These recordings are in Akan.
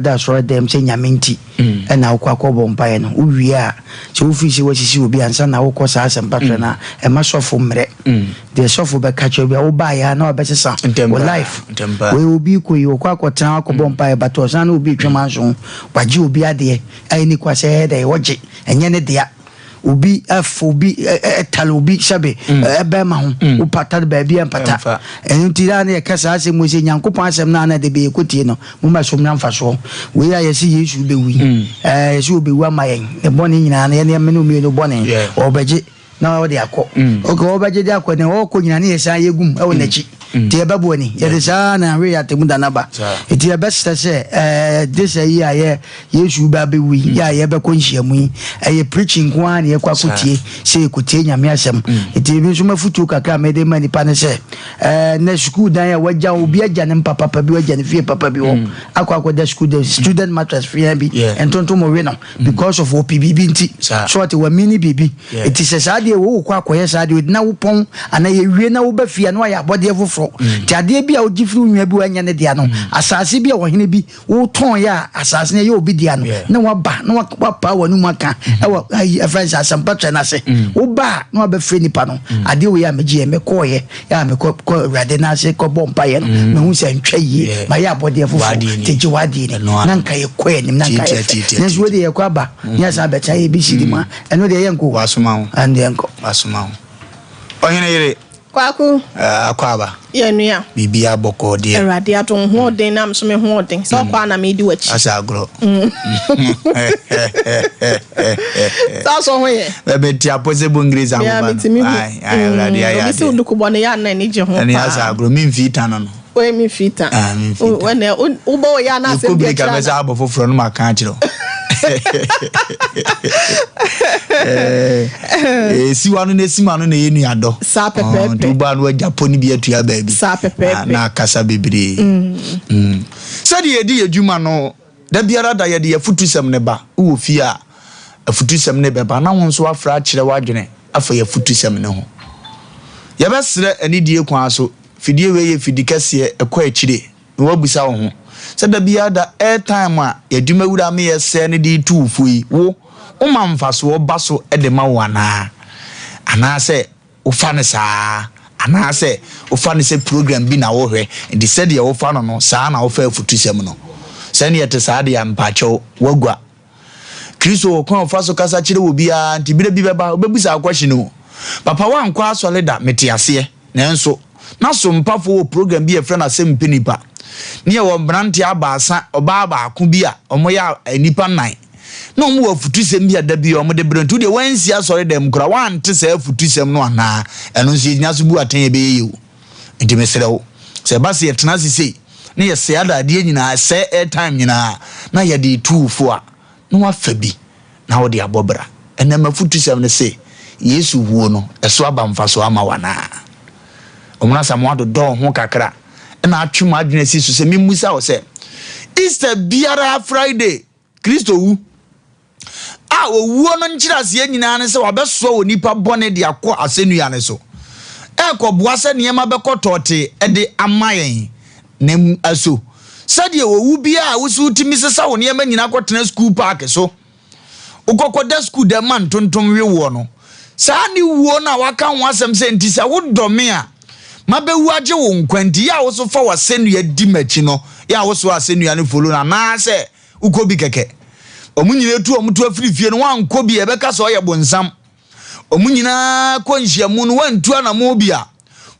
that's right them say nyamenti and now kwakọ bompae no uwie a so ofisi wasisi obi ansa na wo kosa Asem Mpe na e ma sofo mre the sofo be catch obi wo ba ya na obesesa wo life we obi koyi kwakọ tan akọ bompae bato san na obi twema so waji obi ade ai ni kwase de woje enye ne dia obi afobi talobi shabe ebe ma ho upata ba bia empata enti da na kasa Asem mo se Nyankopon Asem na de be ekotie no mo ma som na mfa so we ya yesi Yesu be wi yesu obewu amayen e boni nyina na ye ne me no mi no boni obeje na wo de akọ ogo obeje de akọ ne wo ko nyina ne yesa yegum e wo nachi ti ebe boni ye de sa na we ya temu da na ba eti ebe se this year Yesu ba be wi ya ye be ko nhyiamu e preaching ko an ye kwa kutie se kutie nyame Asem eti bi so mafutu kakra me de mani pa ne se na school dan ya waja obi aja ne papa bi waja ne fie papa bi wo akwa da school the student matters fie bi entonto mo we no because of OPBB nti so ati wa mini bibi eti se sa de wo kwa akoye sa de na wo pon ana ye wie na wo ba fie no ya bode foforo ti ade bi a ogifru nwa bi wanya ne dia no asase bi a wo hene bi wo ton ya asase ne ye obi dia no na wa ba na wa pa wa nu maka e wa friends Asem Mpe na se wo ba na wa ba fre nipa no ade wo ya meji me ko ye ya me ko rade na se ko bompae no me hu se ntwa yi ma ya bode foforo teji wadi ni na nka ye ko ye ni na nka ye na so de ye ko ba nya sa be cha ye bi shiri ma eno de ye nko wasoma wo ande nko wasoma wo ohene yire kwaku akwaba ye nua bibia boko de erade aton ho den na mso me ho den so kwa na me di wachi asa agro so ho ye be ti apose bongreza mo ba ai erade ya bi se unduku bone ya na ni je ho ani asa agro mi mfita no o mi fita o na u bo ya na se bi ka be sa abo foforo no maka akiro siwanu ne simanu ne yenu ado sa pepe tuba no Japoni bi atua ba bi sa pepe na kasa bebre said ye di adwuma no da biara da ye de futusem ne ba wo fi a futusem ne be ba na won so afra kire wadwene afa ye futusem ne ho ye besre ani die kwa so fidie we ye fidikase ekwa akire wo busa wo ho said da biara da airtime a ye dwuma wura me ye se ne di tuufui wo umamfaso wo baso edema wana anase ufane saa anase ufane se program bi na wo hwe ndi said ye wo fa no saa na wo fa futusem no sani yete saa de ampacho wagwa Kristo ko faso kasa kire wo bia nti bire bi beba obebusa akwashi no papa wan kwa solida metiase nenso na so mpafo wo program bi e frɛ na Asem Mpe Nipa ne ye wo brante abasa oba ba ko bi a omoya nipa 9 no mu wa futusem bi ada bi o de brantu de wansi asore dem kura wante sa futusem no ana eno nsi nya so bu atan ye be yewu nti mesrewo se ba se yetena sisi ne ye se ada de nyina se airtime nyina na ye de tuufo a no afa bi na wo de abobra ena ma futusem ne se Yesu wuo no eso aba mfaso ama wana omuna samwado do ho kakra na atwuma adwene si so se memusa wo se Easter biara Friday Kristo wu a owuo no nkyirase nyina ne se wabeso wo nipa bone de akọ asenua ne so ekoboa se niema bekotote de amayen nem aso sade owu bia wusu timi sesa wo niema nyina akotena school park so ukokoda school de man tontom we wo no saa ni wuo na waka ho asem se ntisa wo dome a mabewu age wo nkwanti ya wo so fa wasenua di machi no ya wo so asenua ne follow na na se ukobi keke omunyina etu omutu afirifie no wanko bi ebeka so ye bonsam omunyina ko nhyiamu no wantu anamo bia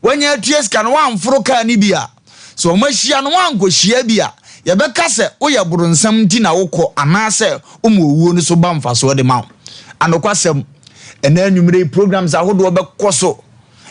wanya atieska no wanforo ka ni bia so omahia no wanko hia bia yebeka se oye boronsam nti na wokọ anase omuowuo no so ba mfaso de ma anokwasem ena anwumre programs ahodo obekọ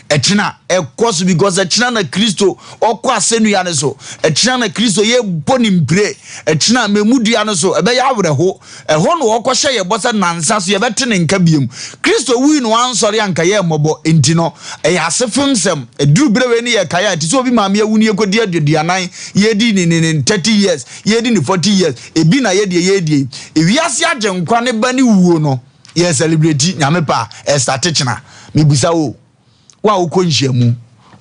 echina ekoso because echina na Kristo okọ asenua ne so echina na Kristo ye boni mpre echina memudua ne so ebe ya awreho eho no okọ hye ye bosa nansa so ye betene nka biem Kristo wi no ansori anka ye mobo entino ya asefemsem eduru brewe ne ye kaya ti so obi maame awuni ekodi aduanan ye di ni 30 years ye di ni 40 years ebi na ye di ewiase agenkwa ne ba ni wuo no ye celebrate nyame pa start china mebusa wo wa uko nhyiamu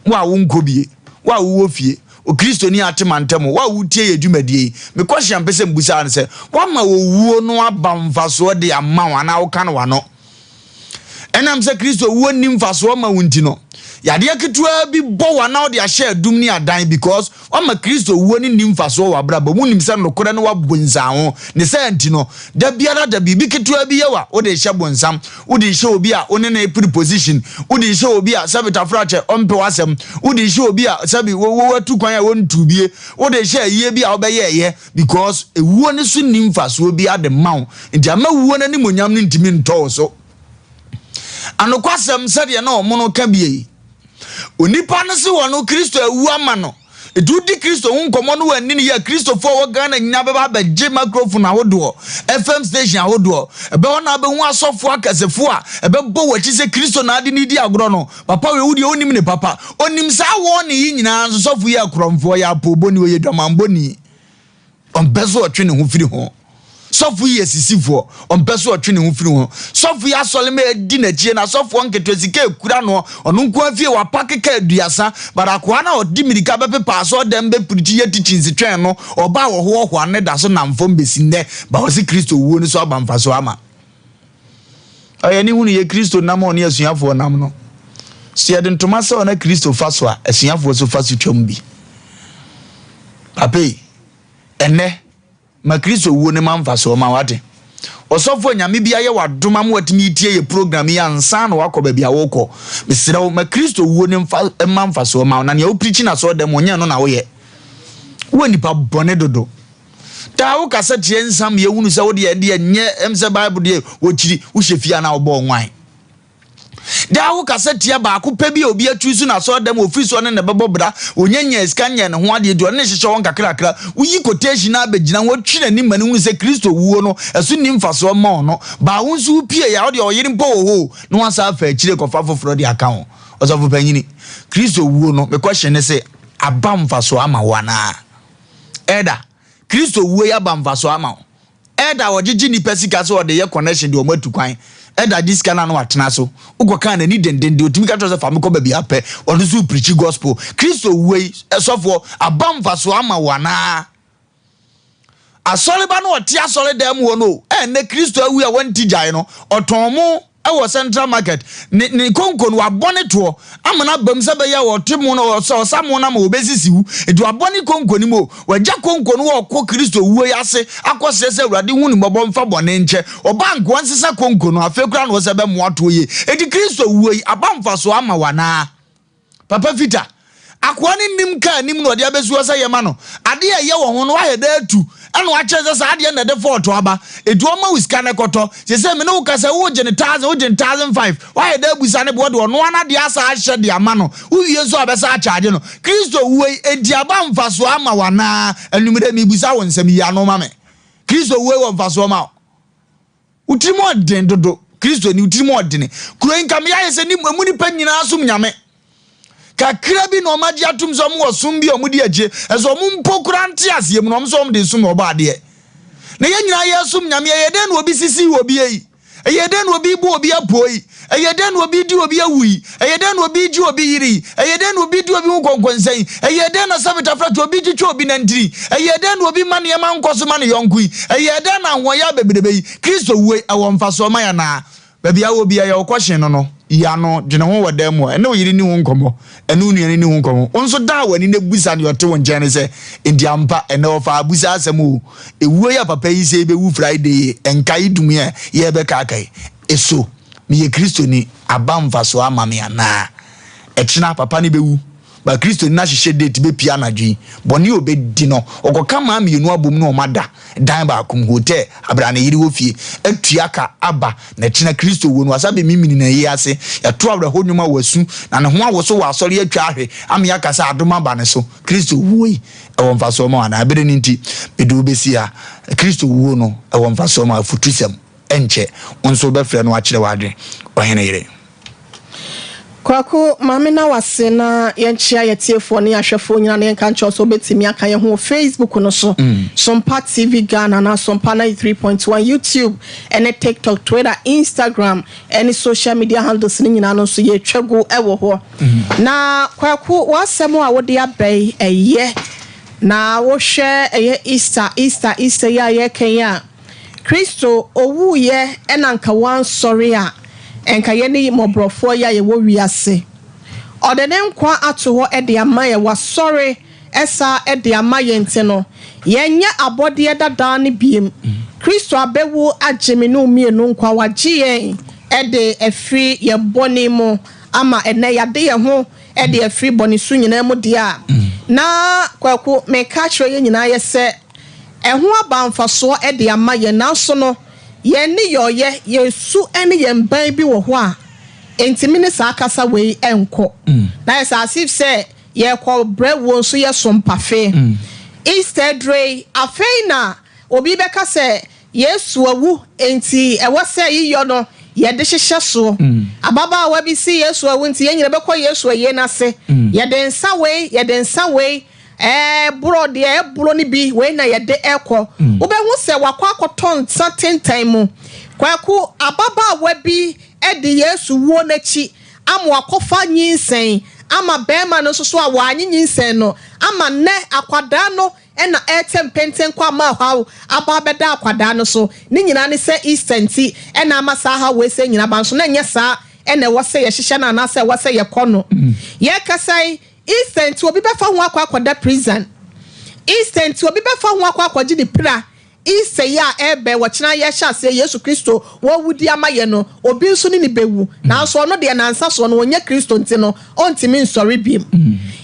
wa wo nkobie wa wo fie o Kristo ni atemantemo wa wutie yedwumadie me question pese mbusa ne se wa ma owuo no aba mfaso de ama wana wo kan wano enam se Kristo wo nim mfaso ma wunti no yade ketua bi bo wana wo de ahye adum ni adan because wa ma Kristo wo ni nim mfaso wa bra ba mu nim se no kore ne wa bonza ho ne se anti no da biara da bi ketua bi yewa wo de hye bonsam wo de hye obi a one na preposition wo de hye obi a sabita frache ompe wasem wo de hye obi a sabi wo tu kwan a won tubie wo de hye ye bi a wo be ye because ewuo ne so nim mfaso bi ade mawo nti ama wuo na ni monyam ne ntimi nto so anokwasem sede na omono ka bie onipa no se wono Kristo awu ama no edudi Kristo nkomo no wani ne ya Kristo fo wo Ghana nya beba ba je microphone ahodo FM station ahodo ebe wona be hu asofo akasefo a ebe bo wachi se Kristo na ade ni di agro no papa we wudi onim ne papa onim sa wo ne yi nyina nso sofo ya kromfo ya pobo ni oye dwamambo ni onbezo otwe ne ho firi ho sofu ye sisifo onpeso otwe ne ho firi ho sofu ya sole me di na gie na sofu nketo sika ekura no onu nko afie wa pakeka aduasa barakoa na odi mirika bepepa so dem be priti ye tichinsi twen no oba wo ho ane da so na mfom besi nne ba wo si Kristo wuo ni so aba mfaso ama ayani hunu ye Kristo nam oni asuafo nam no sie de ntoma se ona Kristo faso a asuafo so faso twom bi pape ene ma Kristo wuo ne manfaso ma wate osofo nyame bia ye wadoma mo watimi tie ye program ya nsa na wakoba bia woko mesrew ma Kristo wuo ne manfaso ma na ne o preach na so dem onye no na wo ye wo nipa bone dodo ta wo kasa tie nsam ye hunu se wo de nye emse bible de wo chiri wo hwefia na wo bo nwan da wo kasa tie ba ko pa bi obi atusu na so dem ofiri so ne bebo bra onyanya skanya ne ho ade do ne hyehye won kakrakra uyi quotation na abegina wo twina ni mani hunu se Kristo wuo no eso ni mfaso ma ono ba wo nso pie ya wo de oyiri mpo ho no asa afa akire kofa foforo de aka ho osofo panyini Kristo wuo no me question ne se aba mfaso ama wana eda Kristo wuo ya ba mfaso ama eda wogigi ni pesika so de ye connection de o matu kwan eda this kana no atena so ugoka na ni dendende otimi ka tose fa me ko ba bia pe onu so preach gospel Kristo wey esofo abamfa so ama wana asole ba no otia asole dem wo no ne Kristo awu a won tijai no otonmo ewo Central Market ni konko no abone to amana bam se be ya wo temo no so samo na ma obesisiwu edu abone konko ni mo waja konko no wo ko Kristo wuo yase akose se awurade hu ni bobo mfa bone nche obanko ansesa konko no afekura no se be moato ye edi Kristo wuo yi abamfa so ama wana papa Vita akwani nim ka nim no de abesuo se yema no ade ye wo ho no wa heda atu eno a cheze sa ade na de fort aba edu oma wiska ne koto se me no kasa wo je 1005 wa heda busa ne bo de ono ana de asa ahye de ama no uwie so abesa a charge no Kristo wuo edi aba mfaso ama wana enumere mi busa won nsam ya no mame Kristo wuo wo mfaso ma utrimo den dodo Kristo ni utrimo den kuro nka me ya se ni mu ni pa nyina asum nyame kakra bi no maji atum so mo sum bi omudi aje eso mo mpokura nte asiem no so mo de sum oba de na ye nyina ye sum nyame ye den obi sisi obi yi ye den obi bu obi apoi ye den obi di obi awui ye den obi ji obi yiri ye den obi di obi nkonkonsan ye den na sabita frato obi ji obi nandiri ye den obi mane ma nkoso mane yonkui ye den na hoya bebedebe Kristo we awo mfaso ma ya na baby awo bia ya question no ya no dwene ho wodam ene oyiri ni ho nkomo ene unuane ni ho nkomo onso da wani na busa ne yote won jene se indiampa ene ofa abusa asem o ewuo ya papa yi se be wu Friday enkai dum ye be kakai eso mi ye Kristo ni abamfa so amame ana echina papa ni be wu ba Kristo ni na hihye date be pia anadwi boni obedi no okoka ma mienu abom no omada dan ba akum hotel abra na yiri wo fie atuaka aba na china Kristo wo no asabe mimini na yi ase ya to abra honwuma wasu na ne ho awoso wa asori atwa ahwe am ya kasa adoma ba ne so Kristo wo yi ewo mfaso ma na abere ni nti bedu besi a Kristo wo no ewo mfaso ma futusem enche onso be frɛ no akire wadwe ohene yire Kwaku mamina wase na yenchia yetiefo ne ahwefo nyina ne nka ncho so betimi aka ye ho Facebook no so Sompa TV Ghana na Sompa 93.1 YouTube ene TikTok, Twitter, Instagram any social media handles ni nyina no so ye twego ewo ho na kwaku wasemo a wode abai eye na wo hwe eye Easter ya ye kenya Kristo owu ye enanka wan sorry a enka ye ni mobrofo ya ye wo wiase odene nkwa ato ho e de amaye wasori esa e de amaye ntino yenye abode dada ne biem Kristo abewu agemi no mienu nkwa wagie e de efri ye boni mu ama ene yade ye ho e de efri boni su nyina mu dia na kwaku me ka kire ye nyina ye se eho abamfaso e de amaye na so no ye ni yoye yesu ene ye mban bi wo ho a entimi ne sa akasa we enko na yes as if say ye kwa brewo so ye sompa fe Easter day afeina obi beka say yesu awu enti e wo say yiyo no ye de hihye so ababa wa bi si yesu awu enti ye nyina bekọ yesu aye na se ye de nsa we bro de bro ni bi we na ye de ekọ obehu se wakọ akoton certain time kwaku ababa wa bi e de yesu wo nachi ama wakofa nyinsen ama bema no so a wanyi nyinsen no ama ne akwada no na etempenten kwa ma hawo aba beda akwada no so ni nyina ne se Easter na ama sa ha we se nyina ban so na nya sa na wo se ye hihye na na se wo se ye kono ye kasai Easter obi be fa ho akwada prison Easter obi be fa ho akwaji di pra Easter ya ebe wachina ye sha se Yesu Kristo wo wudi amaye no obi nso ni bewu na so no de na nsa so no onye Kristo nti no ontimi nsori biem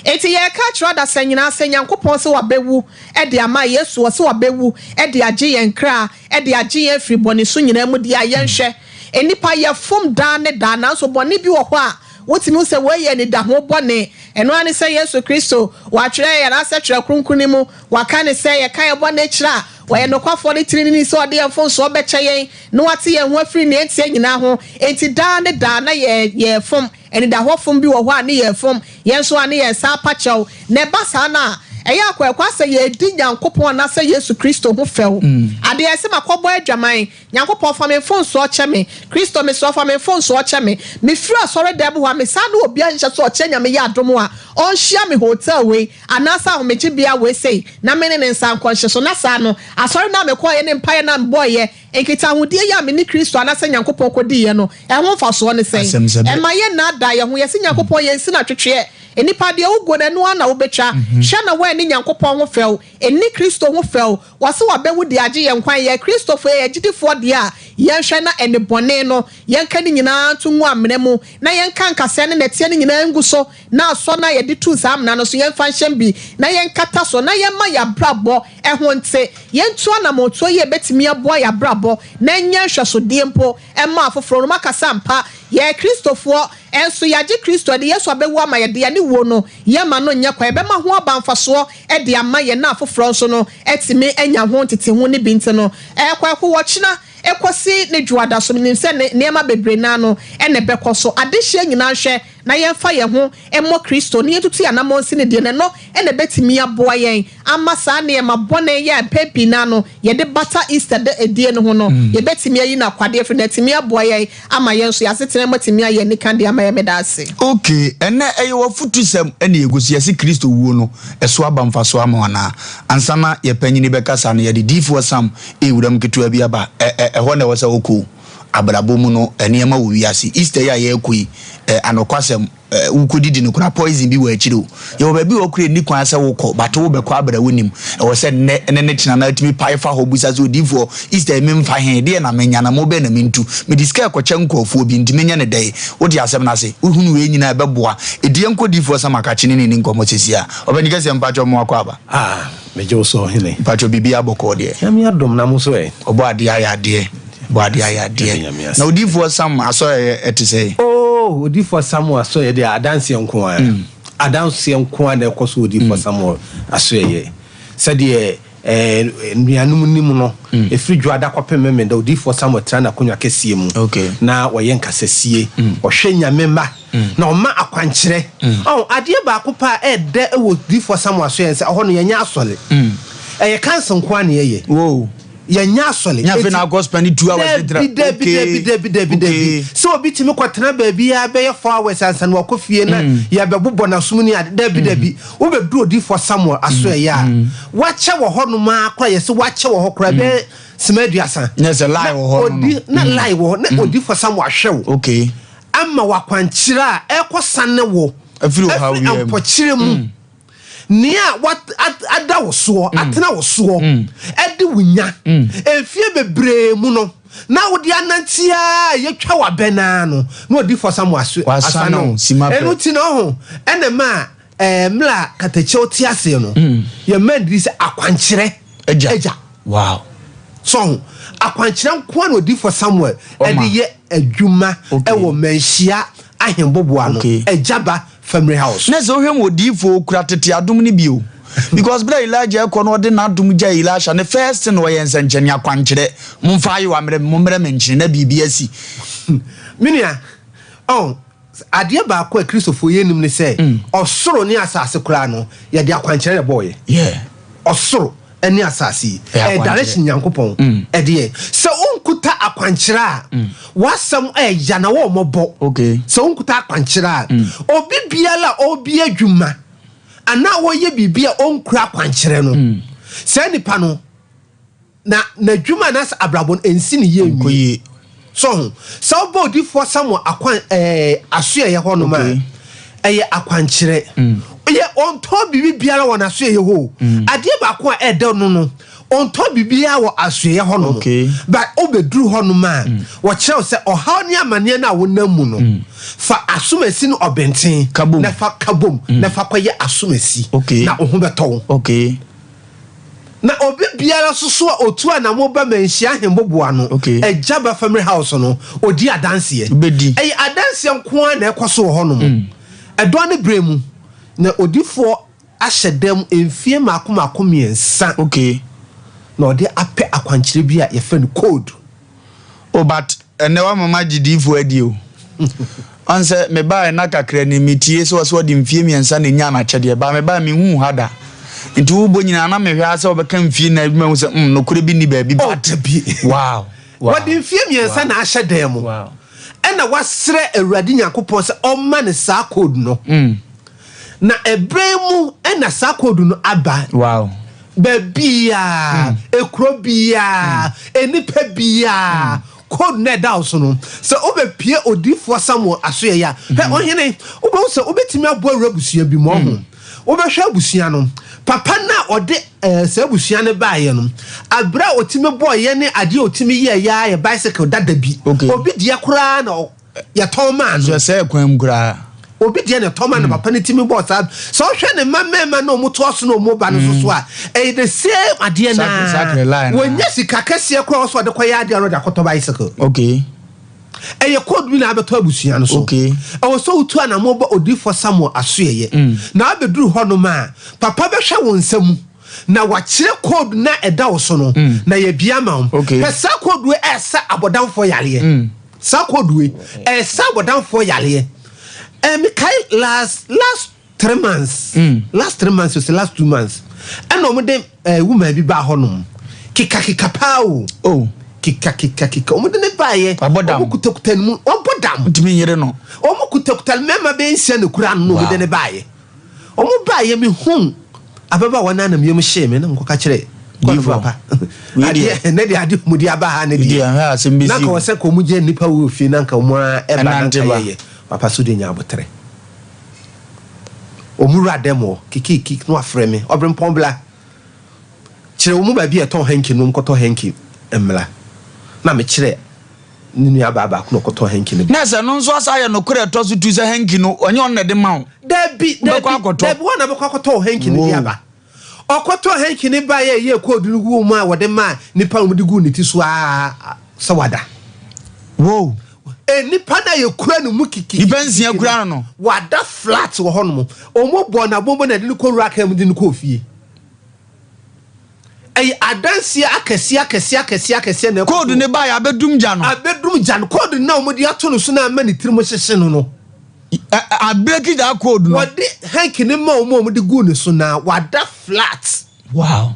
eti ye ka tro da sanyina Nyankopon se wabewu e de ama Yesu wo se wabewu e de age ye nkra e de age ye free boni so nyina mu de aye nhwe enipa ye fom da ne da na so boni bi wo ho a wotimi se we ye ni da ho boni eno ani se Yesu Kristo wa twere ye na se twere kronkuni mu wa ka ne se ye kan ye boni kira waye no kwafo ne tirinini so ade yefo so obeche yen no wate ye ho afiri ne etie nyina ho enti da ne da na ye fom eni da ho fom bi wo ho a ne ye fom yen so ane ye sa pachew ne basa na eya akwa se ye di Nyankopon na se Yesu Kristo ho few ade ese makobo adwaman Nyankopon fa me fon so oche me Kristo me so fa me fon so oche me firi asore debo ha me sa na obi anhye so oche nya me ya adomo a on share me hotel we anasa ho me bia we say na me ne nsan konhye so na sa no asore na me ko ye ne mpaye na mboy ye enkita hodie ya me ni Kristo anasa Nyankopon kodi ye no e ho fa so ne sen e ma ye na da ye ho ye se Nyankopon ye nsi na twetwe enipa de ugo na no na wobetwa hwa na we ni Nyankopon ho few eni Kristo ho few wase wabewu de age ye nkwan ye Kristo fo ye gidifo de a ye hwa na ene bone no ye nka ni nyina tunwu amene mu na ye nka nkase ne netie ni nyina nguso na so na ye de tu sam na no so ye mfa nhyem bi na ye nkata so na ye ma ya brabo ho nte ye ntu na moto ye betimi abo ya brabo na nya hweso de mpo e ma afoforo no makasa mpa ye Kristofo enso yaje Kristo de Yesu abewu ama ye de ya ne wo no ye ma no nya kwa ebe ma ho abamfaso e de ama ye na afoforo so no etimi enya ho tete ho ne binti no kwa ko wochina ekosi ne juada so nim se ne ma bebre na no ene bekoso adehye nyina hwe na ye fa ye ho emo Kristo ne yetutu ya na monsi ne de ne no ene betimi aboa yen ama sa ne ma bone ye pepi na no ye de bata Easter de edie no ho no ye betimi ayi na kwade fri na timi aboa yen ama yen so ya setene matimi aye ne kan de ama ye medase okay ene eye wo futusem ene yegosi ye se Kristo wuo no eso abamfaso ama wana ansana ye panyini bekasa no ye de difo sam ewuram ketua bi aba ho na wasa oku abrabo mu no enema wo wiase Easter ya ye ekui anokwasem ukudidi no kura poison bi wo akiro ye wo ba bi wo kure ni kwan asa wo ko bato wo bekọ abrawo nim wo se ne china na timi pai fa hobusa so difo Easter memfa he de na menya na mo be na mentu me diska ekọche nkofo bi ndimenya ne dai wo di asem na se ohunu we nyina beboa edie nko difo sama ka chine ni nkomo sesia obanika se mpacho mo akwa aba mejo so hele mpacho bibi aboko de ya mi adom na mo so obo ade ayade body ayade na odifo sam aso etise odifo sam aso ye de adanse nko a adanse nko a na ekoso odifo sam aso ye se de nuanum nim no efiri dwada kwapem me da odi for Samuel Trana konwa kesie mu na woyen kasasie ohwe nyamemba na oma akwankyere ade ba akopa ede ewo di for Samuel so yen se ho no yenya asole eye kanson kwa na ye yenya asole nya na go spend 2 hours debi so obi timi kwatena ba bia be 4 hours ansan wa kofie na ya be bobɔ na sum ni debi wo be du odi for Samuel aso ya wache wo ho no ma akra ye se wache wo ho kra be semeduasa yes a lie wo ho odi na lie wo na odi for Samuel ahwew amma wakwankyira ekosan ne wo afiri wo ha wi ampokyire mu nia what ada wo so atena wo so edi wunya efie bebre mu no na wo di anantia yetwa wa bena no na odi for Samuel asano enu ti no ho ene ma mla katache oti ase no ye mandri se akwankyere eja wow so akwankyere nko na odi for Samuel edi ye adwuma ewo manhia ahemboboa no ejaba family house na so hwem odifo kura tete adom ni bio because bra Elijah ekọ no de na adom ja Elisha ne first no ye nsankyene akwankyere mumfa ayi wa mmere menkyene na bibia si minia ade ba akọ Christopher yenim ne se osoro ni asase kura no ye de akwankyere boy osoro eni asase direction nyankopon ede se onkuta akwankyere wasam ya na wo mobo se onkuta akwankyere obi biala obi adwuma ana wo ye bibia onkura akwankyere no se nipa no na adwuma nas abrabon ensi ne ye nwi so body for Samuel akwan aso ye ho no ma eye akwankyere ye onto bibi biara wona so ye ho ade ba ko a ede no onto bibia wo aso ye ho no but obeduru ho no ma wo kyerɛ se ohaw ne amane na wona mu no fa asomasi no obenten na fa kabom na fa koye asomasi na oho beto na obi biara soso a otu a na mo ba manhia hemboboa no ejaba family house no odi adanse ey adanse nko a na ekoso ho no edo ne bremu na odifo ahyedam emfie makomakomiensa na odi ape akwankyere bi a ye fa no code but ene wa mama gidifo adi o onse me ba na kakra ni mitie so di mfie miensa na nya na kyede ba me ba me hu hada nti wo bonyina na me hwa ase obeka mfie na bi me se no kure bi ni ba bi wow wadi mfie miensa na ahyedam wow ena wasre awurade nyankopon se o ma ne sa code no na ebremu ena sa code no aba wow bebia ekrobia enipa bia code na da so no se obepie odifo Samuel aso ya he ohene obo se obetimi abo awurabusua bi mo ho obehwe abusua no papa na ode se abusua ne baaye no abra otimi boye ne ade otimi ye bicycle dada bi obi dia kura na ya toman so se kwam kura obi dia ne toman na papa ne timi boss so hwe ne mamema na omo to so na omo ba no so a the same ade na wonya sika kase kura so de koya ade road akoto bicycle eye code bi na abeto abusua no so awo so utu ana mo ba odi for Samuel asoye na abeduru ho no ma papa be hwe won nsam na wakyire code na eda wo so no na ye bia ma sa code we esa abodan for yale sa code we esa abodan for yale Mikai last 3 months last 3 months so last 2 months and no dem woman bi ba ho no kika pao kika omo de ne baaye omo kutakuta mu obodam ntimi yere no omo kutakuta mema be nsia ne kura no de ne baaye omo baaye mi hu ababa wana na miyem hye me na nkoka kire papa ade ne de ade mu di aba ha ne di ha sembi na ka wose ko mu je nipa wo fi na nka mo e ba na ye papa so de nya abotre omura demo kiki no afre me obrem pombla kire omu ba bi e ton hanki no nkoto hanki emla na me kire ninu ya baba ko koto hanki ne na se no nso asaya no kure to so tu se hanki no onye on de ma wo debi wana be koto hanki ne ya ba okoto hanki ne ba ye ko dunugu mu a wode ma nipa mu digu ne ti so a sawada wow nipa na ye kura no mu kiki ibansia kura no wada flat wo hono omo bo na bombo na de ko raka mu de ko fie adansia akese na code ne ba ya bedum jano code na omodi ato no so na ma ne tirimo hyehye no a break that code no wode hank ne ma omodi gu ne so na wada flat wow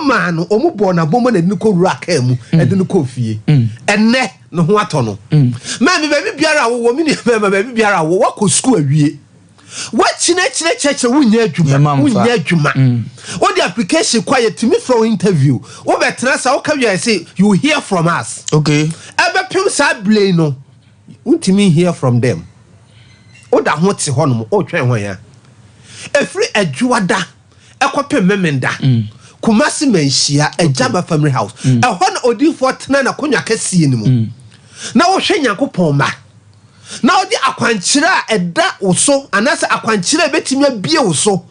man omu bo na bomo na niko ru aka mu e de niko fie enne no ho ato no ma me ba biara wo mi ne ba biara wo ko school awie what chine cheche wunya adwuma what the application quiet to me for interview wo betra sa wo ka wi say you hear from us okay ebe pim sa blay no untimi hear from them o da ho te ho no o twen ho ya efri adwuada ekopem memenda kumasi menhia ejaba family house ehɔ na odifo tena na konwa kasie ni mu na wo hwe Nyankopɔn ma na odi akwankyere a eda woso anase akwankyere betimi abie woso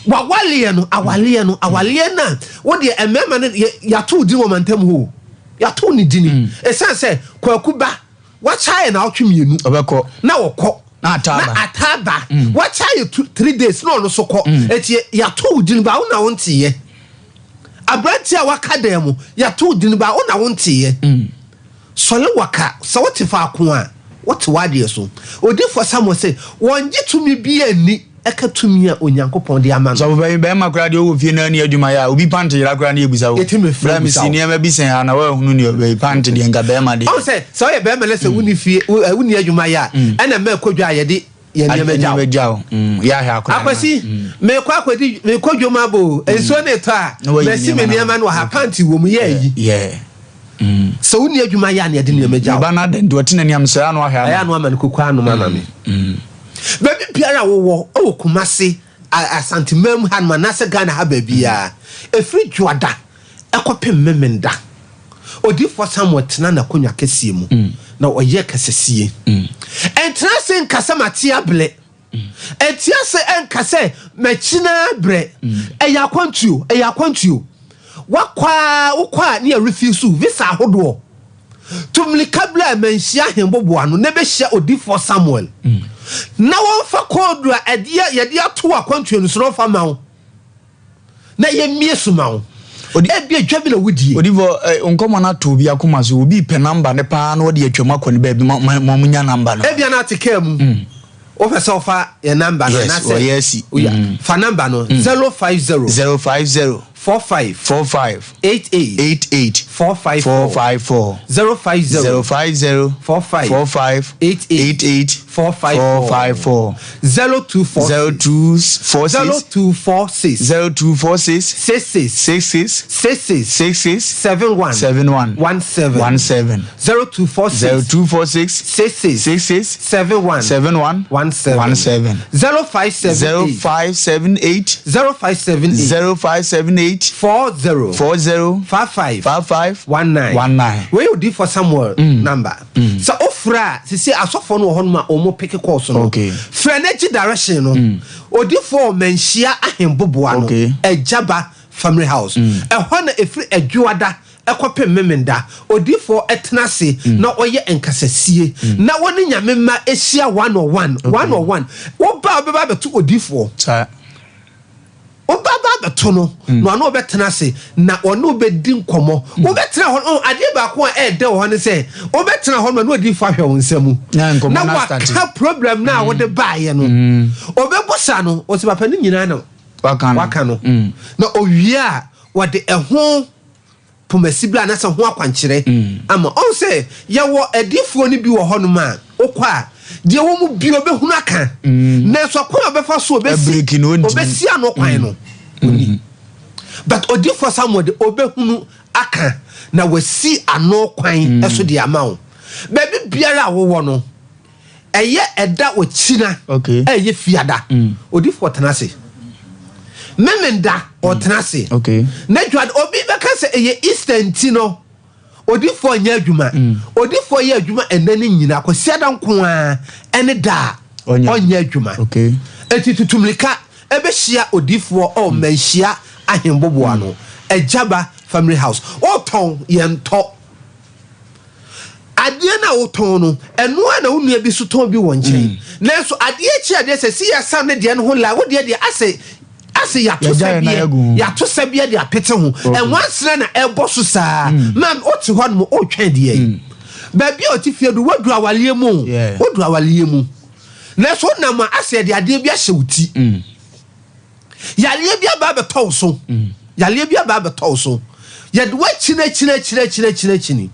wawale no awale na wodi emema ne yato di womantam ho yato ni dini esanse kwakuba wachaye na otwemienu obekɔ na wokɔ na ataba wachaye 3 days no so kɔ eti yato dini ba una wontiye abranti a wakademu yato dini ba una wontiye sole waka sawoti fa ko a what wadi so odifo Samuel say wonje tumi bi ani eka tumi a Onyankopɔn de ama no so be ma kra de wo fie na ani adwuma ya obi pante yira kra na ebusa wo bra mi si ne ma bi sen ha na wa hunu ne be pante de nga be ma de o say so ye be ma le say wuni fie wuni adwuma ya ena ma kodwa ye de ye ne jaw ya ha akwa akwasi me kwa akwadi me kodwoma bo enso ne to a me si me ne ma no ha pante wo mu ye yeah so wuni adwuma ya ne de ne meja ba na de otena ni amsa anu ahia aya no ama nkuku anu mama me baby biara wo Kumasi asantimam han manase Ghana ha babia efri dwoada ekopem memenda odifo Samuel tena na konwa kasie mu na oye kasesie entrance nkasa matia ble entiase enkase machina bre eya kwantuo wakwa ne refuse visa hodo tumlikabla menhia hembobo ano ne be hia odifo Samuel na wonfa kodu a yede ato akwantuo no so fa mawo na ye miesu mawo ebi adwa bi na wudie odifo onkomo na to bi akoma so obi pe number ne pa na ode atwam akoni ba bi mo munya number no ebi na ateka mu officer ofa your number na say yes fa number no 050 45 88 454 050 45 88 454 0246 71 17 0246 71 17 0578 40 55 19 where you do for Samuel number so ofra see asofo no ho no ma omo pick course no okay frenegy direction no odi for menhia ahemboboa no ejaba family house ehɔ na efri adwuada ekopem memenda odi for etnase na oye enkasasie na woni nyame ma ehia 101 wo ba be beto odi for obaba beto no no ana obetena se na ono obedi nkomo obetena ho ade ba ko e de ho ne se obetena ho na odi fa hwe wonsamu na wa problem na wo de baaye no obebosa no o se papa ni nyina na waka no na owia wo de eho pomasibla na se ho akwankyere ama on se ye wo adifo ni bi wo ho no ma okwa de wo mu bi obehunu aka na so kwa obefa so obesi ano kwan no but odifo Samuel de obehunu aka na wasi ano kwan eso de amawo baby biara wo no eye eda ochina eye fiada odifo tenase memenda otenase na dwad obi beka se eye eastern tino odifo nya adwuma odifo ye adwuma enani nyina kwasiada nko a ene da onya adwuma eti tutumlika ebe hia odifo o manhia ahemboboa no ejaba family house oton yento adie na oton no eno na wonu bi so ton bi won chen na so adie chi ade se si ya sam ne de no ho la wo de ase ase ya to sabie ya to sabie de apete ho and once na ebo so saa man o te ho no o twen de yi baby o ti fie do wadu awalie mu wadu awalie mu na so na ma ase de ade bia hye wuti yale bia ba be tow so yale bia ba be tow so ye de wa chine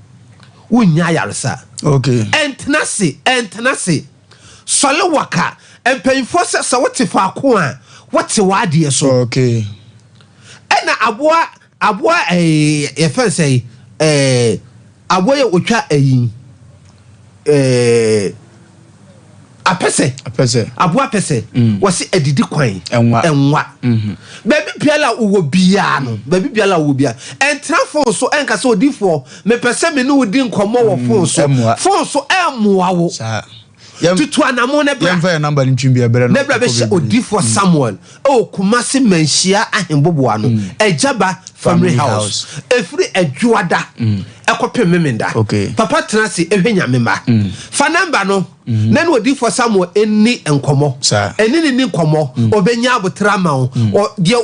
unya yaresa okay entenase sole waka empanyfo se wote fa ko a wote wade so okay ena aboa ye fa say aboa ye otwa apese aboa pese wose adidi kwan enwa baby biala uwo bia no baby biala uwo bia entra phone so enka so odifo me pese me no odi nkomo wo phone so emwa wo tutu anamo ne bra yemfa number ntwimbi bere no ne bra be odifo Samuel o kumase manhia ahemboboa no ejaba family house efri adwoada ekope memenda papa tenase ehwenya mema fa number no na no odifo Samuel eni enkomo eni ni nkomo obenya abotrama o de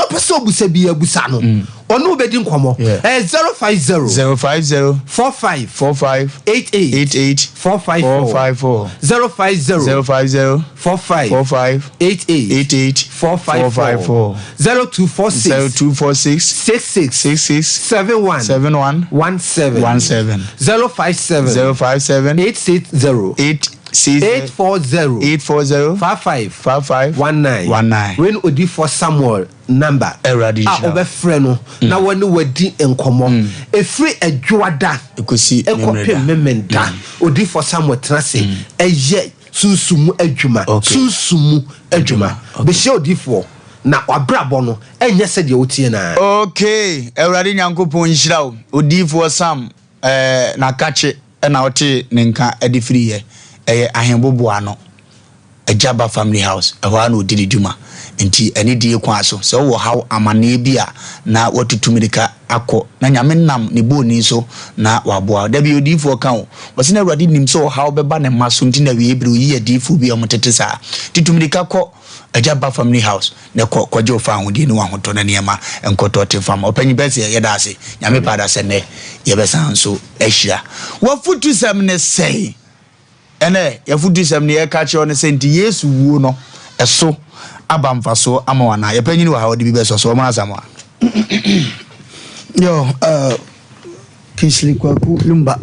pese obusa bi abusa no onu obedi nkomo 050 45 88 454 050 45 88 454 0246 66 71 17 057 860 840 55 19 when odi for Samuel number obefre no na woni wadi enkomo efri adwoada ekosi memenda odi for Samuel trase eye sunsumu adwuma be she odi for na wabrabo no enye se de otie na okay Ewrade Nyankopon nhira odi for Sam na kache na ote nenka edifiri ye ahemboboa no ejaba family house ehwa na odidi djuma enti eni die kwa so se wo haw amane bia na watutumirika akọ na nyame nam ne boni so na waboa da bi odifo kan wo wose na Ewrade nim so haw beba ne maso nti na we ebru yi adifo bi omotete sa tutumirika kọ ejaba family house ne kwaje ofa ahudi ne wahoto na niema enkoto te fam opanyi bese ye da ase nyame pada se ne ye besan so ehira wafutu sam ne sei ene yafutu sam ne ye ka che on senti Yesu wuo no eso abamfa so amawana ye panyi ni wa hawde bi beso so ma asama yo Kisli Kwaku Lumba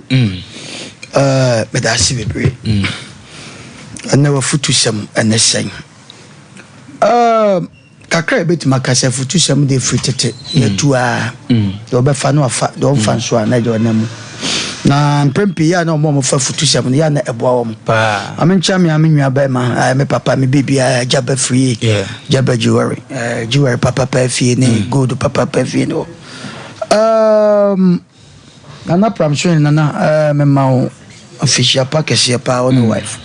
medasi bebre ene wafutu sam ene sei kakra beti makasa futu sam de fritete yetua do be fa no afa do mfa so na je onam na mpempi ya na omo fa futu sam ya na eboa wo pa amencha me amenwa ba ma me papa me baby jaba free jaba jewelry papa pa fie ne good papa pa fie no na pram so na me ma official package ya pa on wife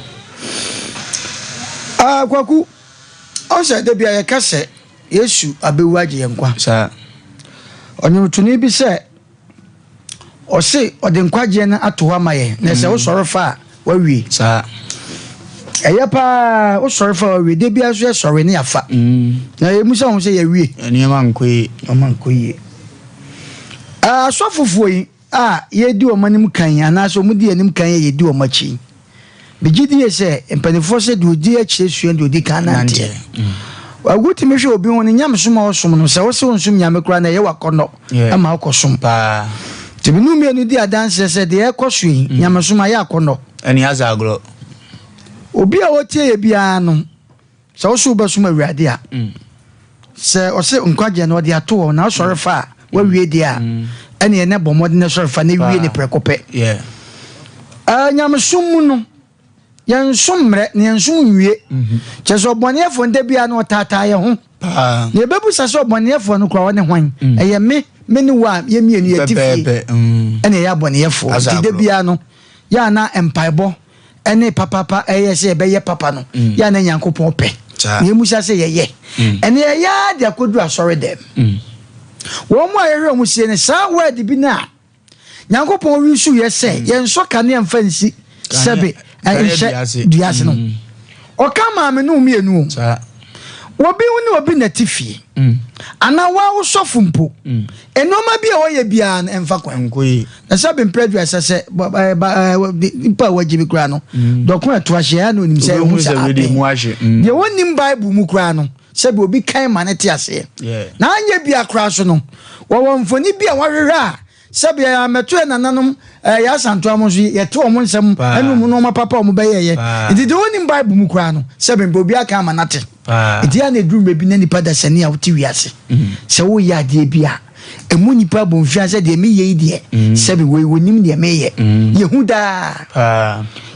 Kwaku Osa de bia ye kase Yesu abewaje yenkwa sa onyotuni bi se o se ode nkwaje na ato ha maye na se wo soro fa wawie sa eye pa wo soro fa wawie de bia so soro ne afa na ye musa ho se ye wie eniema nkoyi sofufuo yi ye di o manim kan ana so mu di anim kan ye di o machi bigidi ye se empanifo se de odi akire suen de odi kan na nte waguti me hwe obi won nyam soma osom no se wo se onsum nyame kra na ye wakono ama akosom pa tibinu me nu di adanse se de ekosui nyam soma ye akono eni azagro obi a wotie ye bia no se wo so basuma wiade a se o se nkwaje na odi ato na sori fa wa wie dia ene ene bomode na sori fa na wie ne prekope nyam sumu no yan sumre ne yan sunwie cheso bonefo nda bia no tata ye ho ne bebu saso bonefo no kwa woni hwan eye me ni wa ye mienu ye tifie ene ya bonefo nda bia no ya na empaibo ene papa eye se be ye papa no ya na Nyankopon pe ne musa se ye ene ya de akodu asori dem wo mo ayere mu sie ne sa word bi na Nyankopon wi su ye se ye nso ka ne mfansi sebe diase no o kama me no mienu obi woni obi na tifie ana wa usofo mpo enoma bia wo ye bia emfa kwan Nkoyi. na sabe mpredua sese ipa wajibi kura no dokun eto ahye ya no nim se hu sa abe mu ahye de wonim bible mu kura no sabe obi kan manete ase na anye bia kura so no wo mfoni bia wahwehwa sabe ya meto nananom ya santo amonso ye to omo nsem enu no papa omo beyeye idi de wonim bible mu kura no sabe obi aka manate idi ya na edrum bi na nipa da sane a wote wiase se wo ya de bia emu nipa bonfia se de me ye de sabe we wonim de me ye yehuda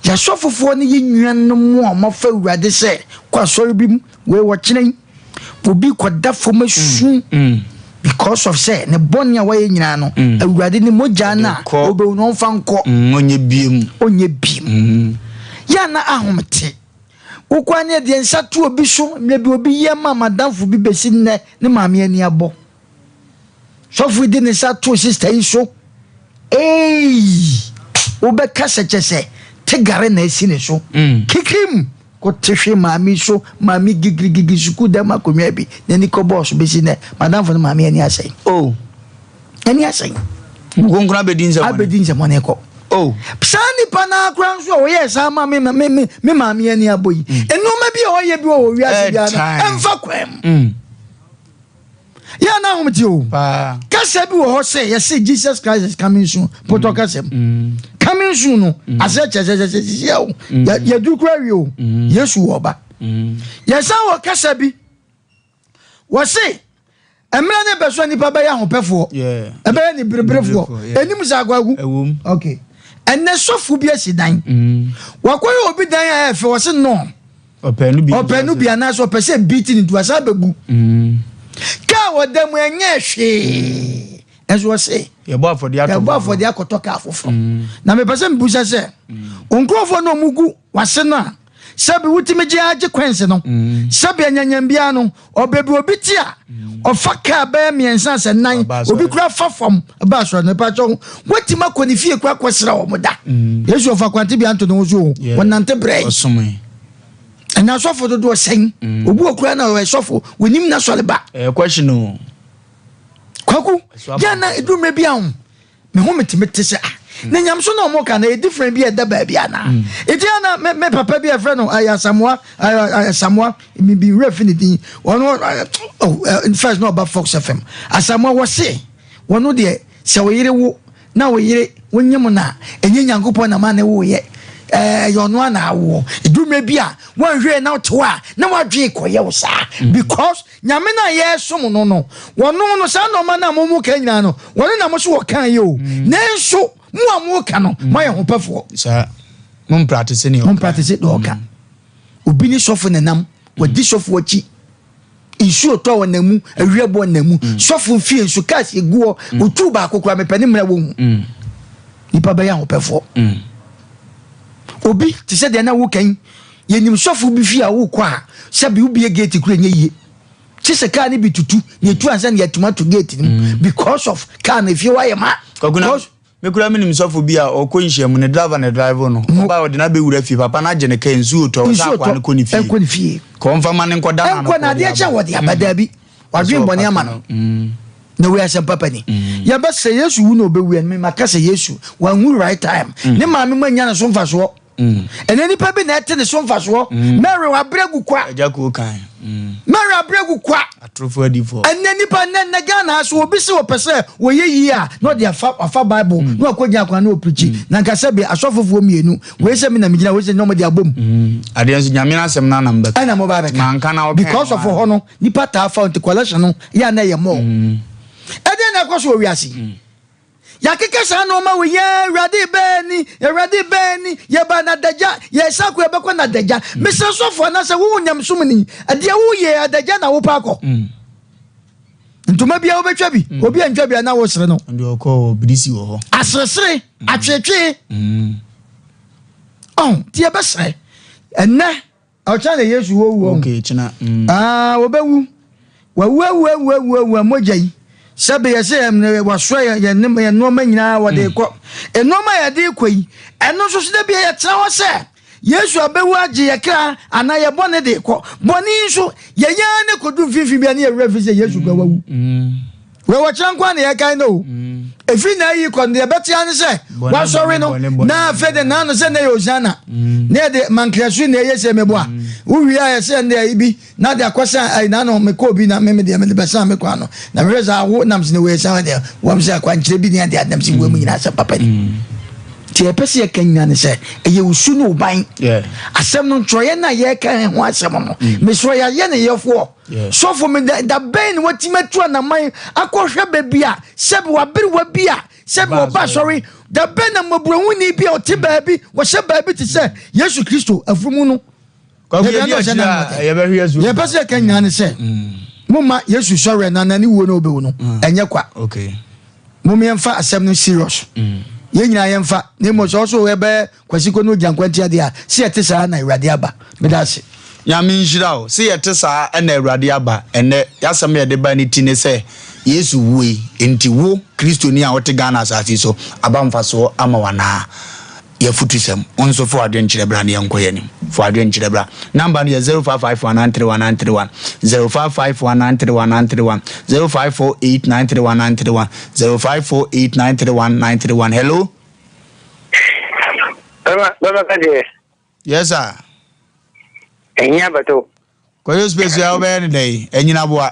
ya sofofo ne ye nwan no mo amafa urade se kwa sori bi we wo kyenen obi koda fo masu because of say ne bonia waye nyina no awurade ni moja na obewu no mfa nko onye biem ya na ahomte ukwane de nsatu obi so mebi obi ye ma madamfo bi besi ne maame ani abo sofu de ne satu sister iso obeka sechese tegare na esi ne so kikim ko tehwe maami so maami gigigigi suku da makonwa bi nani ko boss besi ne madam fo maami ani asai ani asai ngonkura abedin se mone ko psani pana kran so o yes ama me maami ani aboyi enoma bi o ye bi o wiase bia na emfa kwem ya na humti o kasa bi wo ho say yes Jesus Christ is coming soon protocol coming soon no ase chese ya du kwari o Yesu oba yes wo kasa bi wo say emra ne beso nipa ba ya hopefo ebe ni brebrefo enim zagwagu okay enne sofu bi asidan wakoyo obi dan ya efe wo say no openu bi anaso pese beat ni do asa begu ka wodam enye hwe ezo se ye bo afodi akotoka afofo na me pese mbusa se onkrofo no mugu wase na sabi wutimeje age kwense no sabi anyanyam bia no obebi obiti a ofaka ba miensa se nan obi kura fafom ba so ne pa cho wetima koni fie kwa kwesra wo moda yesu ofa kwante bia nto no zo wonante brei osome na sofo do sen obu okura na we sofo wenim na soleba question no kwaku ya na edume bia ho me ho metimete se na nyamso na omo ka na different bia da ba bia na etiana me papa bia friend no Samoa me be refinity one in fact no about Fox FM Samoa was say one de se wo yire wo na wo yire wonyem na enye nyankopon na ma na wo ye yono na wo edume bia wan hwe na to a na wadwe koye wo sa because nyame na ye som no wono no sa no ma na momu ka nyina no wono na mo so wo kan ye o na nso mu amu ka no ma ye hopefo sa mum practice do ka obi ni sofo nenam wadi sofo wachi insu to wonamu awiabo namu sofo fie nsu kasi guo otu ba akokura mepani mra wo hu nipa ba ye hopefo obi ti se de na wo kan yenim sofo bi fi a wo kwa sabi ubi gate kura nye ye ti se car ni bitutu ye tu ansa na tomato gate ni because of car na fi wa ye ma me kura minim sofo bi a okonhia mu ne driver no ba wo de na be wura fi papa na agene kan nsu to sa kwa ne koni fi konfa ma ne nkoda na de che wo de abada bi wadwen bone ama no na we Asem papa ni ya ba se Yesu wu no be wu en me maka se Yesu wan wu right time ne ma me manya na so mfa so eneni pa bi na ete ne so mfa so Mary wa bregu kwa ajako kan Mary abregu kwa atrofo adifo eneni pa na Ghana so obi se wo pese wo ye yi a no de afa Bible no akonya kwa na oprichi na nkasa bi asofofo mienu we se me na migina we se no mo de abom ade nso nyame na Asem na namba ana mo ba be manka na because of ho no nipa ta found collection no ya na ye mo ede na kwaso wiase ya keke sa no ma we ye radi beni ye ba na daja ye sakwe be ko na daja me se sofo na se wo nyam sumni ade wo ye adaja na wo pa ko ntoma bia wo betwa bi obi antwa bia na wo sere no ndi okọ bidisi wo ho asresere atwetwe ti e be sere enne o cha na Yesu wo wu okay china wo be wu wa mojai sabe yese wasro ye no ma nyina wode ko enoma ye de koi eno so so de bia ye tra wo se Yesu abewu agye yekra ana ye bone de ko bone nso ye ya ne kodu fifi bia ne ye refi se Yesu kwa wawu we wachankwa ne ye kan no efi na yi ko ne beti an se wa sorry no na fede na no se ne yozana ne de mankresu ne ye se mebo a uwi a ye se ne ibi na de akwasa ai na no me ko bi na me de me besa me kwa no na me reza wo nam se ne we sa de wo se akwa nkyere bi ne de adam se wo mu nyina se papa ni ti e pese ye kanya ne se ye usu no ban asem no ntroye na ye kan ho asem no me so ya ye ne yefo so for me da ben wati metu na man akohwe bebia sebe wa bere wa bia sebe wa ba sorry da ben na mabuahu ni bia o te baabi wo hye baabi ti se Yesu Kristo afumu no ye pese ye kanya ne se mumma Yesu sorry na na ni wo no obewu no enye kwa okay mumma yemfa asem no serious ye nyina yemfa ne mo so ebe kwasiko no gyankwanti ade a se yete saa na Awurade aba medase ya min shira o se yete saa na Awurade aba ene yasem ye de ba ni ti ne se Yesu wuyi enti wo Kristo ni a wote Ghana asase so abamfa so ama wana ya futusem onso fo adwen nkyere bra ne yankoye ni fo adwen nkyere bra number no 0551931931 0551931931 0548931931 0548931931 hello Baba Kaje. Yes sir. Enya bato. Ko yo space ya obe ni dai enyina boa.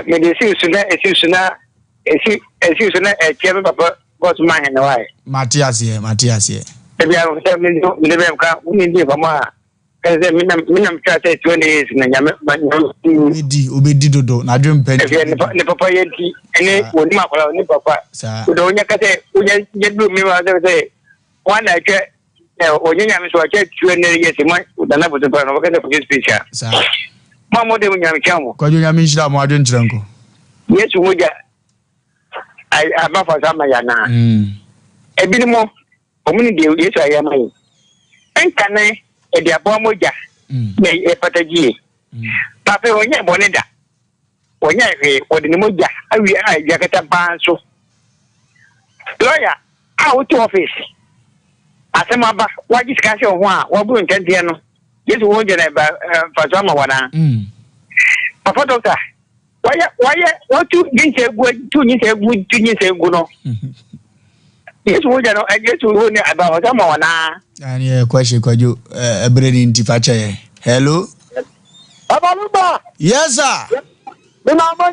Me de si suna chebe papa boss man na why. Matias ye. Ebia me be ka uni di kama kaze minam chate 20 years na nyame obedi dodo na dwem pen. Ne papa yenti ene woni makola ni papa. Do nya kate unya yedu mi wa se wana che onye nyame so che 20 years ma udana bo to no ka de speech sa. Mamo de nyame chamo. Ko nyame nshira mo adwen kiranko. Yesu moja ai abafa sama yana ebinimo omuni de Yesu ayamai enkane e de abo moja na e patagie papa onye boneda onye he odi ni moja awi ai yakata banso lawyer out office asema ba waji skase ho a wabu ntente no Yesu wonje na ba fa sama wana papa doctor why what you didn't say good to you no yes we no I get to know about someone and yeah question kwaju ebreni ntifacha ye hello Wofa Lumba yes sir me na mo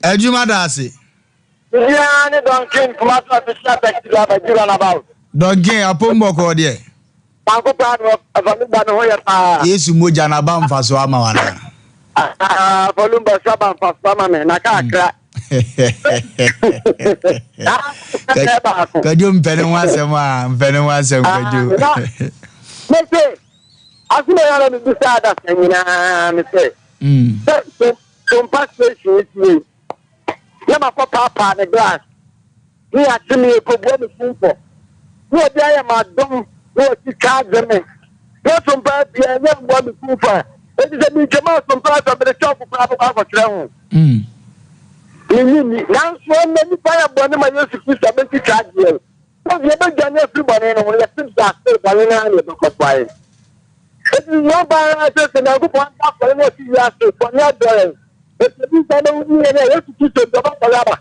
ejuma dase ya ni donkin kuma to be sharp ba jira na about donkin apombo ko de banko plan Wofa Lumba no ya pa Yesu moja na ba mfaso ama wana Wofa Lumba saba mfaso me na kakra Kaju mpene wasem kaju mese asuma yana mi bisa da semina mese Sompa station is yama ko papa the glass ni atimi ko bo mi funfo ni obi aye ma dom ni o ti ka zeme ni Sompa bia ni bo mi funfo e ti se mi jema Sompa so be chop kwa ko kire ho ni nanso na ni pa ya bo ni ma Yesu Kristo be ti ka die o ye be janya free bone no ye tin da se bone na ni be ko twae it is no by just na go point up for no ti ya se for no dollar it is no ni na Yesu Kristo do ba kolaba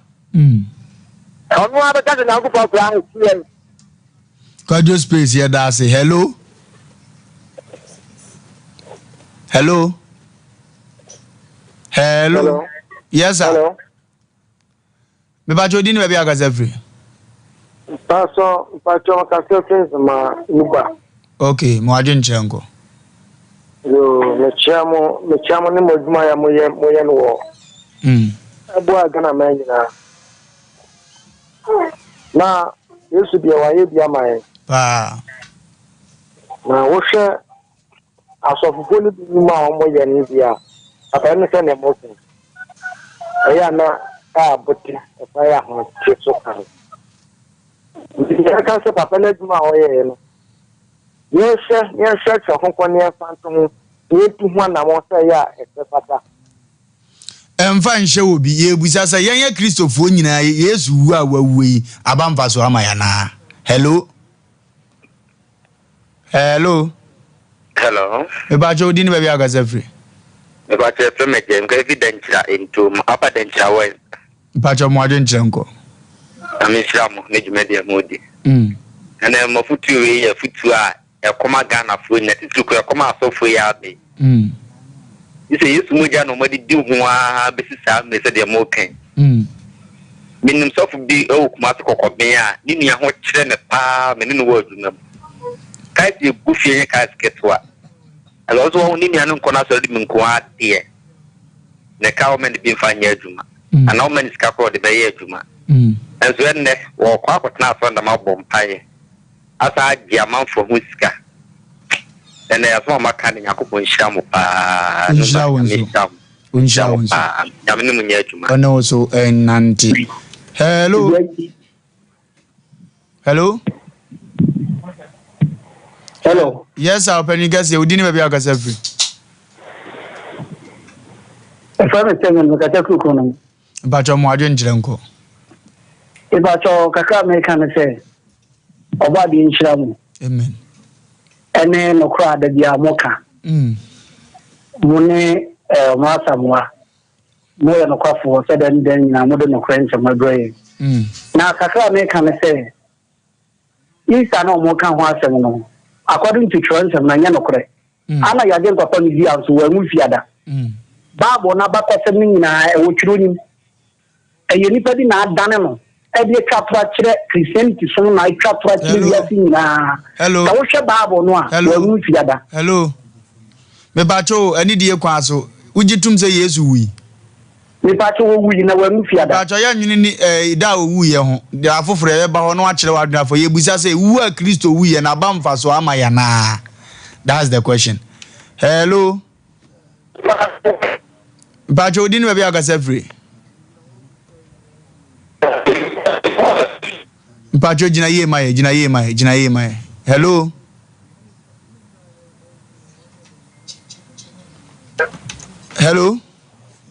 onu aba ka na go for plan here kaju space here da say hello yes sir hello me ba jodi ni be bia gaza free paso ka se ma nuba okay mo ajin chengo yo mechamo ni mojuma ya moye no abo agana manyina na Yesu bia waye bia mai na wo hwe asofofo ni bi ma o moye ni bia apa ni se ne mo kun eya na bote fa ya ho cheso kan ya ka se papa na juma o ye no yes chokonkoni afanto ni tu ho na mo se ya efata emfa nhye obi ye busa se yenye Kristofo nyina Yesu wu a wawuyi abamfa so ama ya na hello Hello. Hello. About your dinner, baby, I got every. About your permit, evidence into upper denture west. About your modern jungle. I mean, Shamo, Media Moody. And then Mofutu, a futua, a comma gun of food, that is to come out so free out me. You say, you smooth, nobody do one, business, they said they're mocking. Meaning himself be oak, Master Cocobea, Nini, what train a palm, and in the world, remember. Kite you buffy, get what. I also only know Conasol Munquat here. The cow men been fine here, Juma. And how many scaffold the bay, Juma. And when they walk up with now from the mouth bompire. As I get amount for whisker. And there's one mechanic I could shamu. And also a nanty. Hello. Hello. Hello. Yes, I'll penny guess you didn't maybe I got every. If I'm saying, look at the cook. But your modern jungle. If I saw Kaka American say, about the insurance. Amen. And then no crowd that they are mocha. Mune, Masamwa. More than a crop for said, and then I'm modern friends of my brain. Now, Kaka American say, you are no more can watch them. According to trends of Nanyanokre, Anna Yagan upon the house were Mufiada. Babo Nabaka Semina, which room a unipedi not done. Every chapter Christianity, so I chapter. Hello, I wish a Babo no. Hello, Mufiada. Hello, Mebacho, any dear Quaso, would you say yes, we? Mebacho, we never Mufiada. But I am in a therefore forever, no actual for you. We say, who are Christo we and Abam Faso Amayana? That's the question. Hello, Bacho didn't maybe I got free. Pacho Jinaye my. Hello. Hello.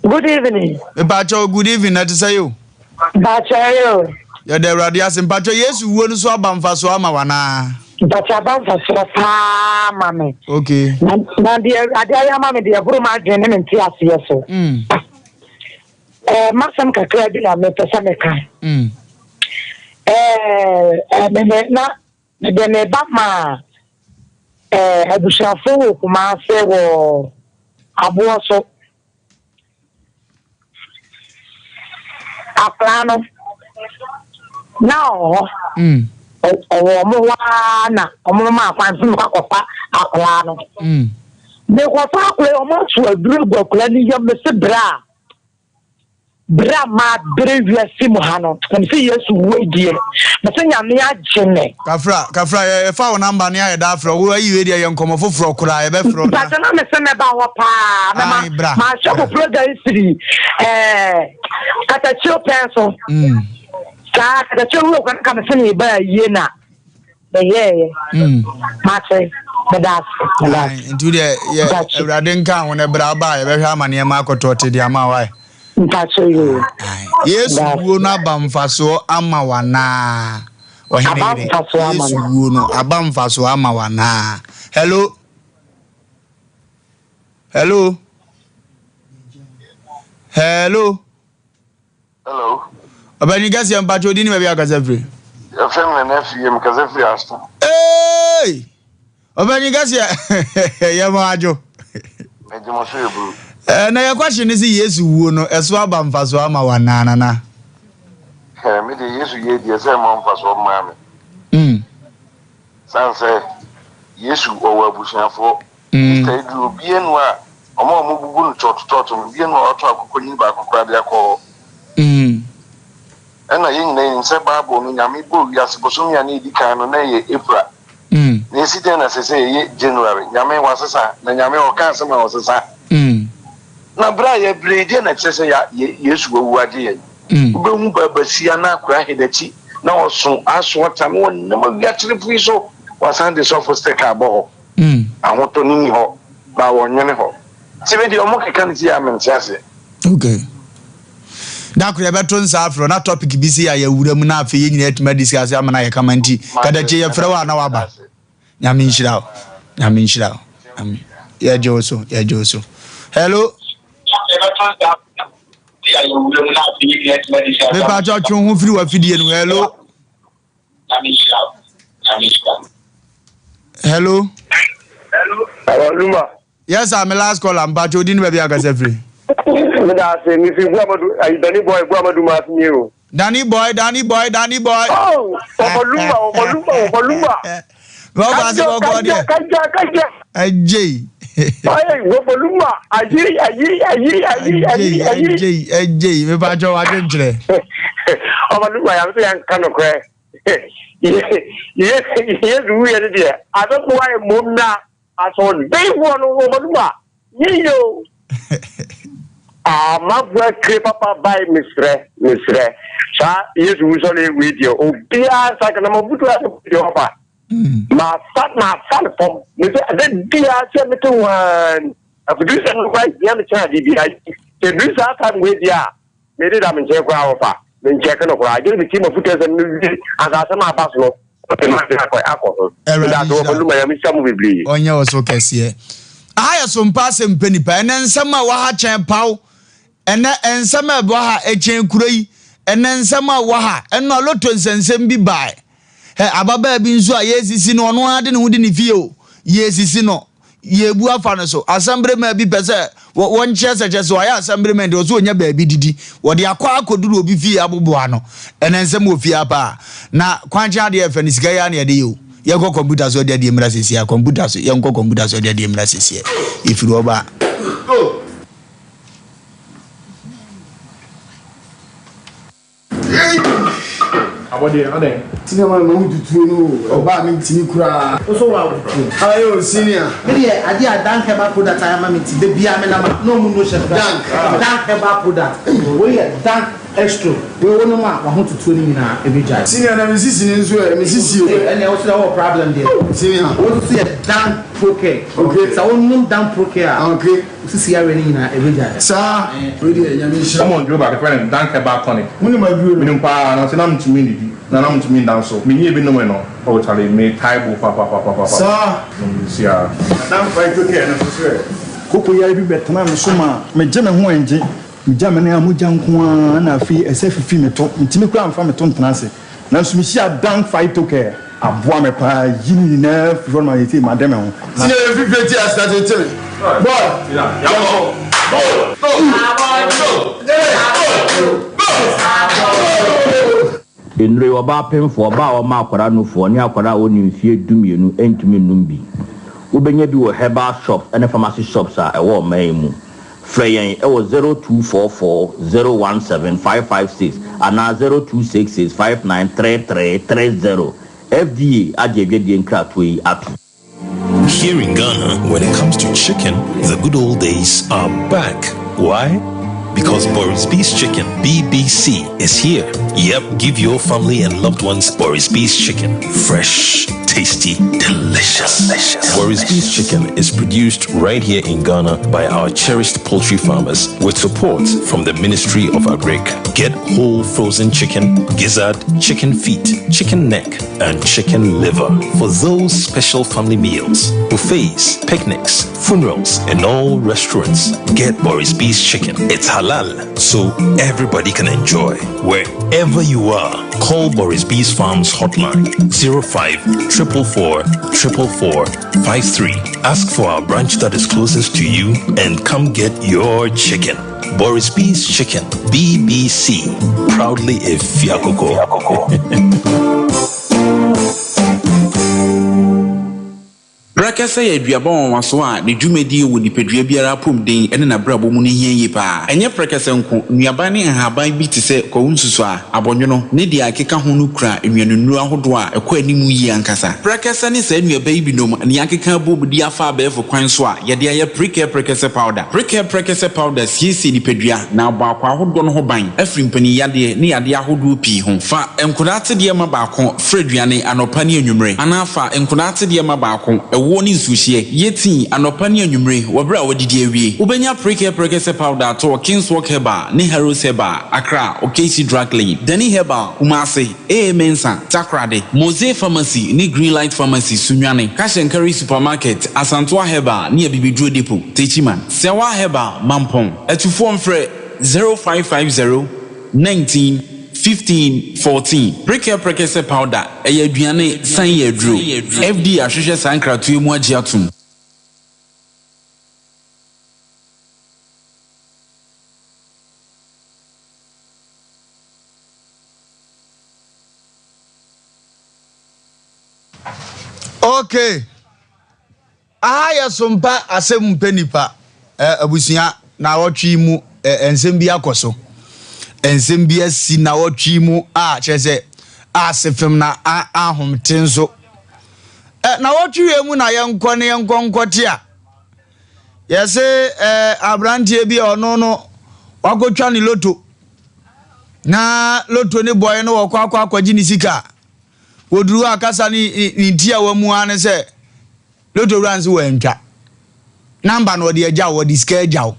Good evening. Pacho, good evening. That is you. Bacho. You're the radius and Pacho. Yes, you want to swap and for Swama wana. Bachaban for Swapa, mammy. Okay. Now, dear, I am mammy, dear Bruma, and Tias, yes, so. Masam Kakradina, Metasameka. The Bama Abushafo, Kumase, or Abuaso Aplano. Now, Moana, Omoma, Fansuka, Aplano. They were probably almost a group of Clania Mr. Bra. Brahma brave Simuhano, and see yes, wait, dear. But say I'm near Jenny. Kafra, if our number near that for who are you, young come for cry, but I'm a son about pa, my shop of brother history. At a chill pencil. The children can come and send me by Yena. The yeah, Matty, the das. Into the Radin Town when a braba, every how many Marco Totti, the Amawai. Yes, we na bamfaso ama wana. Yes, we no abamfaso ama wana. Hello. Hello. Hello. Hello. Abani gasi ya mpacho dini mebi akazefri. Ya femme nefi mkazefri asta. Hey! Abani gasi ya majo. Ejimo bro. Na your question is yes wo no eso abamfaso ama wanana na. Me de Yesu ye de se mo mfaso ma me. Sanse Yesu owo abusuafo. Stay do bienu a omo bubu no tot bienu a oto akoko nyi ba akoko ade akọ. Ena yin na nse Bible no nyame bo wiase bosom ya na edikan no na ye April. Na esite na sese ye January. Nyame wasesa na nyame oka asema wasesa. Na bra ye brede na kyese ya Yesu wawuade ye. Ube hu babasia na akura hedachi na oso aso ata no na mawia kyerefui so wasande so for stick abo. Ahoto ni ho ba wonwene ho. Tibe di omo keka nti ya mentiase. Okay. Da kure beton sa afro na topic bi si ya wura mu na afi ye nyina etuma discuss amana ye kamanti kada che ye frewa na waba. Yamin Shirao. Yeah, Joso. Hello. Me pa cho chun hu firi wa fidie no. Hello. Hello, Lumba. Yes, I'm last call. I'm back. You didn't be able to say free. Danny boy, Guamadu Matthew. Danny boy. Oh, Wofa Lumba. Ajay. Wofa Lumba. Ajay. Me pa cho wa jenjre. Wofa Lumba, I'm saying kind of cry. Yes, we are there. I don't know why Mona. I saw they one Wofa Lumba. Yo. My boy Papa by Mr. Sa yes, we saw a video. Oh, dear, I can offer. My son from Mr. Dear, send me to one. A producer, right? Young child, the producer can wait. Yeah, made it up in check offer. Then check on I give the team of footers and as I said, my passport. Alcohol. That's all my mission will be. On your so case here. I have some Asem Mpe Nipa, and then some waha chen pow, and some waha a chen kurei, and then some waha, and no lot to send be by. Ababa bin so yes is no one wouldn't feel. Yes is no. Ye bua fanaso. Assembly may be better. What one chess just why assemblyman was when your baby didi. What the aqua could do be fee abuano, and then some of fiapa. Now, Quancha the FN is Guyana you. Young computers or their demrasis here, computers, young computers or their demrasis here. If you are What are they? Cinema, no, to Oba, Tinikura. Also, how are you, senior? I did a dank about that I am the Biamena, no motion. Dank about that. We are dank extra. We will not want to tune in every time. Senior, I'm listening to you, and also our problem there. Senior, I want to see a dank procare. Okay, so I want dank procare. Okay, to see a rain every day. Sir, someone do about the friend, dank about Tony. When my view, Minumpa, and I'm to me. Na nam to me down so me even no no o chale me taibo papa sir see ya nam fight okay na so sure koko ya bi betena me so ma me je me ho enje me ja me na amugya nko na afi esefifi me to ntimi kura amfa me to ntena se na so me sia dan fight okay aboa me pa yini na for my team madam ho see you 50 as that tell boy Enre oba pemfo oba o ma akwara no fo ni akwara oni mfie dumienu entumi numbi wobenya bi wo herbal shops and pharmacy shops a e wo man mu freyen e wo 0244017556 ana 0266593330 FDA ajebedie nkrato yi api. Here in Ghana, when it comes to chicken, the good old days are back. Why? Because Boris B's Chicken, BBC, is here. Yep, give your family and loved ones Boris B's Chicken. Fresh, tasty, delicious. Boris B's Chicken is produced right here in Ghana by our cherished poultry farmers with support from the Ministry of Agric. Get whole frozen chicken, gizzard, chicken feet, chicken neck, and chicken liver for those special family meals, buffets, picnics, funerals, and all restaurants. Get Boris B's Chicken. It's halal, so everybody can enjoy. Wherever you are, call Boris B's Farms hotline 05-444-444-53. Ask for our branch that is closest to you and come get your chicken. Boris B's Chicken, BBC, proudly a Fiakoko. Brakasa ya duabon waso a ne dwumadi wo nipadua biara pom den ene na brabo mu ne hian yi pa enye prekasa nko nuaba ne haban bi te se ko nsusu a abonwono ne dia akeka ho no kura enwanunu ahodo a ekọ animu yi ankasa brakasa ne sa nuaba yi binom ne akeka bobudi afa abefo kwan so a ye dia ye prekasa powder siesi nipadua na abakwa ahodo no ho ban afri mpani yade ne yade ahodo pi ho fa enkodate de ma baako freduane anopa ne enwumre anafa enkodate de ma baako ewo ni nsuhye yeti anopa ne anwumre wobra wodidi awie wobenya prekese powder to Kingswalk Herbal ne Harrows Herbal Accra Okesi Drug Lane Dani Herbal Kumase Mensa Takrade Mose Pharmacy ne Greenlight Pharmacy Sunwane Cash and Carry Supermarket Asantwa Herbal ne Bibidro Depot Techiman Sewa Herbal Mampong etufo mfre 0550 19 15 14 prekese powder aduane san yedru FD ahwehwe sankratu emu agiatum. Okay. Aya Sompa Asem Mpe Nipa abusia na wotwi mu ensem bi akoso. Ensem bi asi na wotwi mu kyese asefem na ahomtenso. Na wotwi emu na yenkɔ ne yenkɔnkɔte a. Yese abrantie bi ono no wakotwa ni loto. Na loto ni boy no wakɔ akɔgi ni sika. Woduru akasa ni ntia wa mu ane se loto ransi wentwa number no de agya wo diska agya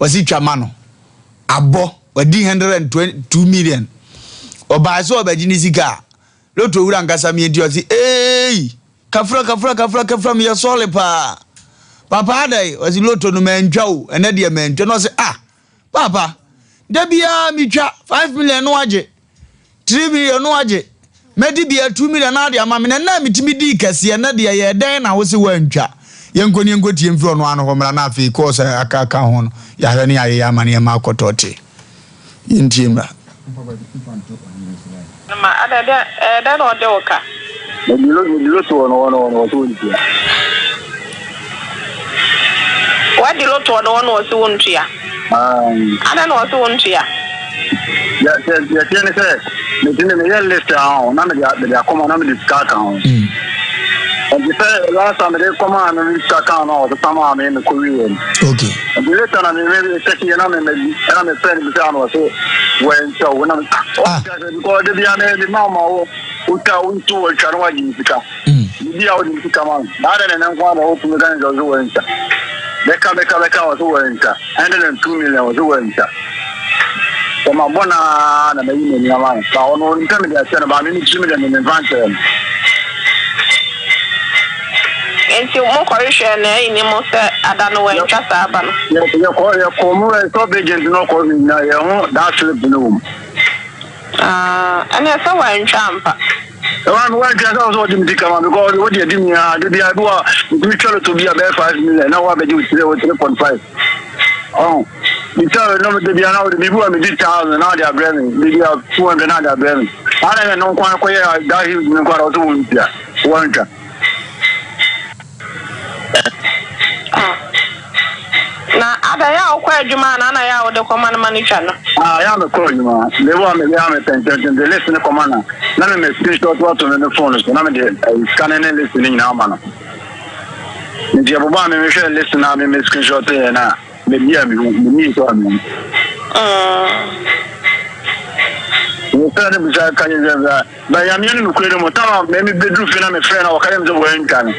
wasi twama no abo wadi 122 million oba so obaji ni sika loto wura nkasa mi enti osi kafra mi yesole pa papa dai wasi loto no mentwa o ene de mentwa no se papa da bia mi twa 5 million no age 3 million no age medi bia 2 million na de ama me na mitimi di kase na de ye den na wo se wantwa yenkoni enkotie mfiro no ano homra na afi ko se aka ho no ya hwe ne ya amane ma akotote yintimra ma ada no de oka dilo to no to ntia wa dilo to no so ntia ada no so ntia ya tiene se me me ya list down na me ya koma na me discuss on and the last time they come on and discuss on the sama me me korean okay and the later na me take na me friend me say so when so when I'm because the bia me mama o uta untu o chanwa jisika bia o jisika man na na kwa ba o kuma kan zo wenta beka o zo wenta and then 2 million o zo wenta Kama bona na bayi ni ama ba ono ntame dia se na ba mi 2 million in advance enti mo correction na ini mo se adano we ntwasa aba no ya ko mo so begin no ko ni na ya ho that slip no ana so wa ntwampa One one just also didn't come because what you did me the idea we try to be about 5 million now what be 3.5 oh you tell no the be now the people me 1000 now they are bringing maybe 200 now they are bringing I don't know kwa that he me kwa also untia one na ada ya okwa adwuma na ya wo de command manager no ya me ko adwuma le wa me ya me pension de listen command na me screenshot what on the phone so na me de scan and listening na ma no ndi aboba me share listen na me screenshot na me bia me so am o tane bisa kan ya ba ya me no kwere mo ta me bedru fi na me friend na wakare me zo wen kan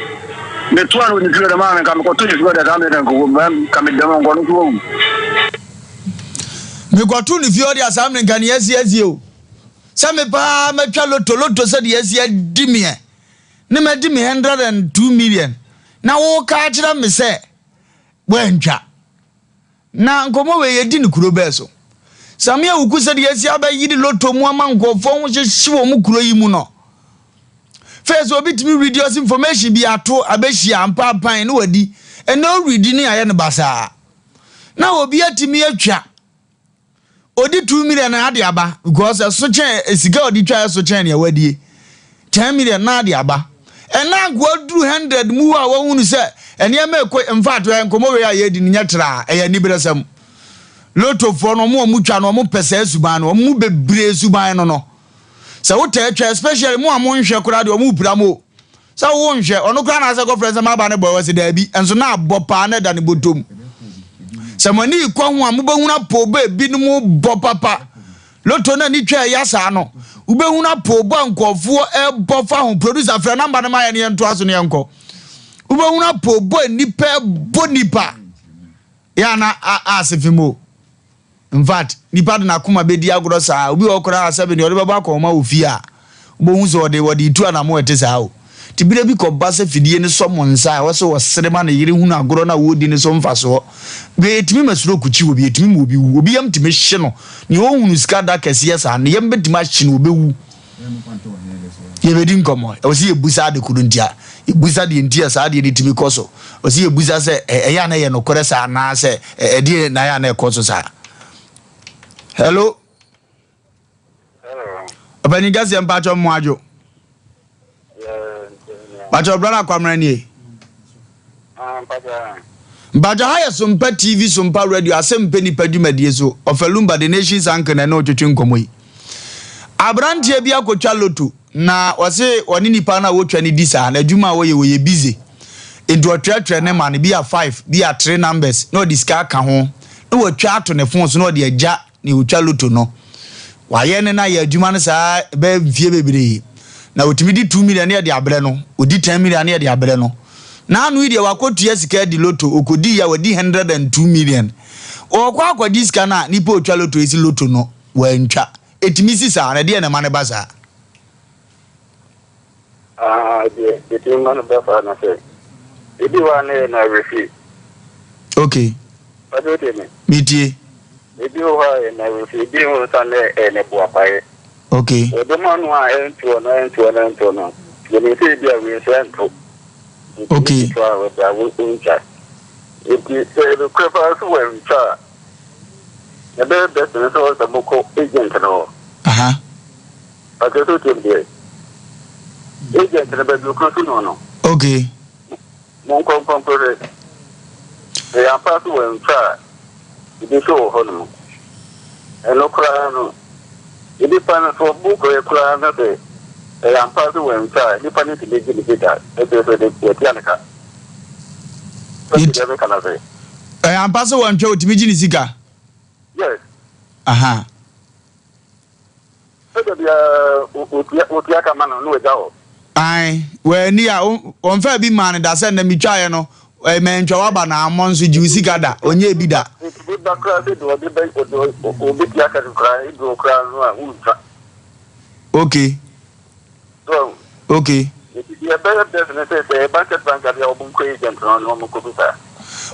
me tuano ni kile mama kama kwa tuni kwa dada mimi ngo kama dama ngo no me kwa tuni fiori asamne kan yesi o sa me pa me twa loto se de yesi adimie ne me di me 102 million na wo ka kira me se wantwa na nkomo we yedi ni kuro beso samia wuku se de yesi abayidi loto mu ama nkofo ho hyewo mu kuro yi mu no first obi timi reduce information bi ato abehia ampa pan no wadi eno read ni aye ne basa na obi atimi atwa odi 2 million na ade aba because so chen esika odi twa so chen ne wadi 10 million na ade aba ena go duru 100 mu a wonu se ene ma ekọ in fact enkomo we aye di nya tra eya ni beresam loto fo no mo twa no mo pese suban no mo bebre suban no so what especially mo amonhwe kura de o mu pira mo so wo nhwe ono kura na se go friends ma ba ne boy wase da bi enso na abopa na da ne botom so mani kwa ho amobehuna po ba bi no mo bo papa loto na ni twa ya sa no ubehuna po bo ankofo e bo fa ho producer fra number na ma ye ne ento aso ne enko Uba una po boy nipa bonipa. Ya na asefimo. In fact, nipa na kuma bedi agro sa obi okora asabe ni odeba ba ko ma ofia. Ubo hu so de wodi tu ana mo ete sa o. Tibire bi ko base fidie ni so mo nsa wo so wo serema na yire hu na agro na wodi ni so mfa so. Be etimi masuro kuchi obi etimi mo obi yam timi hye no. Ni wo hunu ska da kese yesa na yam betima hye no obewu. Ye bedi nkomo. E wo si ebusa de kuruntia. Ebusa de ntia sa de etimi koso. O si ebusa se eya na ye no kore sa na se edi na ya na ekoso sa. Hello. Hello. Abani gasi mpacho mwajo. Pacho brother kwamra ni. Mpacho haya Sompa TV, Sompa Radio, Asem Mpe Nipa dwumadie so. Wofa Lumba the nation's anchor na no twetwe nkomo yi. Abrantie bia akotwa loto na wase woni nipa na wotwa ni disa na dwuma wo ye busy. Into atwatwa ne man bia 5, bia 3 numbers. No diska ka ho. No wotwa ato ne phone so no de agya ni wotwa loto no. Waye ne na ye adwuma no sa be mfie bebere. Na otimi di 2 million ne de abre no, odi 10 million ne de abre no. Na anu ide wakotua sika di loto okodi ya wadi 102 million. Okwa akodi sika na nipa otwa loto esi loto no wantwa. Etimi sisa na de na mane basa. The team man be fa na say. Idi wa na refi. Okay. What do you mean? Metie. Idi wa na refi di ho sa ne bo apaye. Okay. The man wa ento no. You need to be a resento. Okay. If you say the creepers were in charge, the best business was the Moko agent and all. I just told him there. Agent and the best location no. Okay. Monko Company. They are part were in charge. It is so honor. And no crown. It depends for book or a crown. They are part were in charge. Depending to make it better. It is the Tianica. I'm passing one show to Mijini Sika. Yes. Aha. Aye, where near on fair be man that send them me try no. A man chawaba na among su juicy gada, on ye bida. Okay. Okay.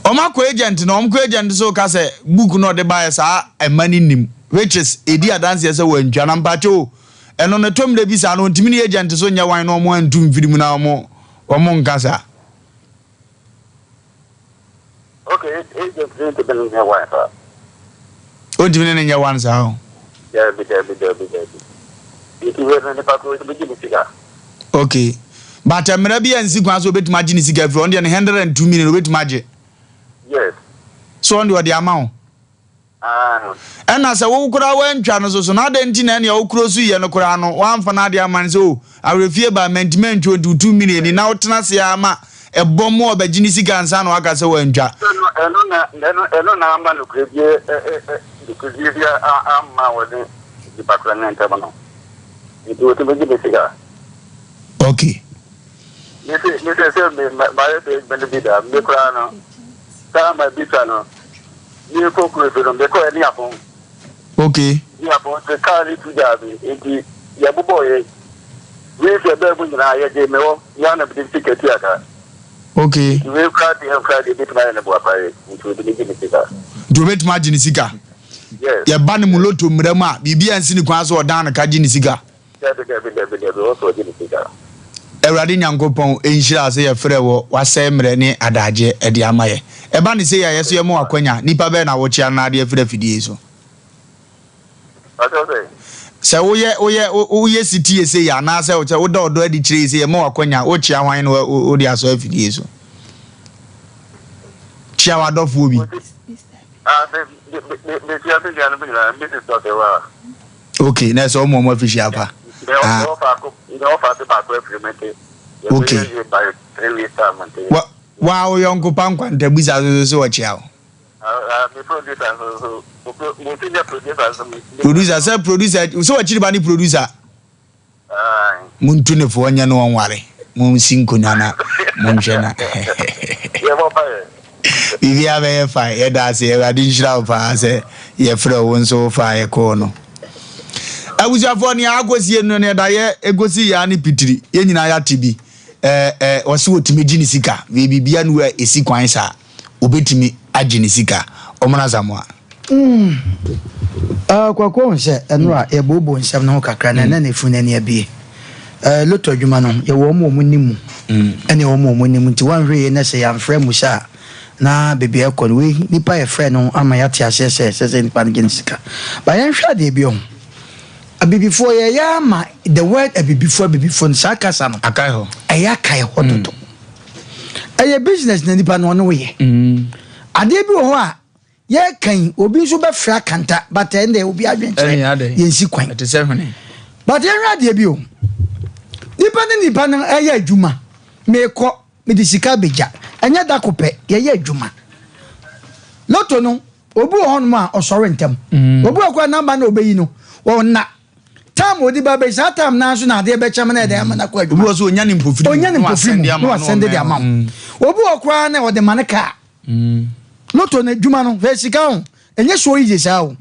Omako agent no omko agent so ka say book no de buy sa e mani nim which is edi adanse say wantwa na mpacho eno ne tom de bi sa no ntimi ni agent so nya wan no mo antu mfiri mu na omo nkasa. Okay, agent to be nya wan sa o ntimi ne nya wan sa o yeah be it we ne pa ko be gi siga. Okay, but emra bi ansi kwa so betima gi ni siga fro on de 102 million betima gi. Yes. So on the amount. And as a wokura wen twa so na de nti na ne wokuro su ye no kura no wan fa na de aman so arefie ba mentiment 22 million na wotena se ama e bomo obagini sika nsa no aka se wan twa. Eno na amba no krebie krebie amma wode department ntaba no. It would be the figure. Okay. Mr. Selby, my benefit, the crown, my bitano, you cook with them, they call any upon. Okay. You upon the car to Javi, into Yabu boy. Raise your baby and I gave me one of the ticket theatre. Okay. You will cry the bit man and boy, which will be the figure. Do it, Margin Sika. Yes. Ya bani muloto mrema, bibi ansini kwa so dana kajini sika. Ewrade nyankopon enhira se ye frɛ wo wasɛ mrɛ ne adaje ede amaye eba ne se ya yeso ye mo akwanya nipa be na wo chia na ade frɛ fidie so se wo ye sitie se ya na se wo che wo da odo adi kire se ye mo akwanya wo chia hwan no wo de aso afidie so chia wadofo bi okay na so mo official apa okay wow yonko pankwa ntabuza so wachiao producer say producer so wachiri bani producer muntu ne fo nya no onware Mumsinko Nana, Monjana. If you have a fire, that's a additional fire, your friend won't so fire corner. I was your funny, I was here no near Dia, a go see Yanni Pitri, Yenina TB, or so to me Ginisika, maybe beyond where is sequencer, obey me at Ginisika, Omanazamwa. Kwakwa se enra e bobo nsem no kakra na na nefu na ne bie loto adwuma no ye wo mo nimu ene wo mo nimu nti wan hwe na se ya mfra mu sha na bebe ekọ we nipa ye frɛ no ama ya te asese sese nipa no ginsika ba yan hwa de bi on abibifo ye ya ma the word abibifo nsaka no akai ho eya kai ho toto eye business na nipa no no ye ade bi ho a ye kan obi so be fra kanta but ende obi adwenche ye nsi kwan it is happening but ye rade bi o nipa no eye adwuma meko medisika beja enya da kopɛ ye adwuma loto no obi ho no a osore ntem obi akwa namba na obeyi no wona tam odi ba be sa tam na so na ade be chama na ede ama na kwa adwuma obi so onya ni mpofiri no send the amount obi okwa na ode maneka loto na adwuma no ve sika ho enye so yi sa ho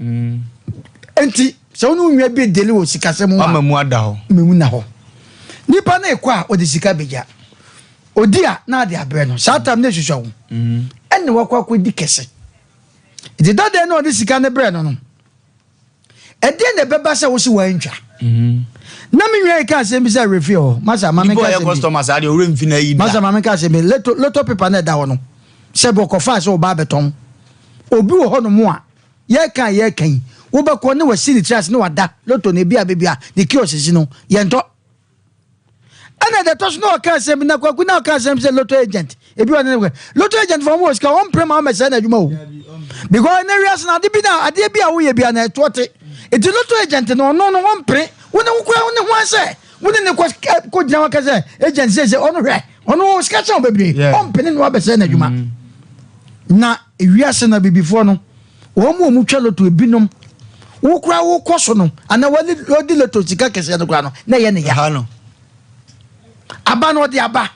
enti se onu nwa bi deli wo sika se mu ama mu ada ho memu na ho nipa na ekwa odi sika beja odia na ade abre no satam na hwehwe ho enne wakwa di kese ide dade na odi sika ne bre no no ede ne beba se wo si wantwa na me nwa ka se bi se refi ho masa mama ka se bi customers ade ore mfi na yi da masa mama ka se bi loto paper na da ho no se bo ko fa se o ba beton obi wo ho no mu a ye kan wo be ko ne wasi ni trash ne wada loto ne bia ne kiosisi no ye nto ana the touch no ka se bi na kwaku na ka se loto agent ebi wa ne loto agent for mo ska on prema ma se na adwuma o because na rias na de bi na ade bi a wo ye bi na etote eti loto agent no on pre wo ne wo ne ho ase wo ne ko gina wa ka se agent se on hwe ono ska cha bebre on pene no ba se na adwuma na ewiase na bibifo no wo mu twa loto ebinom wo kura wo koso no ana wadi loto sika kese no kura no na ye ne ya ha no aba no de aba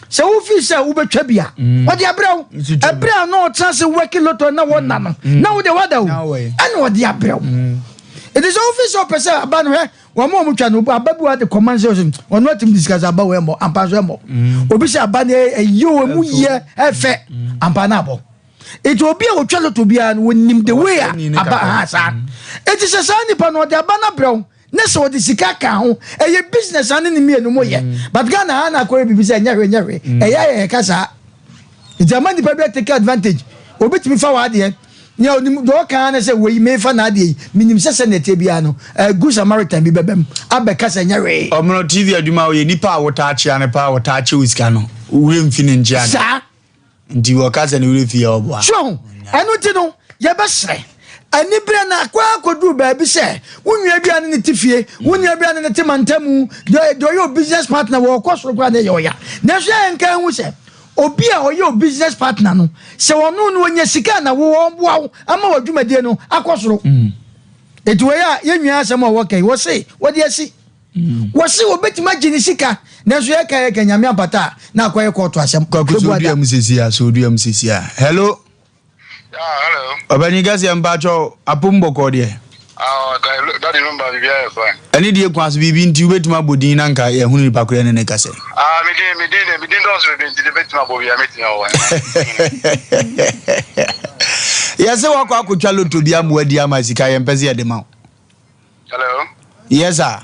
se wo fi se wo betwa bia wo de abrɛw abrɛw no chance work loto na wo na no na wo de wada wo ana wo de abrɛw it is office of person aba no he wo mu twa no ababu ade command station wo no tim discuss aba we mo ampa so mo obi se aba ne eyo mu ye efe ampa na abo it will be a chalo to be an when the way about Hassan. It is a sunny pano de Abana Brown. Neso de Sikaka, a business and in me no more yet. But Ghana Anna Corby be saying, a casa. It's a money public take advantage. Obit me forward here. You know, do can say we may fan adi, minim sesane tebiano, a good Samaritan be bebem, Abacasa Yare. Or no TV Aduma, Nipa, what touch and a power touch with Cano. We'll finish Jan. Ndi wakaza ni ule fi obwa so enu ti no ye be sere ani bre na kwa kodu ba bi se wonua bia ne tifie wonua bia ne timantamu do your business partner wo kosoro kwa ne yoya na so enka hu se obi a oyo business partner no se wono no onya sika na wo boa ama wadwumadie no akosoro etuwe ya yenua asem wo kai wo se wo de asi wo se obetima gini sika na so ye ka nyame apata na akwaye koto asem so du msisia hello hello obani gazi ambacho apumbo ko de daddy number bibia e fa ani die kwaso bibi nti obetima bodin na nka ye hunu nipa kure ne kase me din do so be nti de betima bobia metin o wa yase wakọ akotwa loto bia mo adi amasika ye mpese ye de ma hello yes sir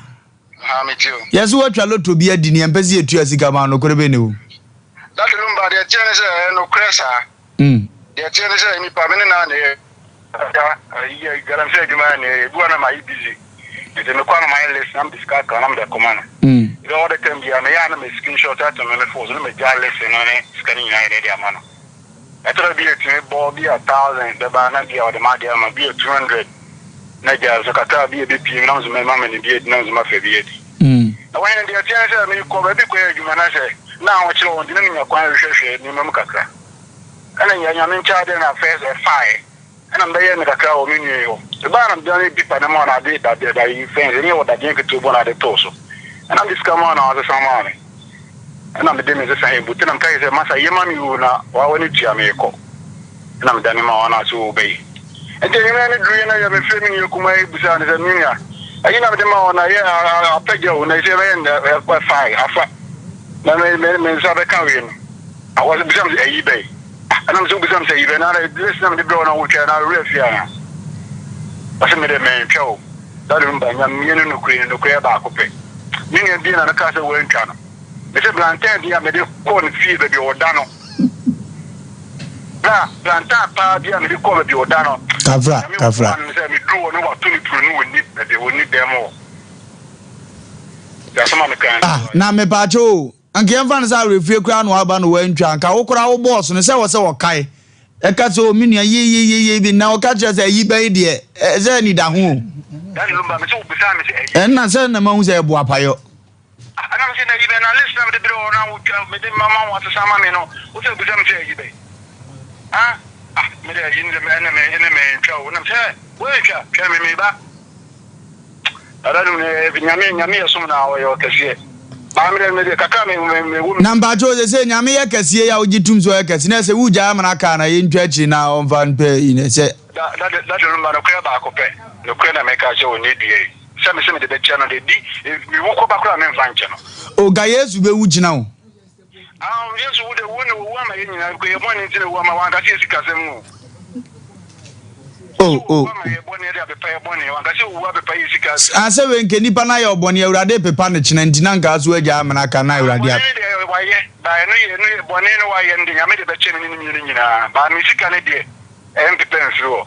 yes what twa loto bia di ne mpese ye tu asika ma no korebe ne o daddy number de tiene se no kresa de tiene se mi pa me na ne ya garantia juma ne buana mai busy de me kwa my list am discuss kan am de command you know the time ya me ya na me screenshot at me force no me ja list no ne scanning na ide dia mano etro bi et me bo bi 1000 de ba na bi o de ma dia ma bi 200 na ja so kata bi e pi na zo me ma me ni bi na zo ma fe bi edi na when de tiene se me ko be ko juma na se na wo chiro on dinami akwan hwehwe ni mam kakra ana nya me ncha de na first fire ana mbaye me kakra o menu yo e ba na mdani bi pa na mo na de da yi fence ni wo da gen ke to bona de toso ana diska mo na o so mo ni and I'm the demon say but I'm kai say masa yema mi na wa woni tua me ko na me dani ma wana so obey and then me do na ya me frame ni kuma busa na minya ayi na me ma wana ya apagya na say me na 5 afa na me say be kan we no I was busa me ayi bay and I'm so busa say even na this na me do na wo twa na refia ase me de me twa that remember nyam yenu no kure ba akopɛ minya bi na ka se wo ntwa no me se plantain dia me de corn fee be oda no na plantain pa dia me de corn be oda no kafra me se me do no wa to ni turu no woni be de woni demo ya sama me kan na me ba cho anke emfa na sa refie kura no aba no wa ntwa anka wo kura wo boss no se wo se wo kai e ka so minua ye bi na wo ka che se yi ba de e se ni da ho dan lumba me so bisa me se en na se na ma hu se bo apayo ana me se na yi be na listen me de bro na wo me de mama wa sama me no wo se bisa me se yi be me de yin de me twa wo na se wo twa me ba ara no nyame yesum na wo yo kase Number two, they say, Yamia Cassia, I would get to so I can say, who jam and I can in church now on Van Pay in a set. That room on a crab back of pay. No crane make us show need the some of the channel. We walk back around and find channel. Oh, Gaius, we would now. Yes, would a woman in a one into the woman, I see Casemo. I say when can Nipa na your bonny urade pepa ne chinantinanka aso agya amana ka na urade a ba no bonny no wa yende nyame de be chene ni nyina ba mi sika ne de empepens ro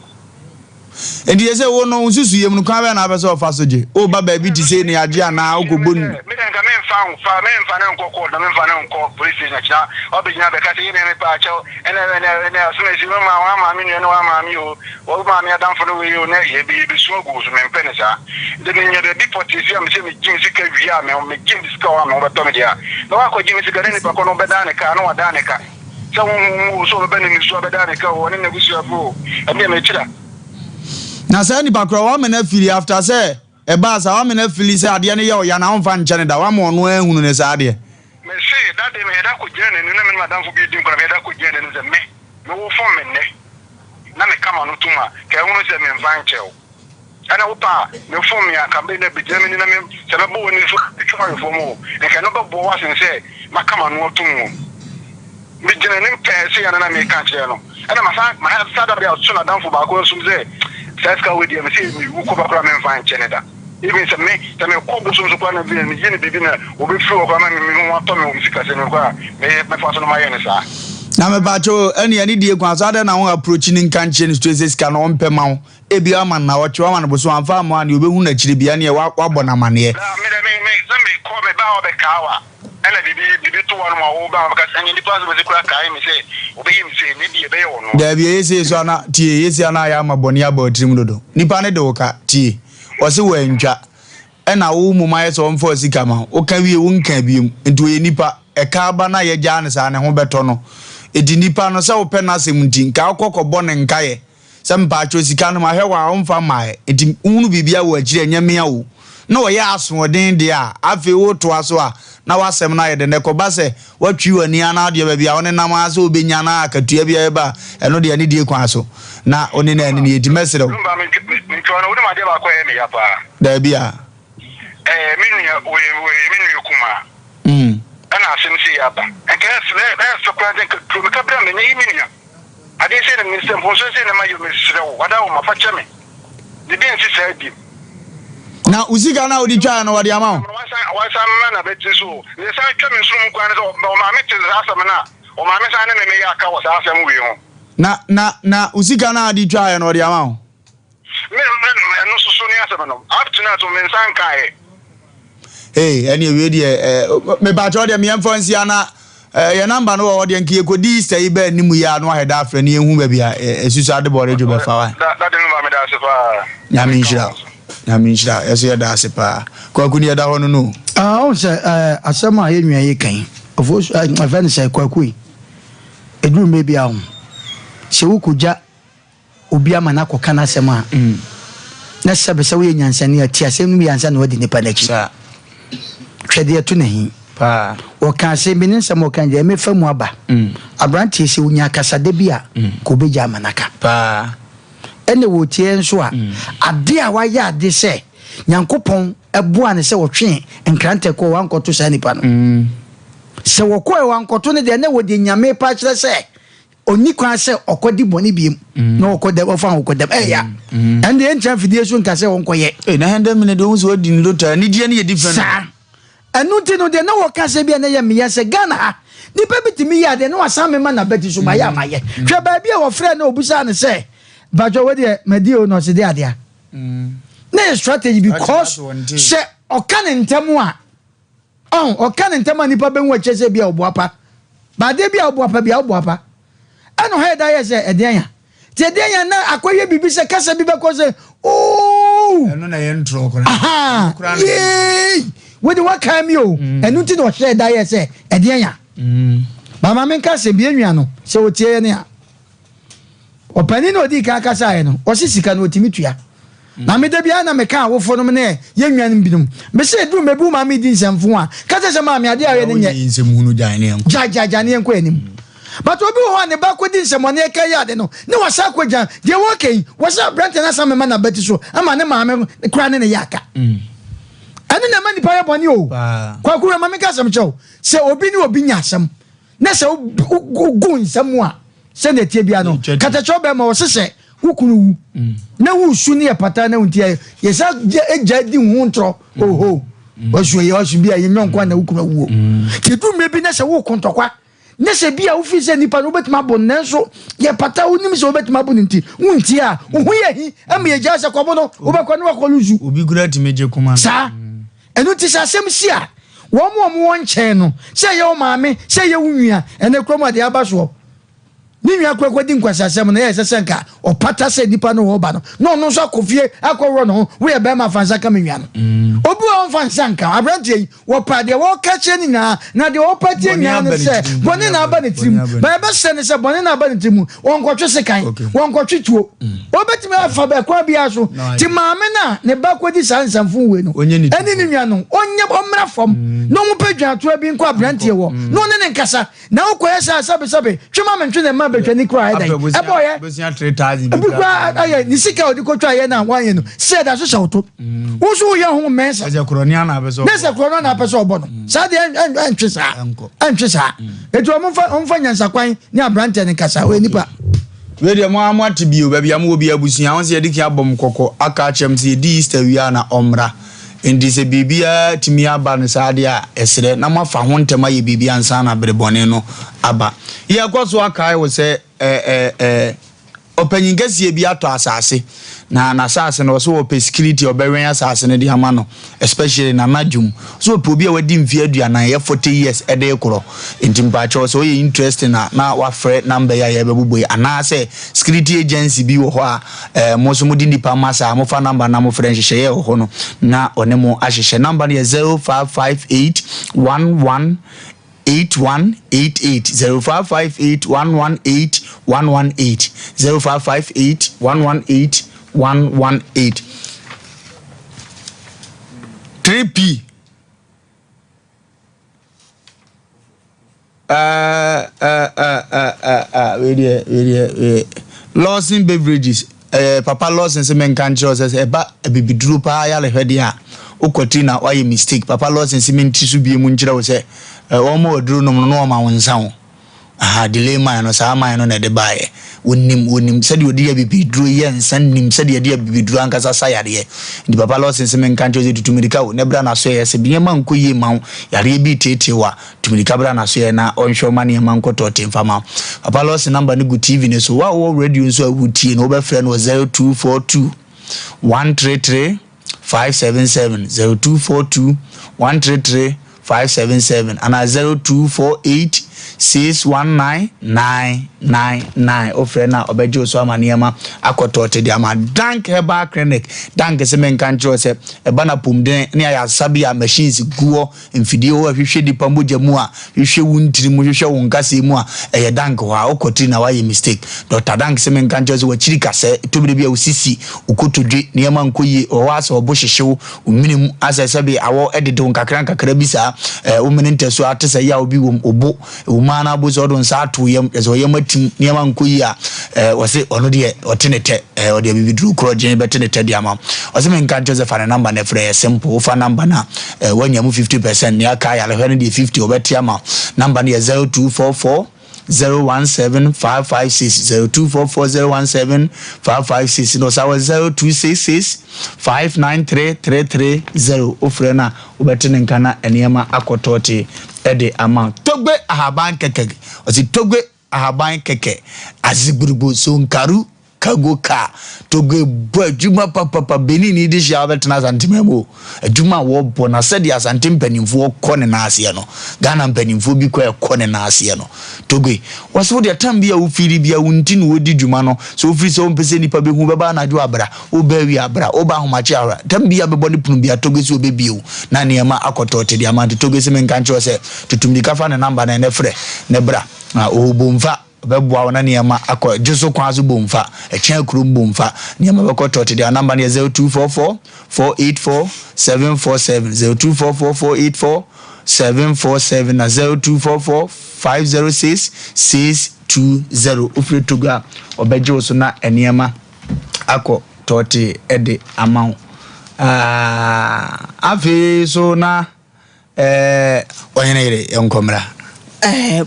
endi ese wo no nsusu yem no kwa be na abeso ofa soje o ba ba bi ti se ne age ana ogobonu me den ka me mfa na nkoko na me mfa na nkoko police na cha obigina be ka se yeme me pa cho ene aso me si ma mi no ma mi o ma mi adam for we o na ye bi so go so me mpene sa de me nya de deportation am se me jim sika wia me jim discourse am o beto me dia no wa ko jim sika ne pa ko no be da ne ka no wa da ne ka so so be ne so be da ne ka o ne ne busu afo e me chira na say ni bakro wa me na fili after say e ba sa wa me na fili say ade ne ye o ya na on fa nche da wa mo no ehunu ne sa ade me say that dey me da ko jene ne na me madam fo bi din ko me da ko jene ne me wo fo me ne na me kama no tuma ka ehunu say me fa nche o ana wo pa me fo me aka be na bi jeme ni na me se na bo ni so twa fo mo e ka no ba bo wa sen say ma kama no tumu mi jene ne pe say ana na me ka nche no ana ma sa da bia so na dan fo ba ko so say Saska with you, see, who cover and find Canada. Even some me, the Cobo so na be Jenny Bibina, will be through of a Tommy Musica and may my father my answer. Now, about you, any dear Quazada now approaching in conscience to this can on per mount. Ebiaman now, what you want was one farm one, you will actually be any wabona money. Call me about the cow. And I did 2 1 more because any deposit was a crack. I say, obey him, say, maybe a bay or no. There be a so not tea, yes, and I am a bonia boat Trimudo. Nipane doka, tea, was a wenja. And I will my son for Sikama, or can we won't can be into a nipa, a carbana, a Janis and a Hombetono. A dinipano so penasim, cow cock or bon and kaye. Some patches can my hair on for my, it won't be a word, and yamiao. No, yes, more than dear. I feel to us. Now, I am not the Necobase. What you and Yana, dear baby, on a namazo, Binyana, Katiaba, and no, the any dear Quaso. Now, only any domestic. There be a and I seem to see Abba. I guess that's the plan to make up them in the I didn't say the Mr. Moses in the Mr. What my father. The didn't say him. Now, Uziga now the child or the amount. Why some man a bit so? The side coming from Guanas or my missus Asamana or my miss Anna Mayaka was Asem Mpe. Na Uziga now the child or the amount. No so soon up to now to Mensankai. Hey, anyway, me batch me influence yana. Your number no audience ki ko di stay be ni mu ya no head afre ni ehu ba bia esusu ade bore jo be fa wa. That didn't me da se fa. Nyamisha eso ya da se pa. Kwaku ni ya da hono no. O se asema a yenua ye kan. Ofo afa ni se kwaku yi. Eduru me bia ho. Se wukuja obi ama na koka na asema. Na sebe se we nyansane ati asem no yansa na wadi nipa na chi. Twede to nahi. Pa. o kan se bi ne nsem o kan je me fa mu aba abrantie se unya kasade bi a ko be ja manaka pa ene wo tie nso a ade a wa ya ade se nyankopon eboa ne se wo twe enkrante ko wankoto sa nipa no se wo ko wankoto ne de ne wo de nyame pa kire se oni kwa se okodi boni biem na okode ofa okodem ya ende encha fidie so nka se wonkoye na hende mine de unso odi ni lota ni die ne ye different sa enu ti no de na wo ka se bia na ye me se Ghana ni pe bitimi ya de na wasan me ma na beti so ma ya ma ye hwe ba bia wo frɛ na obusa ne se bajo we de medio no se de adea na strategy because se okane ntemu a okane ntemu ni pa be nwa chese bia oboapa ba de bia oboapa bia oboapa ano he da ye se edenya ti edenya na akoye bibi se kasa bibe ko se eno na ye ntro ko kura we de waka mi o enu ti do she da ye se edenya mama men ka se bi enua no se otie ne a opani no di ka kasa ye no o sisika no otimi tua na me da bia na me ka awofo no ne ye nua no binum me se du mebu ma me di nsemfo a ka se ma me ade a ye ne nye nsemu jan ne enko ja ne enko anim but obi ho ne ba kodi nsemone ka ya de no ne wasa kwajan de woken wasa brante na sama ma na beti so ama ne maame kura ne yaka ane na mani pa ya boni o kwa kura mame ka sam chew se obi ni obi nya asam na se gu nsam a se na tie bia no kata chew be ma wo sese wukunu wu na wu su ne pata na untie ye sa eja di hu ntro oho wasu ye wasu bia ye nyonkwa na wukunu wu ti du mebi na se wu kontokwa ne se bia wo fi se nipa no betima bon nanso ye pata onim se obetima bon nti wunti a wo ye hi am ye ja se kobo no wo be kwa ne wakoluzu obi gura ti meje kuma sa enu ti sa sem si a wo mo won chen no se ye o maame se ye wunua ene kromo de abaso ni nua kwakwa di nkwasasem na ye se senka o pata se nipa no wo ba no no so akofie akọrọ no wo ye be ma fansa ka menua no obi wo fansa nka abrantie wo pa de wo ka che ni na de wo patie nya no se boni na aba ne trim ba be se ne se boni na aba ne trim won kwatwe se kan won kwatwe tuo obetime afa be kwa bia so ti maame na ne ba kwadi sansamfo we no eni ni nua no onye omra fom no mo padwa to bi nko abrantie wo no ne nkasa na wo koye sa sabe twema mentwe ne ma betwani kra ida eboye besia 3000 bikra aye ni sika odi ko twa ye na wanye no se da so shawto wo so ye ho mensa aja kronia na beso nesa kronia na beso obo no sa de antwesa etu omfa nyansa kwan ni abrante ne kasa we nipa we de mo amati bio ba bia mo obi abusia won se ye diki abom kokko aka chem se di Easter wi na omra indi se bibia timi aba no saade a esre na mafa ho ntema ye bibia ansa na berebone no aba ye kwaso aka wo se opanyingasie bi ato asase na asase no so ope security obewen asase no di ama no especially na najum so ope obi a wadi mfie aduana ye 40 years ede ekoro ntimpa cho so ye interest na wa frɛ number ya ye bebuboy ana se security agency bi wo ho a mo so mudi nipa masa mo fa number na mo frɛ nhyehyɛ ye ho no na onemo ahyehyɛ number no ye 0558 11 8188 0558 118 0558 118 118 3P Lawson beverages papa Lawson se men kan cho se eba bibiduru pa ya le hwede a okoti na why mistake papa Lawson se men tisu bie mu nkyira wo se omo oduru no no ma wonsa wo delay man no sa man no na de bae wonim said odi ya bibiduru ye nsan nim said ya bibiduru ankasa sayare ndi papa Lawson se men kan cho se tutumilika wo ne bra na so ye se bie man ko ye ma yare bi tete wa tumilika bra na so ye na onhwo ma ne man ko tote mfama papa Lawson number ni go TV ne so wa wo radio so awutie no be frɛ no 0242 133 577 0242 133 577 and 0248 61999 ofre na obejo so amaniema akotote de ama dank herbal clinic dank se menka nchiro se eba na pomden ne ya sabia machines guo mfidie wo hwehwe dipa mogya mu a hwehwe wuntiri mu hwehwe wo nkase mu a eye dank ho a okoti na wa mistake Dr. Dank se menka nchiro se wa chirika se tobire bia osisi ukotodwe niema nkoyi o wa se obo hyehyew uminim asese bi awo edede nkakra bisa umene nteso atese ya obi wo obo umana bo so don sa to yem so yem atim niema nkoyi a wose ono de otenete ode bibidru kroje betenete de ama wose menka nchiro se fa number na frɛ simple fa number na wanya mu 50% ne aka ya le hwe ne de 50 obeti ama number ne 0244 017-556 0244-017-556 no sawa 0266-593-330 ofrena ubetene nkana enema akotote ede ama togbe ahaban keke osi togbe ahaban keke azigburubu so nkaru kagoka togbe bo adwuma papa beni ni di sha betena santimemo adwuma wo bo na sedi asantim panimfo kone na ase no Ghana panimfo bi ko kone na ase no togbe waso de tambia wo firi bia wunti no wodi dwuma no so firi so mpese nipa be hu beba na adwo abra wo ba wi abra wo ba homache ara tambia be boni punu bia togbe so be biu na niema akotote de amante togbe se menka ncho se tutumdi kafa na number na ne frɛ ne bra na obomfa beboa wona niema akọ jeso kwazo bomfa ekyen krum bomfa niema bekotote dia number ne 0244 484 747 0244 484 747 na 0244 506 620 ufretuga obeje so na eniema akọ tote ede amount afi so na onyenere enkomra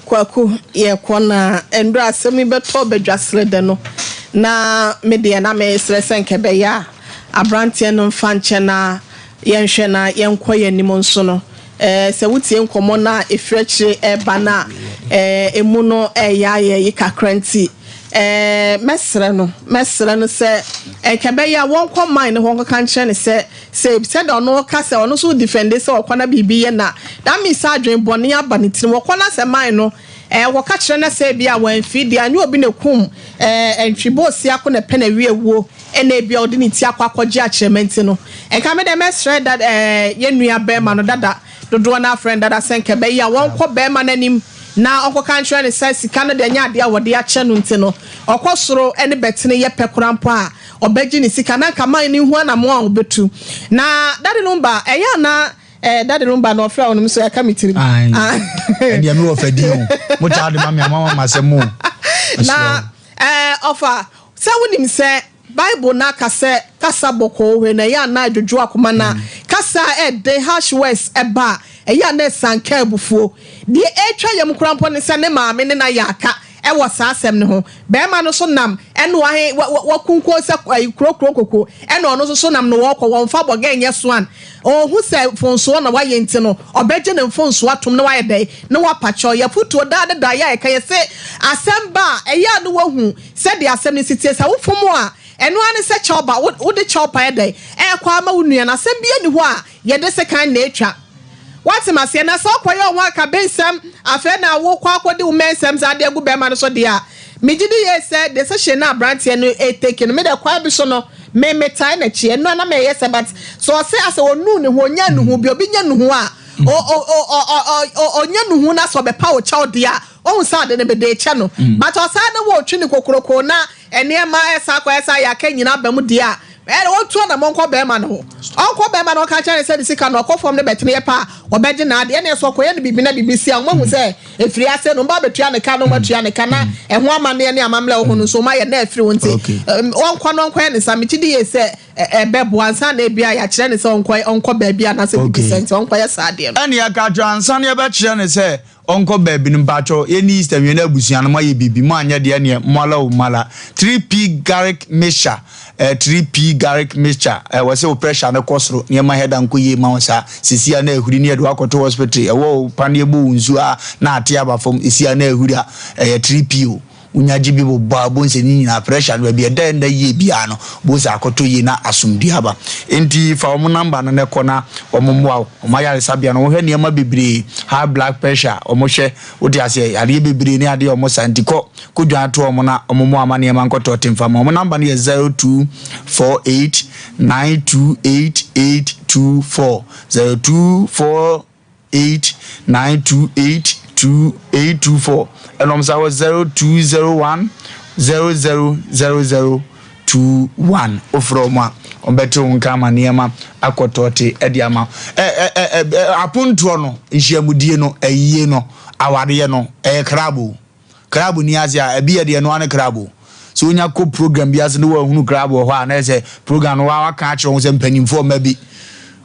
kwaku ye kona endra asemi beto bedwasre de no na media na me stresen kebe ya abrantie no mfanche na yenhwe na yenkoye nimo nso no se wutie nkomo na efrechi eba na emu no eya ye kakranti mesre no se kebe ya won ko mine ho kan kye ne se said ono ka se ono so defend se okwana bibi ye na that means adwen bone abaniti wo kwana se mine no wo ka kire na se bia wan fidi anyu obi ne kum entwibo si akọ na pena wiewuo ena bia odi ni ti akwakoje akrementi no ka me de mesre that ye nua be ma no dada dodo na friend dada senke be ya won ko be ma nanim na okọ kanchwe ne sai sika no de nya ade a wode ache no nti no okosoro ene betene ye pekurampo a obeji ni sika na kama ni hu na mo a obetu na dade number eya na dade number no fra onum so ya kamitiri and ya me wo fadi o mo cha de mama mama masemu na offer se wonim se Bible na kasa boko we na ya na adwojo akoma na kasa de hash words eba eya na sanka ebufuo de etwa yam kurampo ne se ne maame ne na yaka wo sa asem ne ho be ma no so nam eno ahe wakunko se krokoko eno ono so nam no wo kọ won fa boga enye so an hu se fonso na waye nti no obeje ne fonso atom na waye dai na wapacho ya futuo da ya ka ye se asem ba eya no wahu se de asem ne sitie sa wo fomo a eno ane se choba wo de chopa dai kwa ma wunua na asem bia ni ho a ye de se kan na etwa what must you na so kwayo ho aka bensam afa na wo kwa akode wo mensam za de agu be ma no so de a megidi ye se de se she na brantie no etake no me de kwa bi so no me metai na chie no na me ye se but so se ase onu ne ho nya nu ho bi obi nya nu ho a o nya nu ho na so be pa wo cha de a o sa de ne be de che no but o sa na wo twi ne kokoroko na ene ma esa kwa esa ya ka nyina ba mu de a won to na monko be ma no onko be ma no ka chere se sika no okofom ne betene pa obeje na ade ne so koye ne bibi na bibisi a mo hu se efiri ase no ba betua ne ka no matua ne ka na eho amane ne amamla wo no so ma ye na efiri wonti onko no onko ne sa mitidi ye se bebo ansa na bia ya chere ne se onko ba bia na se 50% onko ye sa ade no ani aka twa ansa ne be chere ne se onko baby no bacho ye ni Easter we na abusia no ma ye bibi mo anya de ne mala o mala 3p garlic mixture 3p garlic mixture we say pressure na kosoro ne ma head anko ye ma wonsa sisia na ehuri ne do akoto hospital wo pane bu nzu a na ate aba fom isia na ehuri a 3p unya jibi bo babo nse ni na pressure no bia da nda ye bia no bo sa akoto ye na asumduaba enti fa omo number no ne kona omomwa omaya resabia no wo hwe niam bebre high blood pressure omo hwe odi ase ade bebre ni ade omo santiko kodwa to omo na omomwa amane ma nkoto temfa ma omo number no ye 0248928824 0248928824 and omsa was 0201000021 ofroma ombeto nka maniema akotote ediama apunto no nhyiamudie no ayie no awade no krabo ni azia ebia de no ane krabo so onya ko program bi ase no wa hunu krabo ho na ese program no wa ka akire ho se mpanimfo ma bi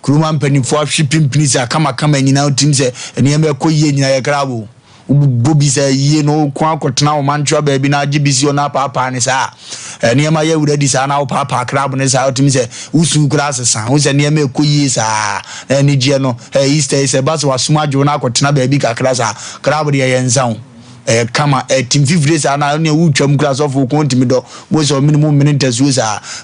kuruma mpanimfo shipping please kama nyina otim se eniema ekoyie nyina ye krabo bobi say ye no kwa kwotena o manchwa ba bi na agibisi o na papa ne sa eniema ye wuradi sa na o papa krabo ne sa otim se usu kura asesa o se eniema ekoyie sa eni je no easter is bas wasuma jo na kwotena ba bi kakra sa krabo de ye nsan kama team 5 days ana ne wutwam class of kontimi do bo so minimum minutes so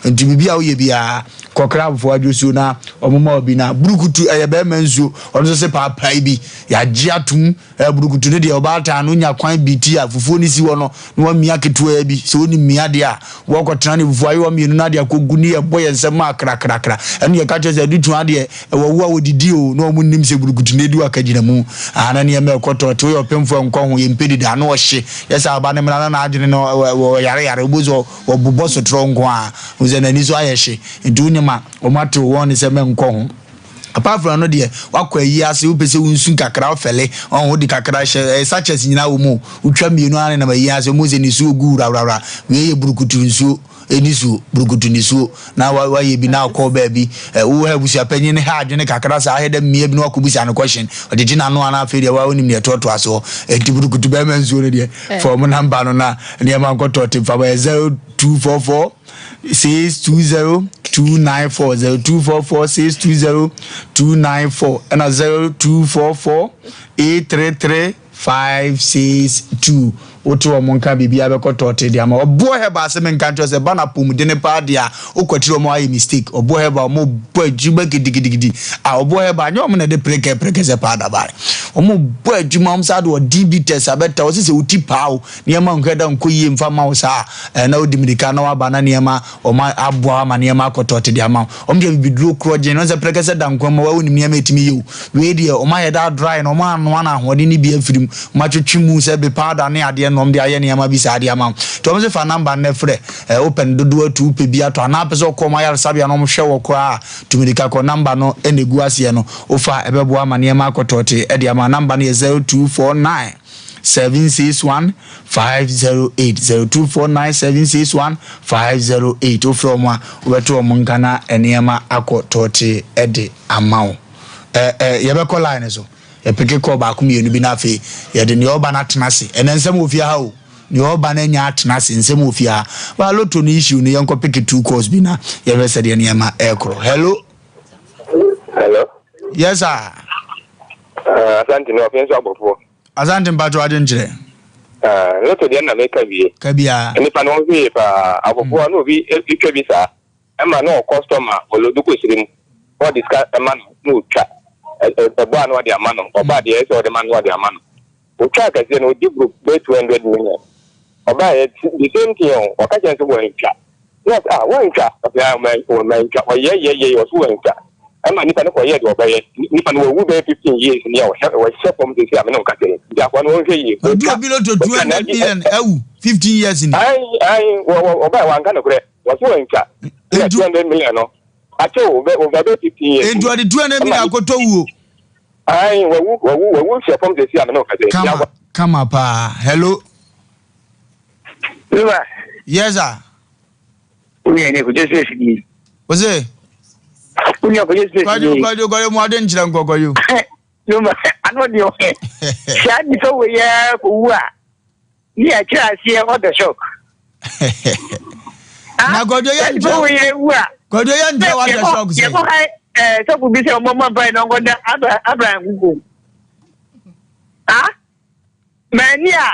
ntimi bia wo ye bia kokra fo adwosu na omoma obi na burukutu be manzu ono se papa bi ya giatum burukutu ne de obata no nya kwan biti afufuo ni si wo no no mia ketua bi so ni mia de a wo kotena ne fufuo ayo mienu na de akogu ni boye nsem akrakrakra ene ye ka chese ditu ade wo wo didi o no omunnim se burukutu ne di wakagina mu ana ne me koto to yo pemfo nko ho ye mpedi da no ohye yesa aba ne mra na adwene no wo yare obuzo wo bubo so tronko a uze na nizo ayehye ntu ma omato won se me nko ho apart from no de wakwa yi ase wo pese unsu kakra ofele on wo di kakra hye sachets nyina wo mu utwa mienu ane na yi ase mo ze ni su ogu rawra we ye burukutu nsu enisu burukutu nisu na wa ye bi na ko ba bi wo ha busu apanyin ha adwene kakra sa ha da mie bi na wakubusa no question odigi na no ana aferi wa onim ne toto aso enti burukutu ba manzu ne de form number no na ne ma nkoto te fa ba 0244 620 294 0244 620 294 and 0244 833 562 otu omonka bibia be kotote dia ma obo heba se men kancho se bana pomde ne pa dia okwatiro mo ayi mistake obo heba mo bo ajuba gidigidi obo heba nyom na de preke se pa da bare omo bo ajuma om sa do DB test abeta o se uti pawo ne ma nkeda nkoyi mfa ma wo sa na odimirika na wa bana ne ma o ma aboa ma ne ma kotote dia ma om de biduro kroje no se preke se dankwa ma wa oni ne ma etimi yewu we dia o ma yeda dry no ma no na ahode ni bia firim ma twetwimu se be pa da ne ade nom de aye ne ma bi sa ade ama to mo se fa number na frɛ open dodo atu pe bia to ana pese okoma yar sabia no mo hwɛ wo kra tumidika ko number no enegu ase no ofa ebebo ama ne ma kotote ade ama number no 0249 761 508 0249 761 508 ofroma obeto omunkana enema akotote ede amao yebeko line so epeke ko ba ku mienu bi na fe ye de ne oba na tenase enensem ofia ha o ne oba na nya tenase ensem ofia ba loto ni issue ne yenko pick 2 course bi na ye be se de ne ma ekro hello yes sir asante no penso abofo asante mpato adinjire loto de na meka wie kabia ni pa no wie pa abofo no bi etwa bi sa e ma no customer oloduko sirim o discuss e ma no twa ebo anu ade amano oba de ese ode manu ade amano o twa ka se no di group 200 million oba the same thing o ka chance wo ntwa yes wo ntwa ya ma ntwa o ye o so wo ntwa ama nipa ne ko ye de oba ye nipa no wo be 15 years ni o chef from this am no ka se ja kwa no hwe ye o do bi lo to 200 million 15 years ni ai oba wa ngana kure wo so wo ntwa 200 million no acho over 15 years and you the 200 million akoto wo ai wo share from the am no ka se come up hello yes sir uye ne kuje sisi oze uye kuje sisi kwadio mo ade nchira nkoko yo Lumba anodi o shadi to we ya ko wa ni a kira sie o the shock na kwadio ya to we ya wa kwadio ya nje wa the shock se so ku bi se o mama bai no ngoda Abraham gugu mania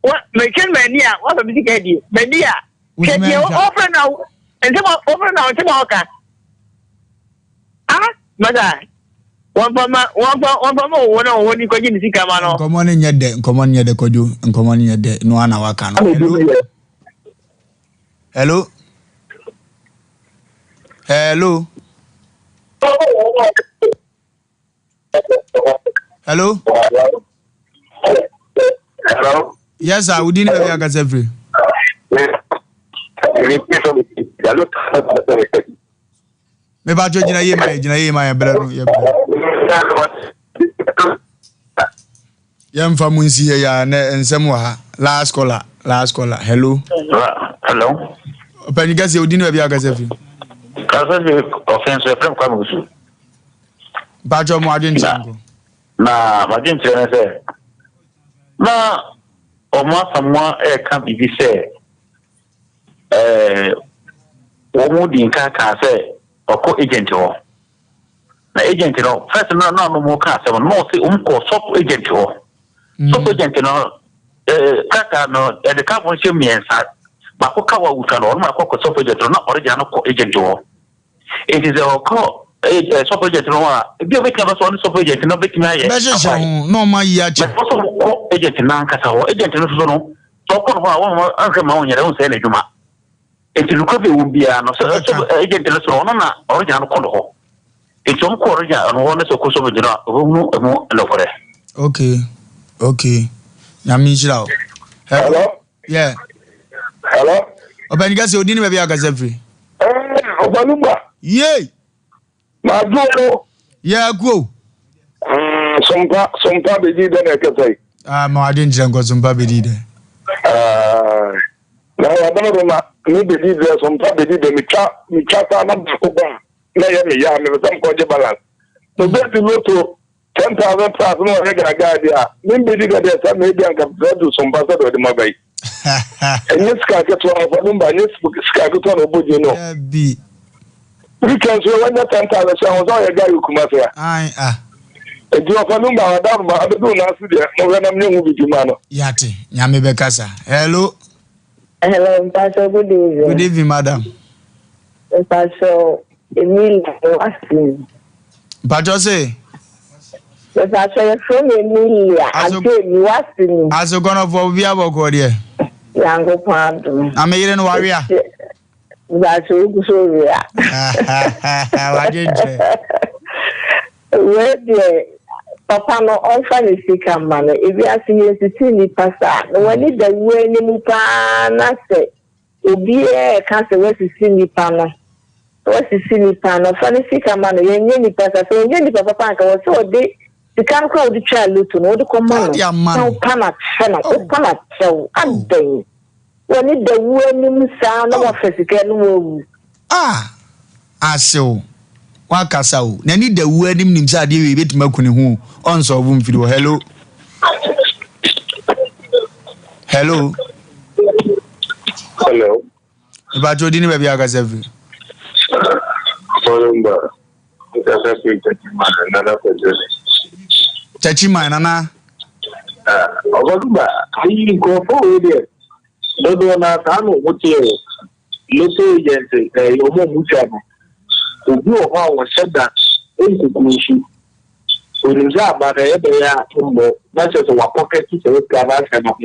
what making mania what be the mania can you open now and come open now to mother one when you go in the camera come on in your day come on the kodu and come on your day no one our can hello hello hello hello yes sir we didn't have a free me ba jo jina yema ya bra no ya mfa munsi ya na ensem wa ha last caller hello Open gas you didn't have a free offense from Kamusu Bajo mo adin chango na magin tene se na o ma samwa kan bibi se o mu din ka se oko agent ho na agent no first no mo ka se no se ko shop agent ho shop agent no kaka no e de ka mo se miensa ba ko ka wa uta no ma ko shop agent no original ko agent ho it is a call shop agent no a bi we ka so no shop agent no be kina ye no ma ya che ko agent na ka sa ho agent no so no so ko no wa an ka ma wonyere on se na djuma enti luko be ubia no so agent no so no na original ko do ho enti on ko original no no so ko so be dina no mo no kore okay na mi jira hello yeah hello open gas you didn't be gas free Wofa Lumba yey ma go yeah go Sompa be di de na ke sai ma adin jango Sompa be di de na ya bana ma ni be di de Sompa be di de mi cha ta na ko ba na ya mi sam ko je balance to be di loto 10,000 plus no re ga dia ni be di de sa me bi an ka do Sompa sa do de mabai enye ska ke to Wofa Lumba ni ska ke to no boje no bi weekend so when 10,000 so ya ga yu kuma fa Eji Wofa Lumba wadam ba abedu na aside no we na mnyu bi juma no yate nyame be kasa hello Pastor, good evening madam Pastor Emilia Wasin Pastor say Pastor from Emilia Ante Wasin aso gonna for bia boko de yango pando ameyire no waria Pastor Ugusoria wajenje we papa no onfa ni sika mano ebi asiye sitini pasa no wani da weni mu pa na se obi ka se we sitini pa no fa ni sika mano yenye ni pasa so yenye ni papa ka wo so de sika ko odi twa lutu no odi ko mano so pana chena o pana chew aden wani da weni mu sa na wa fesika no wo asew wakasa o na ni da wu anim nim sa de we betima kuni hu on so bu mfiri hello ba jodi ni be bia ga sevi Lumba ntasa pe Chachima nana Lumba ayi ko fo we de dodo na kanu mutie loto agent yo mo mutiano obi o ha wo sheda enkukunshi orinza abara ebe ya tumbo na se wa pocket se we ka ba se no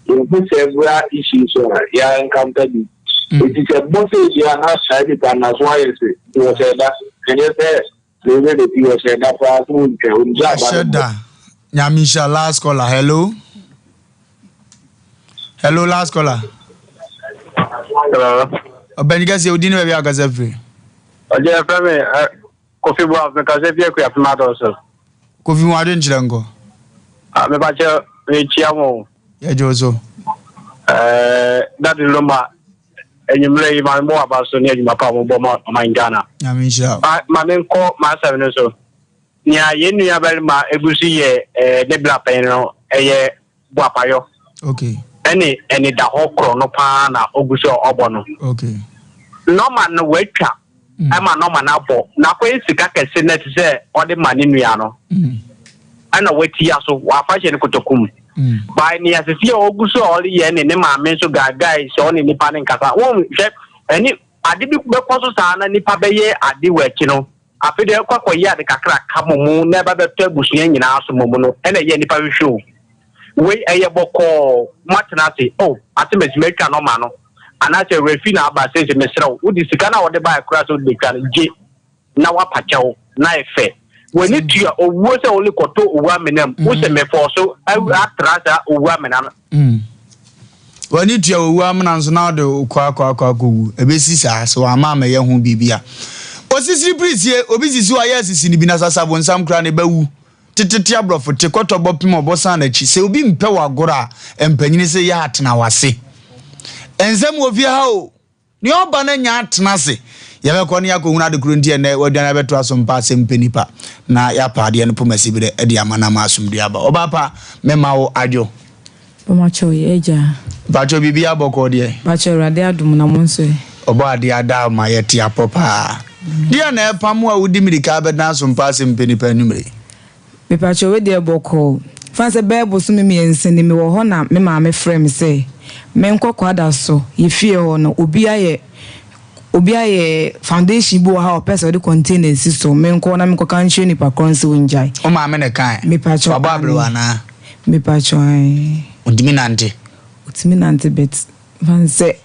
you say we are issues so ya encounter the it is a boss ya na side pa na so aye se you say that can you say the way that you say that for us we orinza abara nyamisha last caller hello last caller Obenga se odini be agaza free Oje feme Kofi Boa me ka se bia ku ya pema do so Kofi mo ade nchire ngo me ba che e chia mo ya jozo that Lumba enyimre yi ma mo aba so ne ejuma pa mo bo ma Ghana nyamisha ma me nko ma sa ne so ni aye nu ya bari ma egusi ye de bla pen no eye Boapayo okay any da hokro no pa na ogusi obo no okay no man no wetwa ama no man abo na kwa sika kese net se ode mani nua no ana weti aso wa fa hye ne kotokum by ni asisi oguso oli ye ne maame so guy so ni nipa ne nkasa won hwe ani ade bi be koso saa na nipa be ye ade wachi no afide kwakọ ye ade kakra kamomu na ba be to abusuan nyina aso momu no ena ye nipa hwe we eye boko matna say oh atimesi meka no ma no anase refi na aba say mesrew wo di sika na wo de ba akura so de kan je na wa pachawo na efe when it you owo se only koto owo amenam wo se me for so atrasa owo amenam when it you owo amenam so na de kwa wu ebesi sa so ama me ye hu bibia osisi prisie obi sisi wa yesisi ni bi na sasa bo nsam kra ne bawu tititi abrofo te koto bopim obosan na chi se obi mpe wagora empanyini se ya atena wase enzem ofi ha o ni oba na nya atena se ya be ko ne yakohunu adekuru ntie ne waduana beto Asem Mpe Nipa na ya paade ne pomasi bi de edi amana ma asumdu aba oba pa mema wo adwo Bomacho eja bacho bibia boko de bacho rade adum na monso oba ade ada ma yeti apopa dia na epamu a wudi mirika be na Asem Mpe Nipa numere Mepacho we de boko fanse bebo so me ensene me wo ho na me ma me frame say me nkokwada so ye fie ho no obi aye foundation bo ha o person de container si so me nko na me koka nche ni pa konse wonjai o ma me ne kan mepacho bababro ana mepacho ai utiminante bet fanse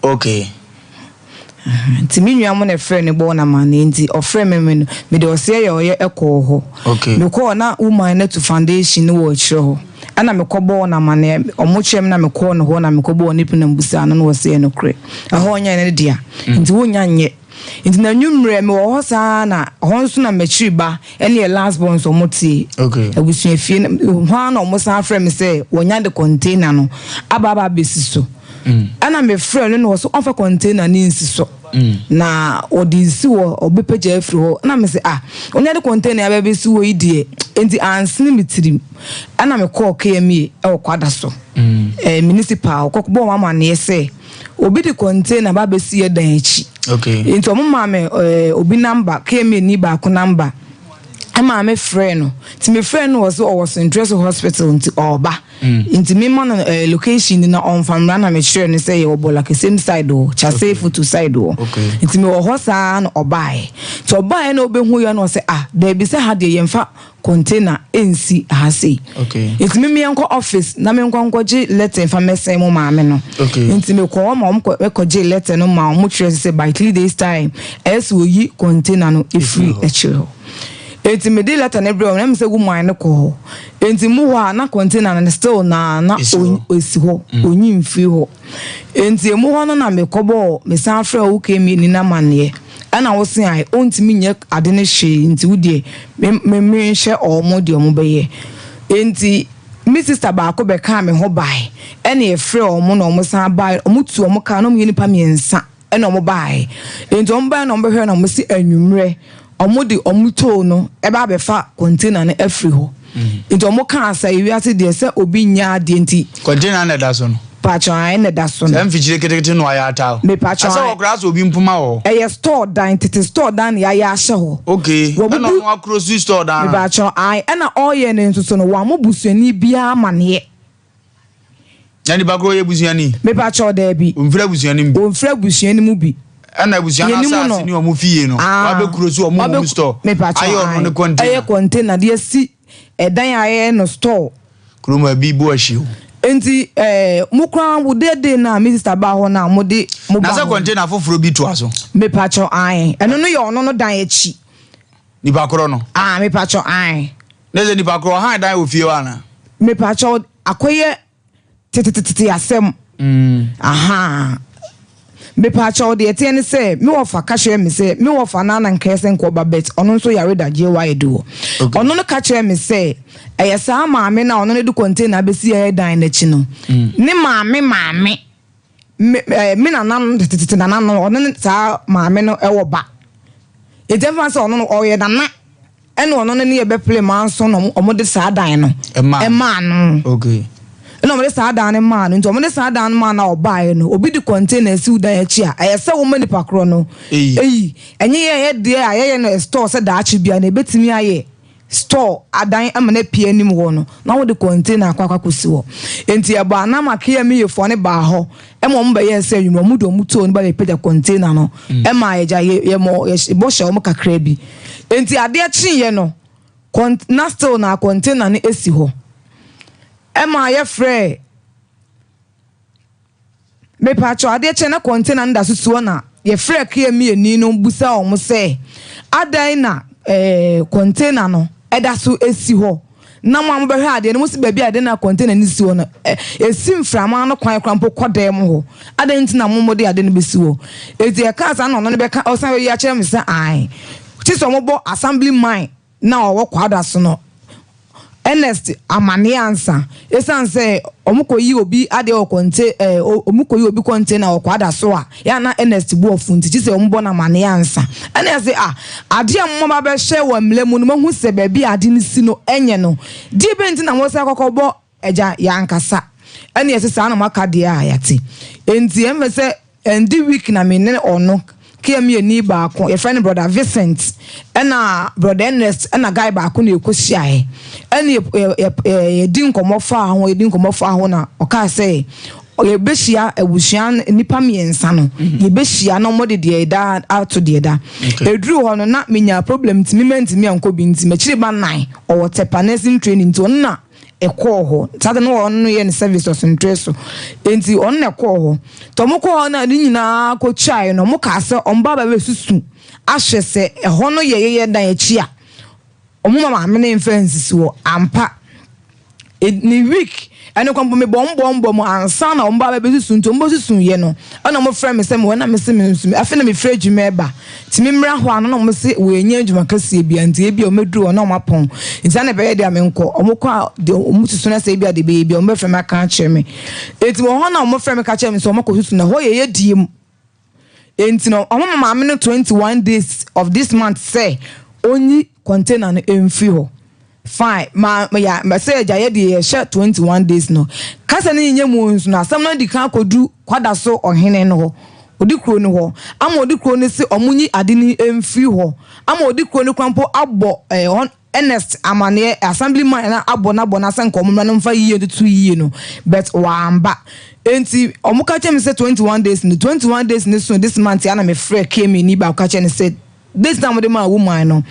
okay Timi nua mo na friend bo na ma na nti o friend me de o se ye o ye ekọ ho okay me ko na woman na to foundation no wo chire ho ana me ko bo na ma na o mo chem na me ko no ho na me ko bo ni pina mbusa no se no kre ho nya ne dia nti wonya nye nti na nwumre me wo ho sa na ho nso na machi ba ene last born so moti okay abusu fie ho na o mo sa friend me say wonya de container no aba besiso ana me friend no so offer container ni nsiso na odinsi wo obepeja afri ho na me say onya de container abebesi wo idie enti ansini mitirim ana me call KMA e kwada so municipal kokbo mama na yese obi de container babesi ye dan echi okay enti o mama me obi number KMA ni ba ko number ama me friend no ti me friend no was interested hospital nti oba nti me man location na on famra na me share ni say you bola ke same side o cha safe to side o nti me wo hosa na obae to obae na obehu yo no say there be say ha de yemfa container ensi ha say okay nti me enko office na me enko je letter fa message mo ma me no nti me ko ma ko je letter no ma mo trust say by 3 days time eso yi container no e free e chiro enti me de letter na every na me say woman ne ko enti mu ho na container na still na esi ho onyi mfi ho enti mu ho no na me kobo me san fra wo kemi ni na mane ana wo sin ai ontimi nye ade ne hwe enti wudie me hwe omo de omo beye enti mi sister ba ko be ka me ho bai ene e fra omo na omo san bai omo tu omo ka no mu nipa miensa ene omo bai enti omo bai na omo hwe na omo si anwumre omudi omuto no eba befa container na afri ho nti omo kan asa wiase de se obi nya de nti container na da so no pacho ai na da so no sem fichire kete no aya ta me pacho asa okra so obi mpuma ho store dan tete store dan ya ya hye ho okay na no across store dan me pacho ai na oye ne nso no wa mo busuani bia mane yani bagro ye busuani me pacho da bi omfra busuani mu bi ana busuana asasi ni omo fie no wa be kuro so omo store ayo no ne container ayo container de si edan aye no store kuro ma bi bo ahie enti mukran wo de na Mr. ba ho na mode mo ba na se container foforo bi to aso me pacho ai eno no ye ono no dan echi ni ba koro no me pacho ai na ze ni ba koro han dan ofie wa na me pacho akoye tete asem me pacho de etiene say me wofa ka hwe me say me wofa na nkese nko ba bet ono nso yare da je wa edu ono no ka hwe me say eyesa maame na ono ne du container besi e dan na chi no ne maame me na nan tete na nan ono ne sa maame no e wo ba ejefa say ono no oye na na ene ono ne ye be play man so no omo de sa dan no e ma no okay no me sa dan man nto me sa dan man na obae no obi di container si udan achi a ayese wo mani pakro no enye ye de ayeye no store se da achi bia na ebetimi aye store adan amane pie nim wo no na wo de container akwa kosi wo enti eba na makia mi yefo ne ba ho e mo mba ye se yuma mu do mu to ne ba le peda container no e ma eja ye mo bo hye o kakra bi enti ade chi ye no na still na container ne esi ho e ma ye frɛ me pa cho ade chi na container nda susuo na ye frɛ kia mi eni no busa o mo se adan na container no eda so esi ho na mo ambehwe ade no musi baabi ade na container ni si ho no esi mframa no kwan krampo kodem ho ade nti na mo de ade no besi ho eti e ka sa no no be ka osan we ya kire me say ai ti so mo bo assembly mine na owo kwada so no Ernest amane ansa esan say omukoyi obi ade o konte omukoyi obi container o kwada so a ya na Ernest bu ofunti ti say ombo na amane ansa ene say ade ammo ba be hye wa mlemu no mahu se ba bi ade ni si no enye no di benti na wo say kokobo eja ya nkasa ene yesi sa na maka de a yati enti em say endi week na me ne ono Kemi ni ba ko your friend brother Vincent na brother Ernest na guy ba ko na ekosia e ene din komofa ho din komofa ho na o ka say ye behia awusuan nipa miensa no ye behia no mo de da out de da edru ho no na menya problem ntimi ankobi ntimi chiri ba 9 o tepa nursing training to na ekọ ho tade no ono ye ne service osentreso enti on na ekọ ho to mo ko na ni nyina ko chai no mo ka se on ba ba be susu ahwe se eho no ye dan achi a omo mama me ne fence wo ampa ni week ene kwampo me bom ansa na on ba ba be susu nto mbo susu ye no ana mo frɛ me se me na me se me afi na me frɛ dwuma eba ti me mra ho ano na mo se we nya dwuma kase bia nti bia o medru ona o mapon nti na be ye dia me nko o mo kwa de o mo susu na se bia de be bia o me frɛ me ka kire me enti mo ho na o mo frɛ me ka kire me so o mo ko susu na ho ye diem enti no o mo mama me no 21 days of this month say only container no emfi ho fine ma say ja ye de share 21 days no kasa ni nye mu nsu na asam na di kan kodu kwada so ohene no ho odi kro no ho ama odi kro no se omunyi ade ni emfi ho ama odi kro no kwampo abo Ernest amane assemblyman na abo na sanko omumra no mfa yiye de 2 yiye no but wamba enti omuka chem say 21 days no 21 days ni so this month ya na me frɛ Kemi ni ba ka chem say this time the man woman no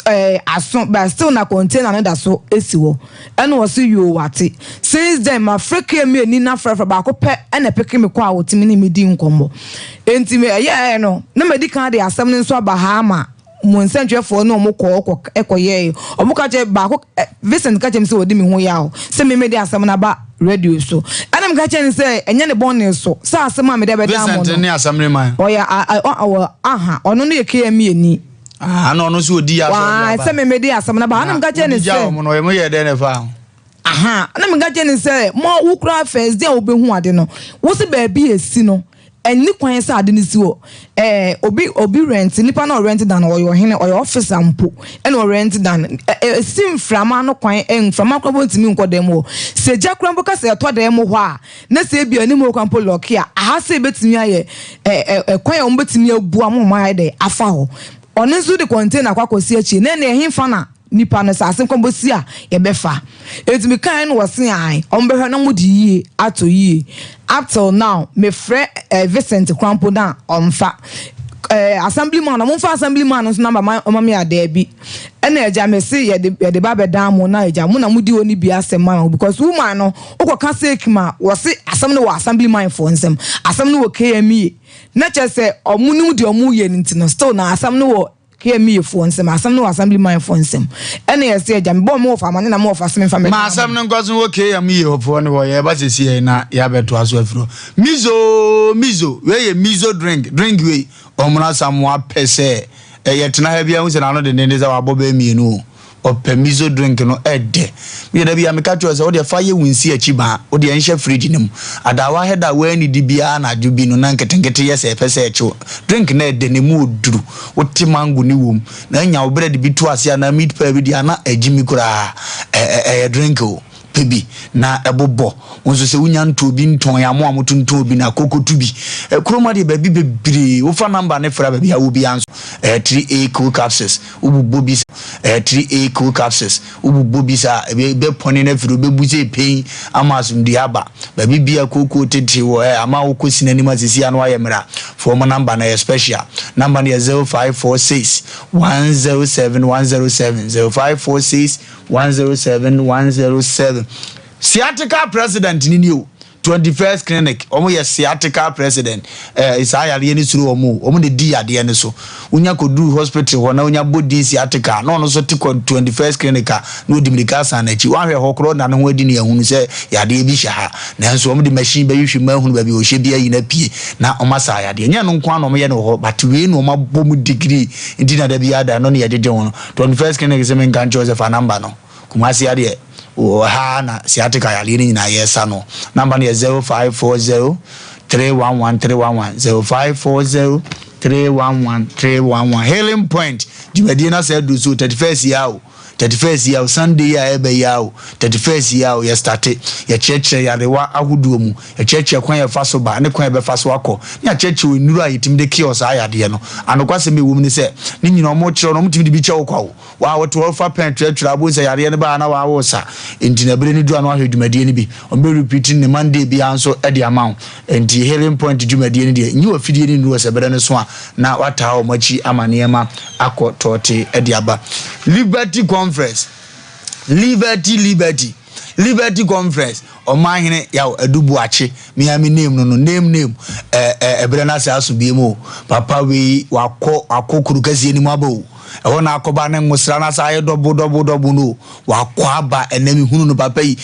but still na container no da so esiwo ene wo se yo wate since then my freke me ni na frefra ba ko pe ene peke me kwa wotimi ni me di nkombo enti me no na me di kan de asem ni so aba ha ma mo nsentwefo no mo ko ekoye o mo ka je ba ko Vincent ka jem se wodi me ho ya o se me di asem na ba radio so ene me ka che ni se enye ne bonne so sa asem ma me de be da mo Vincent ni asem ni man o ya aha ono no ye KME ni ano no so odi aso ba se me di asem na ba na me ka che ni se mo no ye mo ye de ne fa aha na me ka che ni se mo wo kra first day obehu ade no wo se ba bi esi no eni kwan sa ade ni si wo obi rent nipa na rent dan oyo hene oyo office ampo ena o rent dan sim frama no kwan frama kwabo ntimi nkodem wo se jakra mbo ka se to dem ho a na se bia ni mo kwampo lock a aha se betimi aye kwan o betimi abu amoma ade afa ho ono nso de container kwakosi achi na na ehimfa na nipa no sa asem kwambo si a ye befa etimi kan no wose ai ombehwe na mudi yie ato yie up till now me frɛ Vincent Kwampo na omfa assemblyman na momfa assemblyman no number mama me ada bi ena eja me se ye de ba bedan mo na eja mo na mudi oni bi asem because woman no okoka sekima wose asem no assemblyman for nsem asem no KME na chese omunum de omu ye ntino still na asem no KME for nsem asem no assemblyman for nsem ena ye se eja me bo mo fa mane na mo fa asem fa me ma asem no ngozo wo KME for no ye ba sesi na ya beto aso afro mizo we ye mizo drink we omuna samwa pese yetena ha bia hu se na no de ne za waboba mienu o mizo drink no ede me da bia me ka twa se wo de fa ye wunsi achi ba wo de enhye fridge nim adawa heda wa ni di bia na adwobi no na nketenkete ye se pese echi drink na ede ne mu oduru wo ti mango ni wom na nya wo bread bi to ase na meat pie bi dia na agimi kura drink o pebi na ebobo wonso se wunya nto bi nton ya mo amoto nto bi na kokotu bi kroma de baby bebre wo fa number ne fra baby a wo bi anso 3A cool capsules ubu bi 3A cool capsules ubu bi sa be poni na firo be buze pain amasum di aba baby bia koko tete wo ama wo kosi na nima sisi anu ayemra for mo number na special number na 0546 107 107 0546 107 107 Sciatica president ni o 21st clinic omo ye sciatica president Isaiah ni suru omo de di ade ne so unya kodu hospital ho na unya body sciatica no so ti 21st clinic no di medical sanachi wa hwe hokro na no ho adi ne ehunu se yade bi hya na nso omo de machine ba yihwe ma hunu ba bi o hye bi ayi na pie na omo sa yade nya no nkwa no omo ye no ho but we no omo bom degree ndi na da bi ada no ne ye de ho 21st clinic se men kan Joseph number no kumasi ade ha na sciatica ya lini na yesa no number ni 0540 311 311 0540 311 311 Healing Point jumedi na say do so 31st year Sunday ya ebe ya 31st year ya start ya church ya rewa ahuduo mu ya church kwan ya faso ba ne kwan be faso akọ ya church we nuru ayitim de kiosk ayade no anokwase me wum ni se ni nyina omo kire no mutimi de bi kye kwa wa woto fa pentra abo se yade ne ba na wa wosa enti na bere ni du anu ahwedumade ni bi o be repeating ne Monday bi anso e de amount enti Healing Point dumade ni de nyi ofidie ni nuru se bere ne so a na wata o machi amanema akọ tote e de aba Liberty Conference Liberty Conference o mahene ya adubu ache miami name no name ebere na se aso bi mu papa we wakọ kurukasi ni mu abo e wona akoba na ngosra na sa ye dobo no wakọ aba enemi hunu no papa yi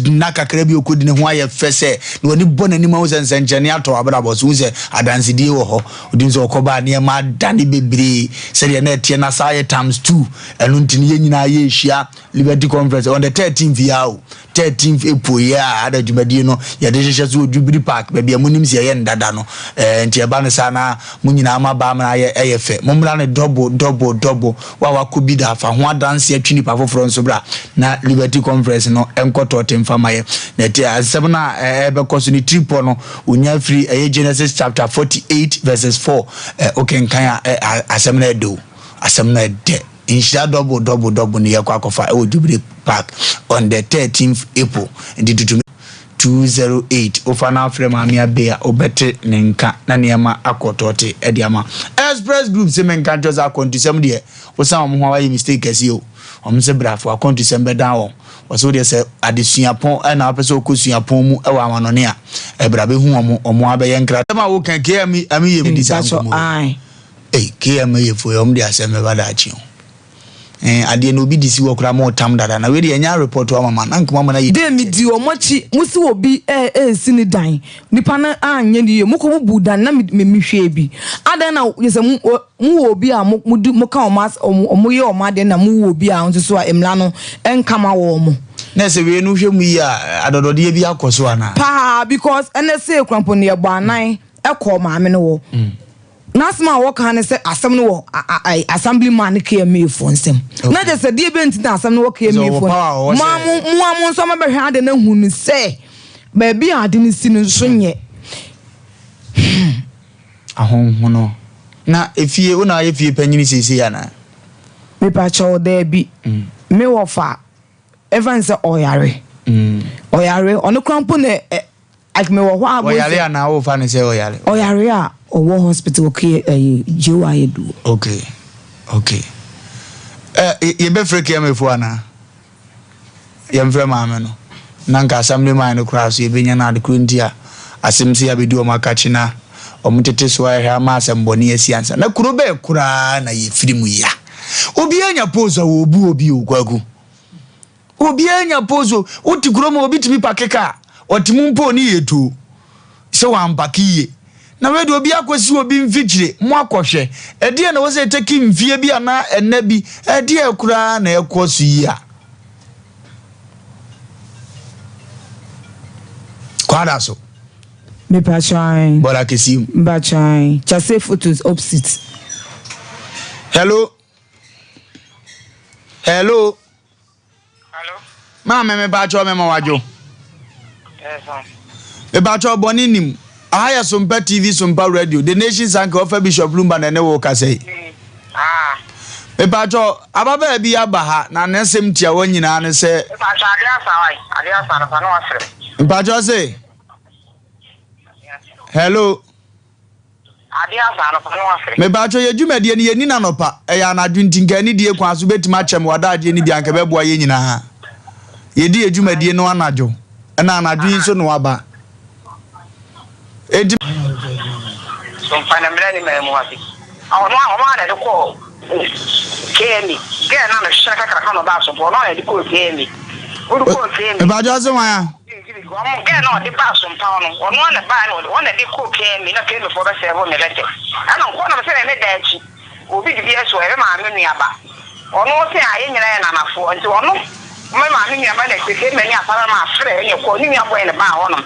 na kakra bi okodi ne ho aye fese na woni bona ni ma wo sensenchene ato abrabo so se adanse die wo ho odin so okoba ne ma dane bebre se de na tie na sa ye times 2 enu ntini ye nyina ye hia Liberty Conference on the 13th year 13th April ya ada jumadi no ya de hye so Jubilee Park be bia munim se ye ndada no nti eba ne sana munyina ama ba ma ye fe momra ne double wa kobida fa ho adanse atwini pa foforo nso bra na Liberty Conference no enkoto mfamaye na te asem na ebe koso ni triple no unya free Genesis chapter 48 verses 4 okenkan asem na de insha double ni yakwa kofa Jubilee Park on the 13th April ndi 208 ofana frame amia bea obete nenka na niema akotote ediama express group semenka joza kontisem de wosan mo hawa mistake asi o omse brafo akontisem be dan won waso de se adesuapon na apese okosuapon mu ewa amanone a ebrabe hu omo abeye nkra ma wo kan kemi ami ye mi disanko kemi ye fo yom de aseme bada achi ade no bi disi wo kra mo tam dada na we de nya report wa mama na nkoma na yi de mi di omochi musi obi sini dan nipa na anye ni ye moko bu dan na me hwe bi adan na yese mu obi a mu ka omo ye omo adan na mu obi a nso so a emla no enkama wo mo na se we no hwe mu yi a adodode bi akoso ana pa because NSA krampo ne egbo anan ekọ maame no wo Nasma waka ne se asem no wo assemblyman KMA for nsem na de se die benti na asem no wo KMA for mu nso ma behwe ade na hunu se ba bi ade ne si no so nye ahonhono na efie una efie panyini sisi yana me pa cho there bi me wofa evans oyare ono krampo ne me wo hwa abo oyare ana wo fa ne se oyare a owo hospital okay jewa yedu okay ye be freke me fu ana ye mfre maame no na nka assembly man no kra so ye benya na de krontia asemsi ya bedu o makachi na omutete so ya ma asemboni asiansa na kuro be kura na ye firimu ya obi anya pozo wo obi ogwagu obi anya pozo uti kuro mo obi timi pakeka otimumpo ni yetu se wa mpakiye na we do obi akosi obi mfikire mo akohwe ede na wo se take mfie bi ana ena bi ede kura na ekosu yi a kwada so me pa chai bola kesim ba chai chase photos opposite hello Mama me ba cho me ma wajo. E ba cho boni nim. Aya Sompa TV, Sompa Radio. The nation's anchor of Bishop Lumba na ne wo ka say. E ba cho ababa bi abaha na nsem tia wo nyina ne se. E ba cho ade asa na no afre. E ba cho say. Hello. Ade asa na no afre. Me ba cho ye dwumade ne ye ni na nopa. E ya na adwintinka ni die kwan so betima chem wada ade ni bi anka be boa ye nyina ha. Ye di edwumade no anajo. E na anadwin so no aba. Edi Sompa na mre ni me mo ati. Awon na de ko kemi. Ge na na shaka kaka no ba so bo na de ko kemi. Uru ko kemi. E ba jo se wan ya. Omo ge na de ba Sompa no. Ono na ba no, ono de ko kemi na kemi fo be se bo me lete. Ana ko na se ne da chi. Obi di eso e ma me nua ba. Ono se aye nyina na na fo. Nti ono me ma me nua ba na se kemi ni asara ma afre ni ko ni nua boy ne ba ono.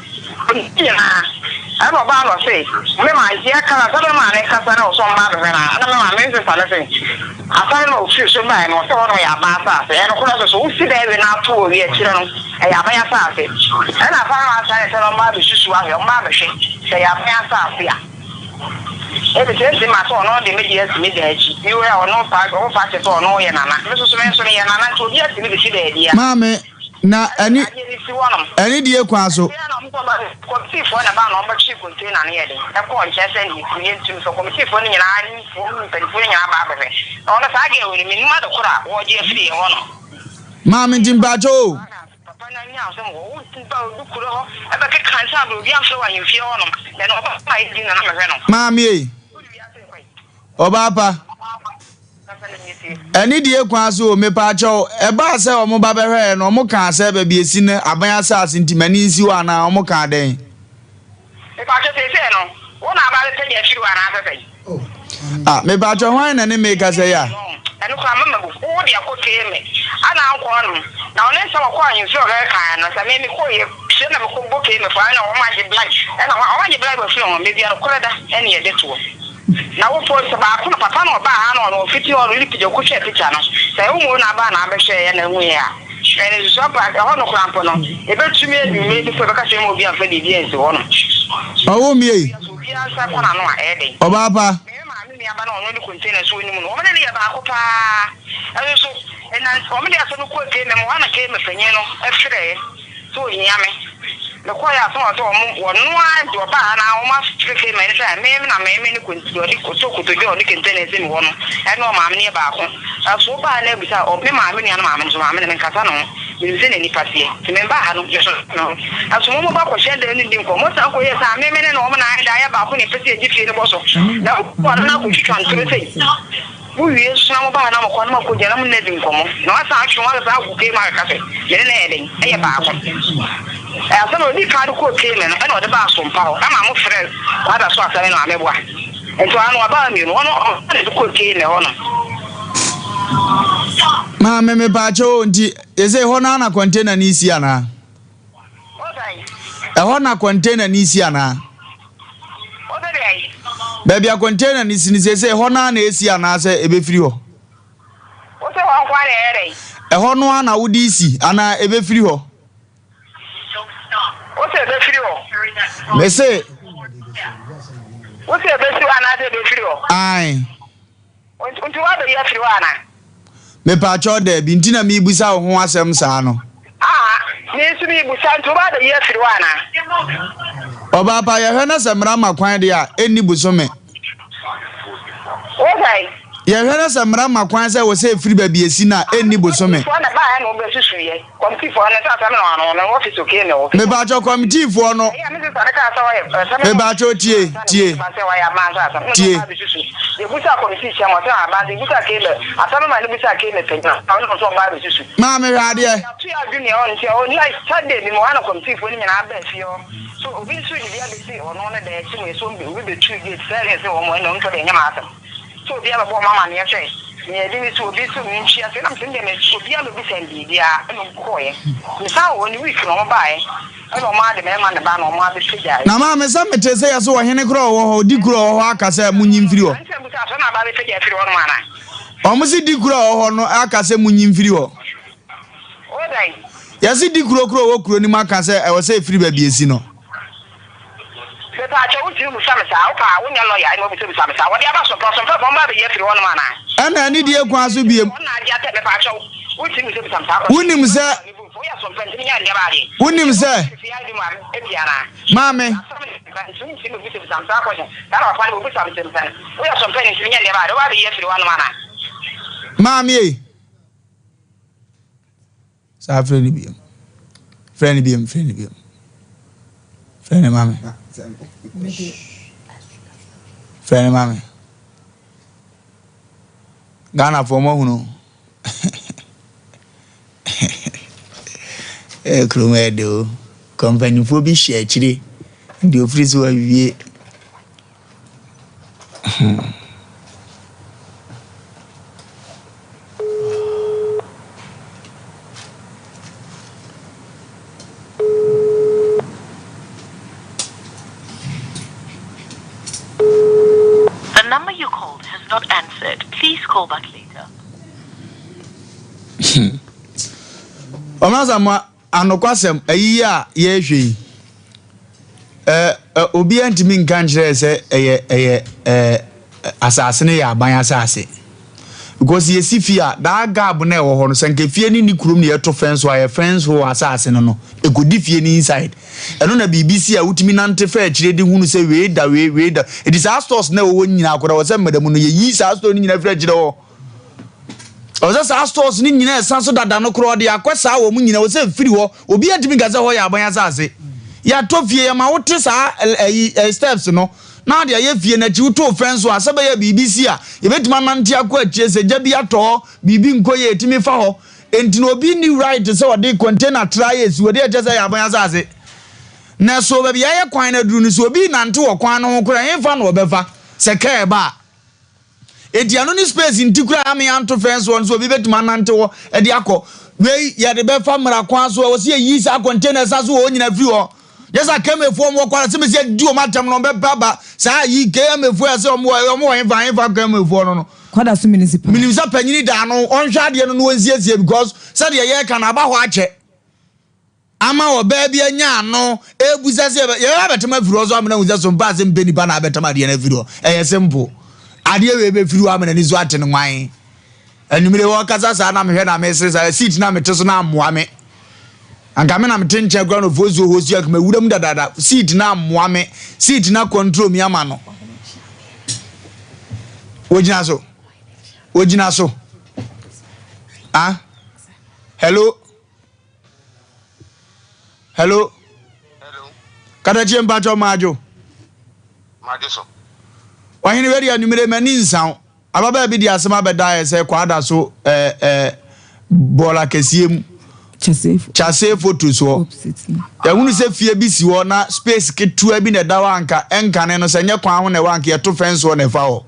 I don't know say. Me ma ji aka na ma ne kasa na so ma be na. Na me ma me se sale se. Asa no fi so ba no so no ya ba sa se. E no kula so si da we na to wi e kire no. E ya ba ya sa se. E na fa ma sa se no ma be susu wa yo ma be hwe. Se ya ba ya sa se ya. E be se ma so no de me di esi me da chi. Ni we o no fa o fa se so no ye nana. Me so me so ye nana to di esi me be si da dia. Mame na ani die kwan so committee for na ba no ba chief container na yede e ko nche se ni create to so committee for ni nyina ni for ni telefone nyina ba ba fe ona sa ga we ni ma de kura wo je free ho no ma me jimbacho papa na nya so wo ba du kura ho e ba ke kan sa do bi am so wa yimfie ho no de no ba pa yi na na me fe no ma me oba pa Any dear Quaso, me pacho, a bass or mobile, no more can say baby, a sinner, a by assassin to many you are now, more can day. If I just say no, one about to get you another day. Ah, me pacho wine and make us say, yeah. And look, I remember all the okay me. I now call him. Now let's have a coin you feel very kind, as I made me call you. She never could book him if I know how much black. And I want you black with film, maybe I'll call that any of the two. Now for about papa no ba no 50 or really to go check picture no say umu na ba na be share na hu ya and so ba ho no krampo no e be tumi e me bi so ka se mo bi an fa di bien so no awo mi e bi an sa kona no a e dey oba pa me ma mi aba no no container so ni mu no o me ne ya ba ko pa e so e na o me ya so no ko ke me mo ana ke me penye no e fere so nya me the choir so one do ba na o ma freke me say me na me ni kunti odi ko so ko to jo ni kentene se mi wono e no ma me ne ba ko aso ba na bi sa o me ma me ni na ma me so ma me ne nkasa no mi se ne ni pasie ti me ba ha no je so no aso mo ba ko shede ni din ko mo sa ko ye sa me ne no mo na da ya ba ko ni pasie ji fi ni bo so na ko na ko twitwa ntoro sei bu ye so na mo ba na mo ko na ko je na mo ne din ko mo na sa atwe mo sa ku ke ma ka fe ye ne ne den e ye ba ko I don't need to go to him and I know the bathroom power. I'm a friend. What I saw, I know I'm a boy. And so I know about me. One of the cook in the honor. Mamma, me pacho, is a honor container Nisiana. A honor container Nisiana. Baby, a container is a honor Nisiana, say a befrio. What's a honor, I would easy, and I a befrio. What's a befrio? Me say, what's a befrio? Aye. What do you have to me pacho de bintina mi busa ho asem sa no me su mi busa to ba da yefi wana oba pa ye hwe na semra makwan de a eni buso me okay ye hwe na semra makwan se wo se free ba bi esi na eni buso me na ba ya no be susu ye committee for na sa me no office okay me o me pacho committee for no me pacho tie the busa committee chairman ba the busa kele asama ma the busa kele penya no so ba be susu ma me hade e tu ya junior on ti o ni Sunday ni mo wana committee for ni na ba fi o so obi su ni dia be si ono na da chi mo so be we be two gate say say o mo no nto de nyama asem so dia ba bo mama ni ye ni e di so obi su ni nchia say na mse de me so dia be bi sendi dia no ko ye ni sa o ni week no ba e no ma de me ma ne ba no ma be sija na ma me sa mete say yaso wo hene kro wo ho di kro wo aka say munyi mfiri ho na ba be sija firi wo ma na o mo si di kro wo ho no aka say munyi mfiri ho o dai Yasi di kuro wo kuro ni maka say I was say free baby esi no. Pepa acho wuti mu samisa oka wonya lawyer I no bi samisa wo dia ba so person fa bomba be ye free won ma na. Ana ni die kwa so biem. Na dia te pepa acho wuti mu samisa. Wunim se Wunim se Mame Mami Sa friend biem Friend mame Friend mame Ghana for mo hunu Krumedo company for be share chiri the office wa wie The number you called has not answered. Please call back later. Omazama anokwasem ayi a ye hwe obi antimi nkan kire se asase ne ya ban asase because ye sifia da gab na e wo ho no sanke fie ni kurum ne yeto fence wa ye fence ho asase no egodi fie ni inside eno na BBC a utimi nante fa kire de hunu se we da it is our stores na wo nyina akora wo se madamu no ye yi sa store ni nyina fra kire wo Oza stores ni nyina esanso dada no kro de akwesa wo mu nyina wo se firi ho obi antimi gaza ho ya abanya sase ya to fie ya ma wote sa steps no na de ya fie na chi woto fence a sebe ya BBC a ye betima nante akwa chie se gya bi ato bibi nkoye etimi fa ho enti no obi ni right se wo de container tries wo de ya jesa ya abanya sase na so ba bia ye kwan na duru ni so obi nante wo kwan no kora yen fa no obefa se ka ba Ediano ni space intikura ame anto fence won so bi betima nante wo e de akọ we ya de be fa mra kwan so wo se yi sa container sa so wo nyina firi ho yesa kemefo mo kwara se me se di o matam no be baba sa yi kemefo ya se o mo fa kemefo no kwada so municipal panyini da no on hwa de no no wonsiesie because se de ye ka na ba ho ache ama wo ba bia nya no ebuza se ye betema firi ho so amena wuza so mpa Asem Mpe Nipa na betema de na firi ho eye simple ade we be firi wa amena ni zo ate no nwan anumire wo kasa sa na me hwe na me sesa seat na me teso na amoa me anka me na me tenche gwa no vozo hosi akma wuram dadada seat na amoa me seat na control mi ama no Ojina so ah hello kada chemba cho majo so wahini weri anumire mani nsan ababa bi di asema beda ye se kwada so bola kesiem chase photo so ya hunu se fie bi si wo na space ketua bi na dawa anka enkane no se nye kwan ho na wanka ye to fence wo na fa ho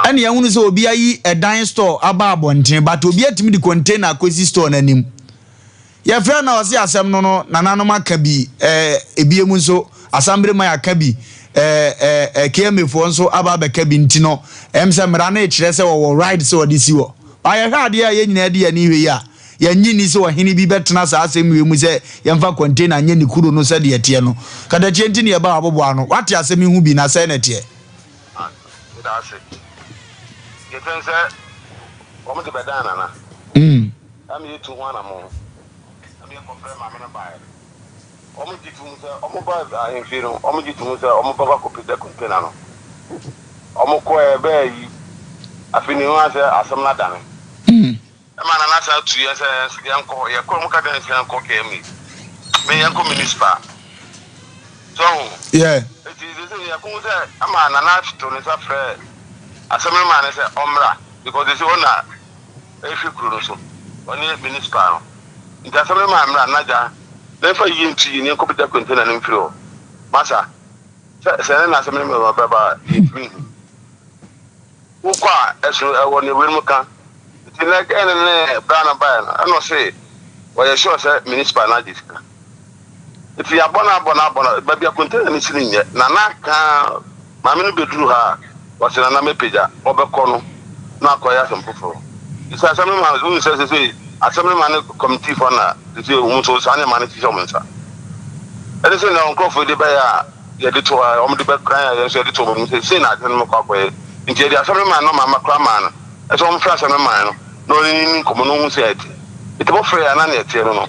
ene ya hunu se obi ayi edan store aba abonten but obi atimi di container kwesi store na nim ya fra na osi asem no nanano maka bi ebiemu nso asambre ma aka bi KMFO nso aba beka bi ntino emse mra na ekire se wo ride se odi si wo aye hade ya ye nyina de ya ni hwe ya ya nyini se wo hene bi betena sa asem wemu se yemfa container nya ni kuro no se de yete no kada chenti ne ba abobo ano wate asem hu bi na se na te yetense omo de bedana na am yetu ho na mo am ye compare ma me na bae omo jitu mu se omo ba ahemfiro omo jitu mu se omo ba ko pete container no omo ko e be yi afini ho ase asem na dane ma na na sa tu ye se yanko ye ko mo ka den se yanko ke mi me yanko municipal so yeah it is ya ko se ama na na to ne sa fre asem ma na se omra because they say ona efi kuro so oni municipal no nta asem ma amra na ja nefa yintu ni ko pete container no mfiro masa se na asem ma baba mi ukwa eso ewo ne wemu kan ti na ene brana ba na no say we are sure say municipal na diska if you abona ba bia container ni sininye na ka ma me no bedru ha wasina na mepeja obekọ no na akoya sempofo isa asem ma un say Assembly man committee for na the umuso sane man ti so mensa ene se na onko de ba ya de to o de ba kran ya so de to mo se na de mo kwa nti de assembly man no mama kra man e so mo fra assembly man no ni komo no hu se ati ite bo fra ya na na ete no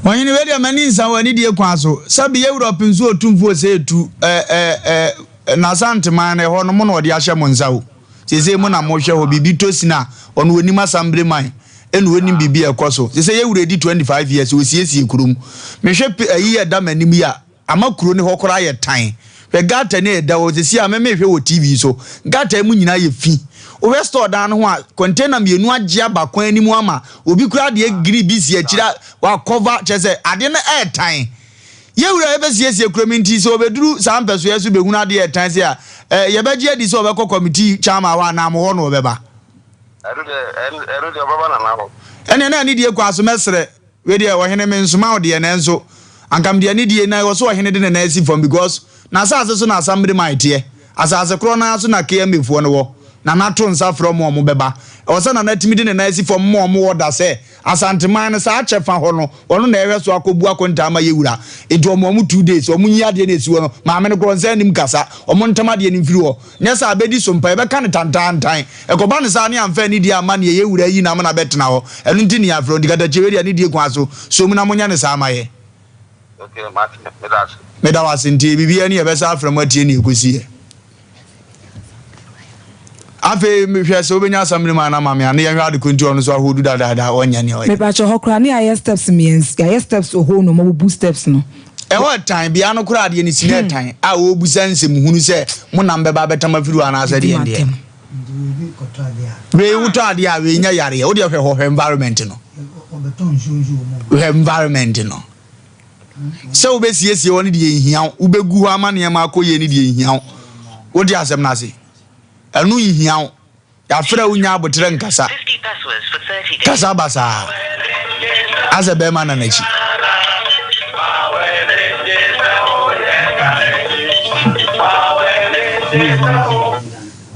When you ready, many is our idiot quaso. Sabi Europe in so to say to Nasant man, a hormone or the Ashamonzao. They say Mona Mosha will be Bitosina on Winima Sambre mine, and winning be a coso. They say you ready 25 years, we see a crum. Meshap a year damn anemia. I'm a crony hokra at time. We got a net that was a see a meme TV so got a munina ye fee. O store down one container me no agya ba kwan ni mu ama obi kura de agri bisi akira wa cover chese ade na air time ye wura ebe siesie kromenti so obeduru sampeso yeso behunu ade air time se a ye beje adi so obekọ committee chairman wa na mo ho no obeba ero de baba na na ho ene na ni de kwa so mesre we de ohene me nsoma o de na enso ankam de ni de na wo so ohene de na asi from because na asase so na asambere maite asase kro na so na KMF no wo na nato nsa from mo beba o se na natimi de na asi from mo order say asanteman no sa achefa ho no ono na ewe so akobu akonta ama yewura edo mo 2 days o munyi ade na esiwo no ma me no kro nsa nim kasa o mo ntama de ni mfiri ho nya sa abedi sompa e be kan tantantan e ko ba ne sa ne amfa ni di ama ne yewura yi na ma na betena ho eno nti ne afro ndigada cheweri ani die kwa so so mu na munya ne sa amaye okay Martin medasi medawase nti bibia ne e be sa afro matie ne ekosie afe me hwe so benya assembly man na mame ane yehwa de konti ono so ahodu dada onya ne oye me ba cho hokra ne aye steps means ya steps oho no mo bu steps no e what time bia no kura de ni sine time a wo bu sansem hunu se mo na mbeba betama firu ana asa de ende we wuto ade a we nya yare wo de hwe environment no environment no so be siesie woni de ehia wo begu ho ama ne ma akoye ni de ehia wo de asem na se anu yihiaw ya fra unya abotre nkasa kasa basa aze be mana na chi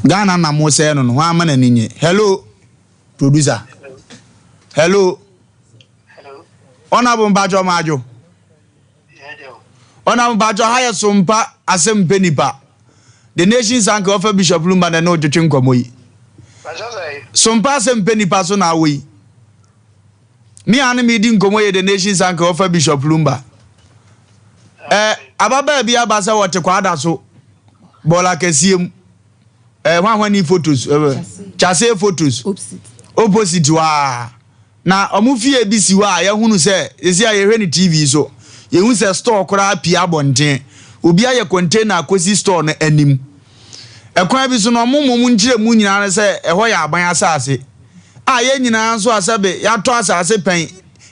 Ghana na mo se no no wa mana ninye hello producer hello ona bajo majo ona bajo haya Sompa Asem Mpe Nipa the nation's anchor of Bishop Lumba and no judging Komoyi. Sompa Asem Mpe Nipa so na we. Me and me didn't come away the nation's anchor of Bishop Lumba. Ababa be abasa what to quada so. Bola kesiem. One photos. Chase photos. Opposite wa. Na omufie bisi wa ya hunu se esi ya yehwe ni TV so. Ye hu se store kora pia bonten. Obi aye container akosi store no anim. Ekwan bi so no momum ngire mu nyina ne se eho ya aban asase. A ye nyina so asabe ya to asase pen.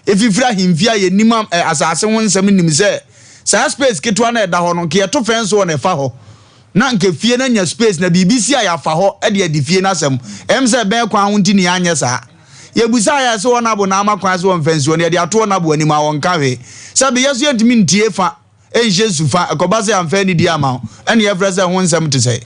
Efifira himfia ye nimam asase ho nsam nim se sa space ketwa na eda ho no ke to fence wo na fa ho. Na nke fie na nya space na BBC ya fa ho e de adifie na asem. Em se ben kwan ho ntini anya sa. Ye busa ya se wona bo na amakwan se won fence wo ne de ato na bo anim a won ka hwe. Sabe yesu yentimi ntie fa en Jesus fa ekobase amfa ni di ama ene everese ho nsem te say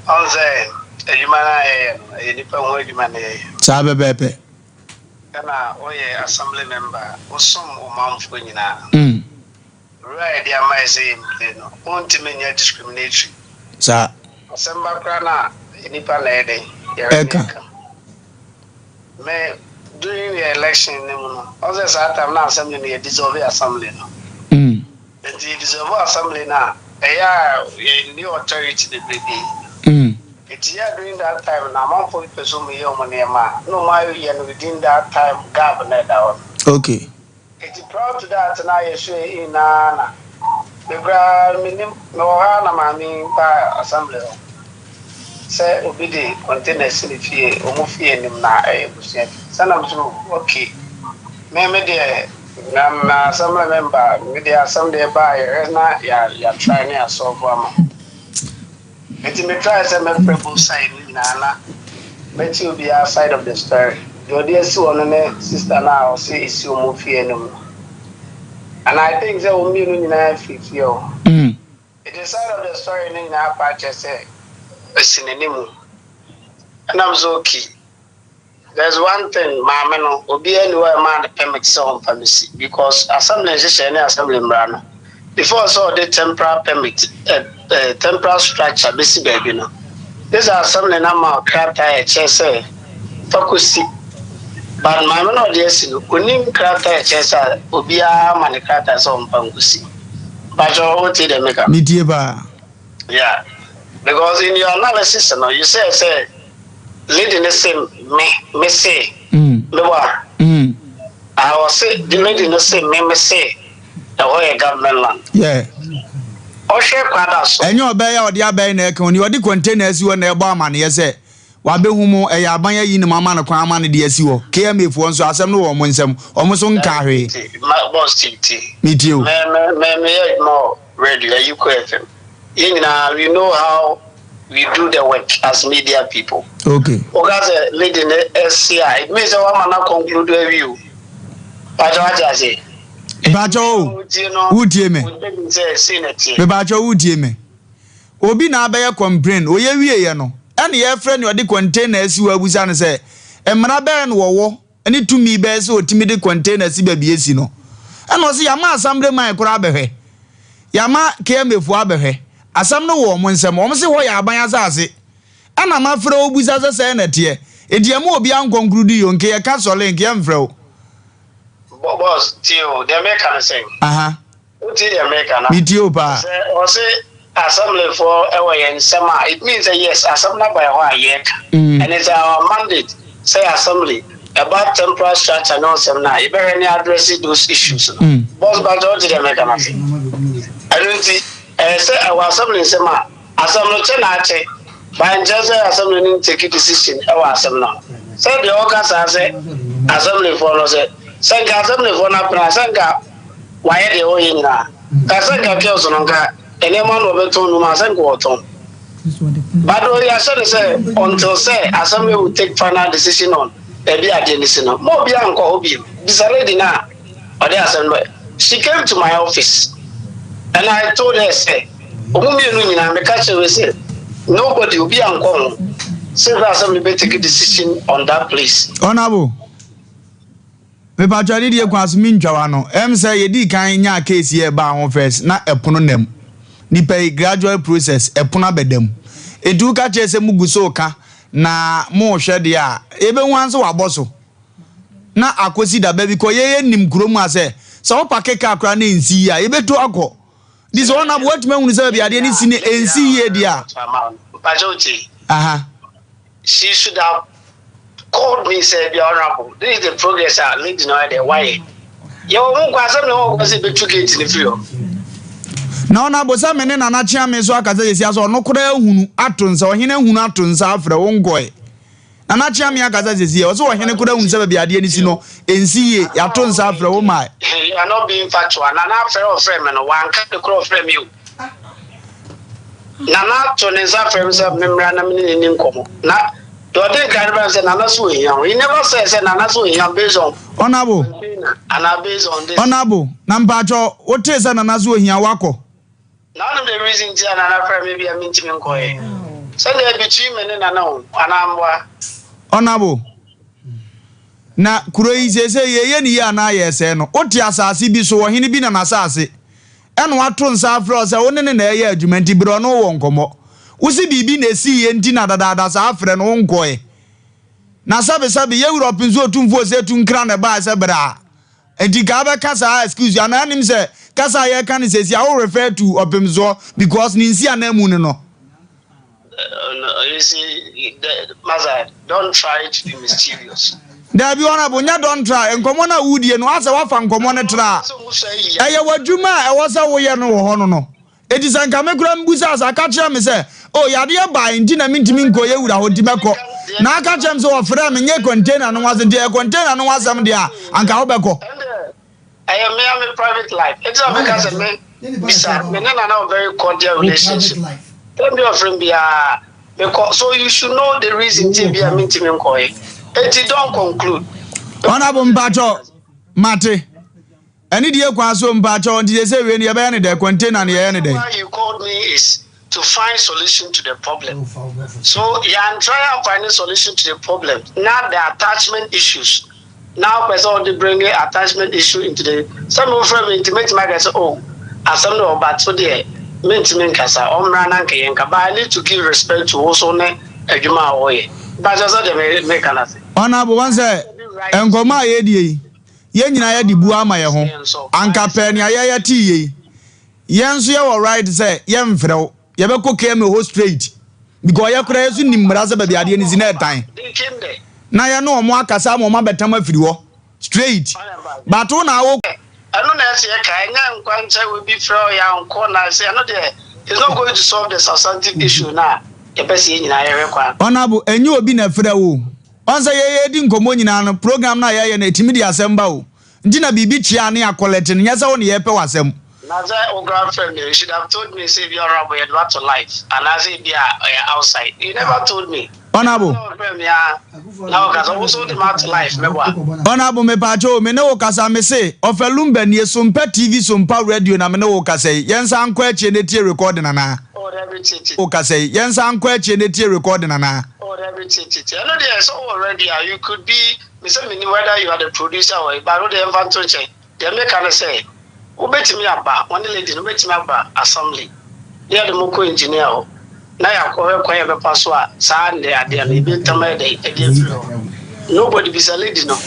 Onze ejumana nipa ho ejumana sabe bepe kana oye assembly member osum omamfo nyina right dia mai say no ultimate discriminatory sa assembly kana nipa na ede eka me during the election also that time now assembly they dissolve assembly no and the dissolve assembly now new authority the baby it's here during that time now man for person me your money ma no my within that time gap na down okay it's proud to that now you say in na the grand minim no ha na ma mi pa assembly say obidi container sinifie omufie nim na busia sana mtu okay me de na some member me de some dey buy na ya try na solve am it me try say me people side na but you be outside of the story your dear son ne sister na o say isi omufie nim and I think say omi no nyina fifio it is side of the story na purchase say sinenimu. And I'm so key. There's one thing, Mamma, no, will be anywhere man the permit some pharmacy because assembly is any assembly brand. Before I saw the temporal permit, temporal structure, busy baby. No, this are assembly number craft I chess, focus. But my man, yes, couldn't craft I chess, will be a money craft as on Pangusi. But you did the makeup. Yeah, because in your analysis, you say, leading the same me say I was say the lady the same me say the whole government land. Yeah. O share kwadas. Enyo obey ya odi abey na eke oni odi containers wo na ebo amane ye se wa be hu mu eya aban yi ni mama na kwan amane de asi wo KMF wo nso asem no wo mo nsem o mo so nka hwe Boss TT. Me too. Me more radio you FM. You know how we do the work as media people. Okay. Because lady in the SCI, it means one man conclude the review. But what I say? Bacho, who dear me? Me bacho who dear me? Obi na abaya complain. Oye wie no. Any your friend you the containers you was an say. And manabe no wo. Any to me be so timid containers be esi no. And was yama assembly man kura behwe. Yama KMF wa behwe. Asam no wo mo nsem wo se ho ya aban asase ana mafre obuza sase na tie ediamu obi an conclude yo nke ye ka so link ye mfre o boss tio the American saying uti the American mi tio pa o se assembly for ewe nsema it means yes assembly by ho ayek and it's our mandate say assembly about temporal structure no sem na e be any address those issues boss but what the American saying I don't see say our assembly sema assembly chenache by just assembly need take decision our assembly say the organs say assembly for no say assembly for na plan senga why the o yina ka senga ke so no ka ene man no beto no ma senga oton but we are say until say assembly will take final decision on e be agency no mo bi anko obi bisare na or the assembly she came to my office. And I told her, say, nobody will be uncommon. Say that somebody better take a decision on that place. Honorable. Me patroni die kwaso mi ntwawa no. Say ye di kan nya case here ba ho first na epono nem. Ni pay gradual process epono abedam. Edu ka chese muguso ka na mo hwe de a ebe hu anso waboso. Na akosi da ba bi ko ye nim kurom ase. So opake ka akra na nsi ya ebe to akọ. This one of what men will say be any sin and see here, dear. She should have called me, said, Be honorable. This is the progress I lead in the way. Your own was a bit too gate in the field. No, no, but some men and a chairman so I can say, no, could atuns or hina who atuns after one goy. And a chairman is here, also a hina could have be any sin and see atuns after oh my. You are not being factual, and after all, frame and one cut the crow frame you. Nana to Neza frames of memorandum in income. Not to a day caribans and Anasu. He never says an Anasu based on honorable and are based on this. Honorable Nampacho, what is an Anasu in Yawako? None of the reasons another frame maybe a minting coy. So there between men and unknown, and I'm honorable. Na kuroize se ye ni ya na ye se no oti asase bi so ohene bi na asase eno ato nsa afro se woni na ye adwumenti biro no wo nkomo usi bibi na esi ye nti na dada sa afre no nkoe na sabe ye Europe nzo otumfo se tu nkra na ba se bra enti ga ba kasa excuse ya na nim se kasa ye kan se si I will refer to opemzo because ni nsi anamu ne no. You see, Maza, don't try to be mysterious. There be honorable, nya don't try. Enkomo na wudie no asa wafa nkomo ne tra. Eye wadwuma e wo sa wo ye no wo hono no. Eti sanka mekura mbusa asa ka kire me se, "Oh, yade e ba nti na mintimi nko ye wura ho nti meko." Na aka kire me se wo frɛ me nye container no wase de container no wasam de a anka wo beko. I am a private life. It's a because me bisa me na very cordial relationship. Tell me your friend be because so you should know the reason to be a mintimi nko ye. It don't conclude. Honorable Mpacho, Mate. Any dear Kwaso Mpacho, and they say when you're the container, why you called me is to find solution to the problem. So you are trying to find a solution to the problem. Now the attachment issues. Now person they bring an attachment issue into the some of them intimate matter say oh as some no but so there maintain kasa omra na nka yenka but I need to give respect to also ne adwuma oye. But just they make kana say. Honorable one say enkoma ye die ye nyina ye di bu ama ye ho anka pe ne ye ti ye yenso ye wo right say ye mfrew ye be ko keme ho straight because ye kura yesu nimra se ba bi ade ni zina etan na ye no omo akasa mo ma betam afiri ho straight but na wo anu na say ka nya nkwanche we be free ya nko na say anu there is not going to solve the substantive issue na ye pese ye nyina ye rekwa Honorable enyi obi na frɛ wo onse ye di nkomo nyina no program na ye na etimi di asem ba wo ndi na bibi chia na collect no nyesa wo na ye pe wasem na say o girlfriend you should have told me say you are about you want to life and I say be outside you never told me Honorable now cuz also the matter life me wa Honorable me pacho me ne wo kasa me say Wofa Lumba ni Sompa TV Sompa radio na me ne wo kasa yensa anko eche ne tie recording na o kasa yensa anko eche ne tie recording na I know there's already you could be whether you are the producer or but the infantry they make can say who bet me about one lady no bet me about assembly they are the moko engineer na ya ko be pass wa sa and they are be tama dey nobody be a lady no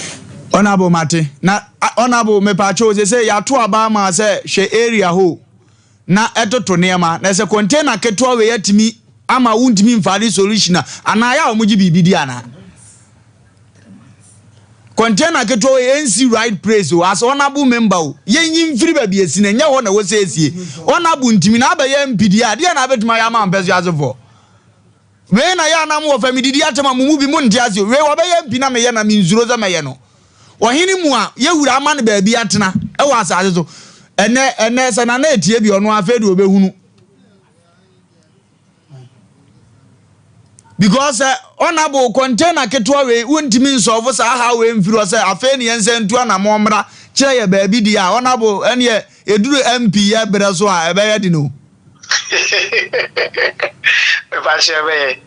Honorable Mate na Honorable me pacho say ya to aba ma say hwe area ho na etoto nema na say container keto we yatimi ama wuntimi mfani solution ana ya omuji bibidi ana container keto NC right place o as honorable member o yenyi mfiri ba bi esi na nya ho na wo say esie honorable ntimi na abaye MPD a de na abetuma ya ma mpeso azefo we na ya na mo family di atema mumu bi mu ntiase we wo baye MP na me ye na me nzuro za me ye no ohini mu a ye wura ama ne ba bi atena e wo asase so ene se na etie bi ono afedu obehunu because honorable container ketwa we untimi nsolve sa ha we mfiri say afa ne yense ntu na momra kire ye ba bi dia honorable ene eduru MP ya bere so a ebe ye di no if share be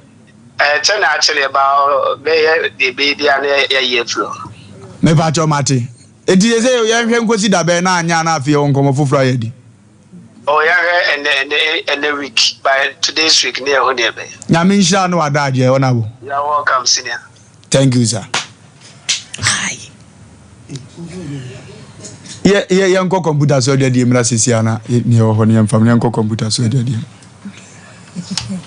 tell actually about the baby and ye flow me pacho Mate edi say ye hwe nkosi da be na anya na afie onkomo foforo ye di oh yeah and the week by today's week near on there nyame nhira no adaje Honorable you are welcome senior thank you sir hi ye nko computer so dey mra sisia na ne ho ne family nko computer so dey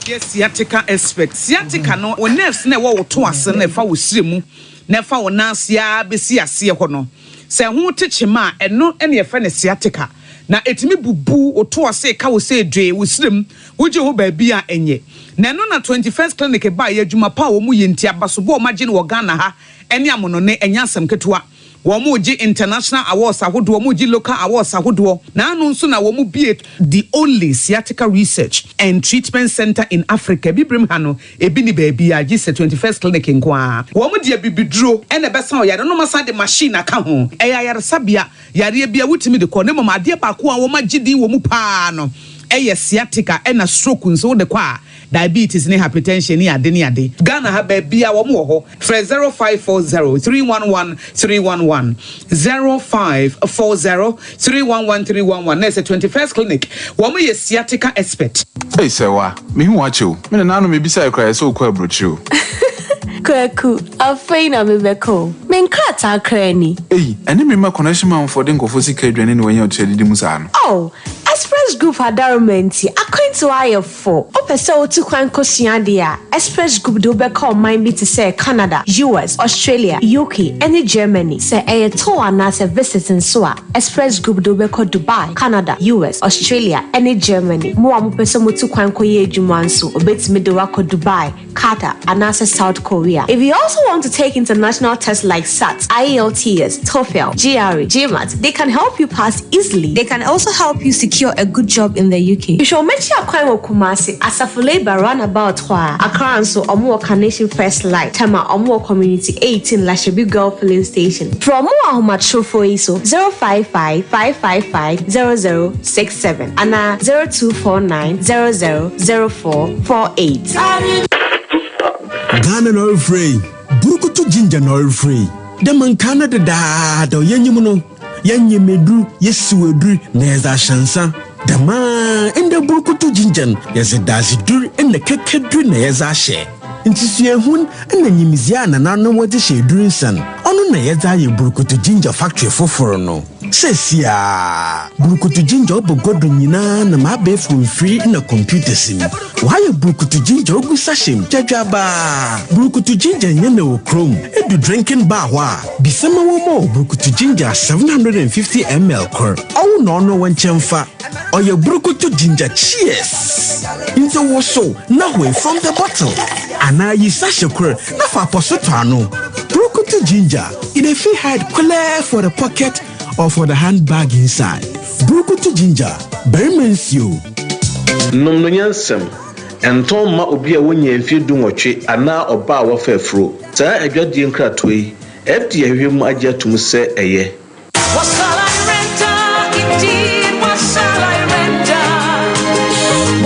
yes sciatica expert sciatica no o nerves na wo to ase na fa wo siremu na fa wo nansia besi ase ho no se ho techema eno ene ye fa ne sciatica na etimi bubu oto ase ka wo se dwe wo sirem wo je ho ba bi a enye na no na 21st clinic ba ye adwuma pa wo mu ye ntia basobo o magine wo Ghana ha ene amono ne enya asem ketewa wo mu ji international awards ahodo wo mu ji local awards ahodo na anu nso na wo mu be the only sciatica research and treatment center in Africa bibrim ha no ebi ni ba bi a ji 21st clinic nko wo mu dia bibiduro ene besa o yare no masa de machine aka ho eya yare sabia yare bia wutimi de ko ne mama de ba ko a wo magidi wo mu pa no eye sciatica ena stroke nso de kwa diabetes ni hypertension ni ade Ghana ha ba bia wo mo ho 0540 311 311 0540 311 311 na 21st clinic wo mo ye sciatica expert hey sewa me hu wacho me na no me bisa ekra so kwa brochu Kwaku, afeina mebeko. Menkrata krani. Hey, ene me ma connection man for den kofo sika adwane ne wanyo chedi musa no. Oh, Express Group adarumenti akwento ayefo. Opese otu kwan kosua dia. Express Group do be call mind be to say Canada, US, Australia, UK, and Germany. Say a tour na se visiting so a Express Group do be call Dubai, Canada, US, Australia, and Germany. Mo amopese motu kwan koye adwuma nso obetimi de wako Dubai, Qatar, and South Korea. If you also want to take international tests like SAT, IELTS, TOEFL, GRE, GMAT, they can help you pass easily. They can also help you secure a good job in the UK. You should mention a crime of Kumasi as a labor runabout where a crown so a more carnation first light, Tama or more community 18 Lashabi Girl filling station. From more much show for ISO 055 555 0067 and 0249 000448. Ghana no free. Burukutu ginger no free. The man Canada da yenyimuno. Yanyemedru yesuedru neza shansa. The man in the burukutu ginger yes a dazi dur in the kekedru neza she. Inti suehun na nyimizia na nanu wodi she durin san. Onu na yeza ye burukutu ginger factory foforo no. Sesia burukutu ginger obogodo nyina na ma be from free in a computer sim. Why burukutu ginger ogu sashim jajaba. Burukutu ginger nyene wo chrome. Edu drinking bar wa. Bisema wo mo burukutu ginger 750 ml kor. Awu no no wanchemfa. Oye burukutu ginger cheers. Into wo so na we from the bottle. Ana yi sashe kor na fa posoto ano. Burukutu ginger in a free hide clear for the pocket or for the handbag inside. Burukutu ginger, very mensio. Nomno nyansem, enton ma obi a wonye mfi dunwotwe ana oba a wofa afro. Saa adwadie nkratoi, FDA hwem agye atum se eye. What shall I render? Indeed, what shall I render?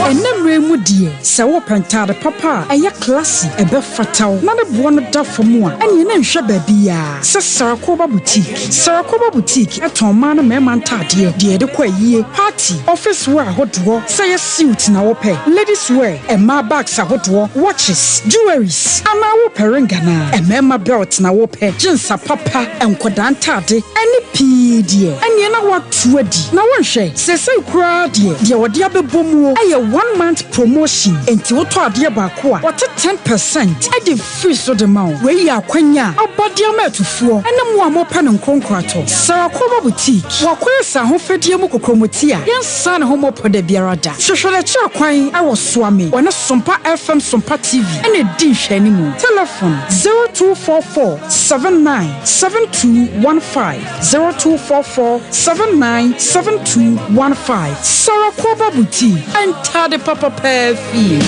Enemre mu die, se wo pentade papa, eye classy, ebe fatal. Na de bo no da fom a, ene na nhwe ba bia. Se Sarakoba boutique. Sarakoba boutique eton ma na me man tade, de kwa yie. Party, office wear hodo, say suit na wo pe. Ladies wear, e ma bags ahodo, watches, jewelries. Ama wo perenga na, e me ma belt na wo pe. Jeans papa, enkoda ntade, ene pii die. Ene na watu adi. Na wonhwe, se kura die, de wode abebomu, eye 1 month promotion. Enti woto ade ba ko a, what 10% I dey free so the mount. We ya kwanya, abode ametufuo. Ene mo amopa ne nkonkrato. Sarakoba boutique. Wakwesa ho fedie mu kokromoti a. Yansa ne ho mopo de biarada. Hwehwele cha kwan I was swami. Wana Sompa FM Sompa TV. Ene di hwani mu. Telephone 0244 797215 0244 797215. Sarakoba boutique. Enter the papa perfume.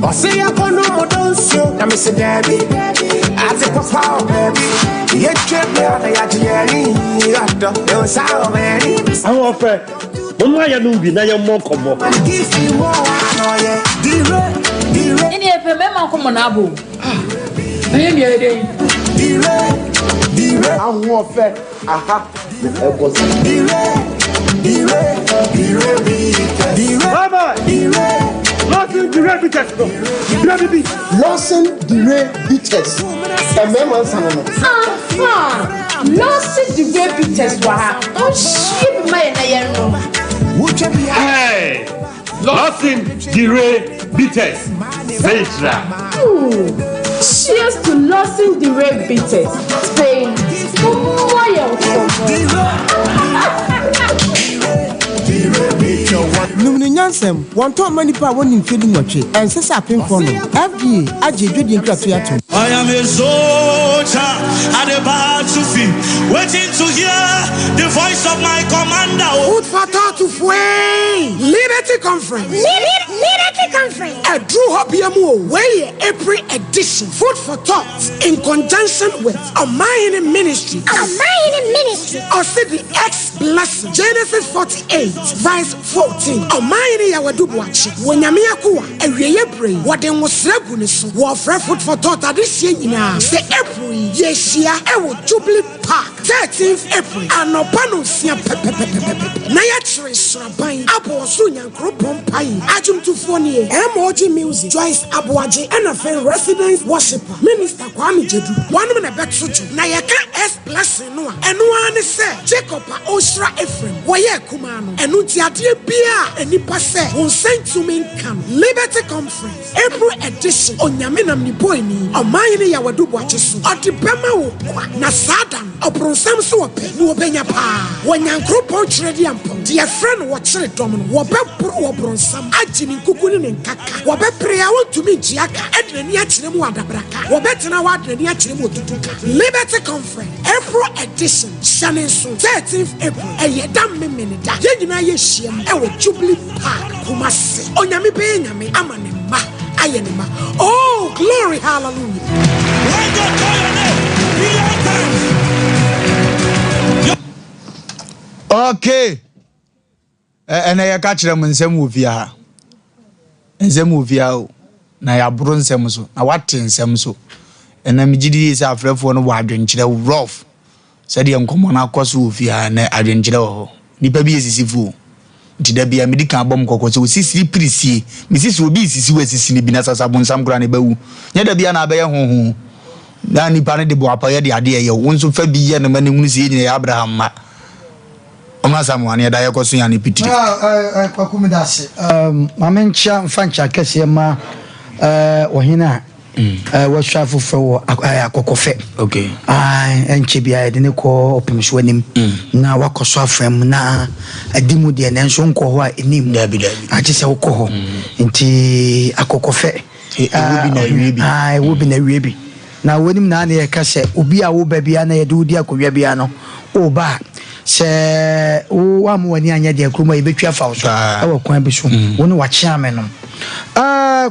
I say I can no more dance you. I miss a Debbie. I take a power, baby. You trip me on the Yajari. You sound many. I'm off. Mama ya nubi na ya moko mo. Give you more, yeah. Dire. Any of them come on abu. I am here. Dire. I'm off. Aha. Baba. Lawson the repeaters. Lawson the repeaters. Lawson the repeaters. Oh shit, my Hey, Lawson the repeaters. Cetra. Cheers to Lawson the repeaters. Spain. Numni nyansem wonto manipa woni feeding watwe ensesa apemfo no FDA agye dwedi nkratu ato I am a soldier at the battlefield waiting to hear the voice of my commander. Food for thought to fue Liberty Conference. Liberty Conference. A Drew Hobiamu way April edition. Food for thought in conjunction with Almighty Ministry. Or say the X blessing. Genesis 48 verse 14. Almighty Yawadubuachi. When Yamiakua and Reyebre what they was regunis war food for thought at this year. Say April yes year Jubilee Park 13th April and no panusia Nayatri Srabai Abo Sunyan Kropon Pai Ajum to Foni MOG Music Joyce Abuaji NFL Residence Worshipper Minister Kwame Jedu 1 minute back suju Nayaka S blessing no and one say Jacob Osra Ephraim Waye Kumano and Untiadia Bia and Nipa say on Saint Sumin Camp Liberty Conference April edition on Yaminam Nipoini on Mayini Yawadu Watches or the Bema na Sadan or Samso no Benya Pa when Yankro Porch Radiampo dear friend watch it Domin Wabapro or Bronsam Ajin Kukuni ne nkaka wɔbɛpere a wontumi ntua ka ɛdene ni akyerɛ mu adabraka wɔbɛtena wɔadene ni akyerɛ mu otutuka Liberty Conference April edition hyɛne nso 13th April ɛyɛ da mmemme da yɛn nyinaa yɛhyia mu ɛwɔ Jubilee Park Kumasi onyame bɛyɛ nyame ama ne mma ayɛ ne mma oh glory hallelujah. Okay. And I catch them in some movia. And some movia. Na ya bro nsem so. Na what nsem so. And na migidi is afre for no wadwenkyere rough. Said the uncommon akoso ofia na adwenkyere ho. Nipa bi esisifu. Nti da bia medi kan bom kokko so sisi prisi. Misisi obi sisi wesisi ni bi na sasa bonsam kra ne bawu. Nya da bia na abaye honhon. Na nipa ne de bo apaye de ade ye wo nso fa bi ye na mane hunu se nyina Abraham ma. Omasam wane da ye koso ya ne piti. Kwakumi dase. Mamencha mfancha kese ma ohina washafu fo akokofe. Okay. Enche bia de ne ko opimso anim na wakoso afrem na adimu de ne nso nko ho a enim dabi ache se wokọ ho nti akokofe wo bi na wiebi na wonim na na yeka se obi a wo ba bia na ye de odi akowia bia no o ba se wo amwani anya de akroma ye betwa fa so e wo kwan bi so wo ne wache ameno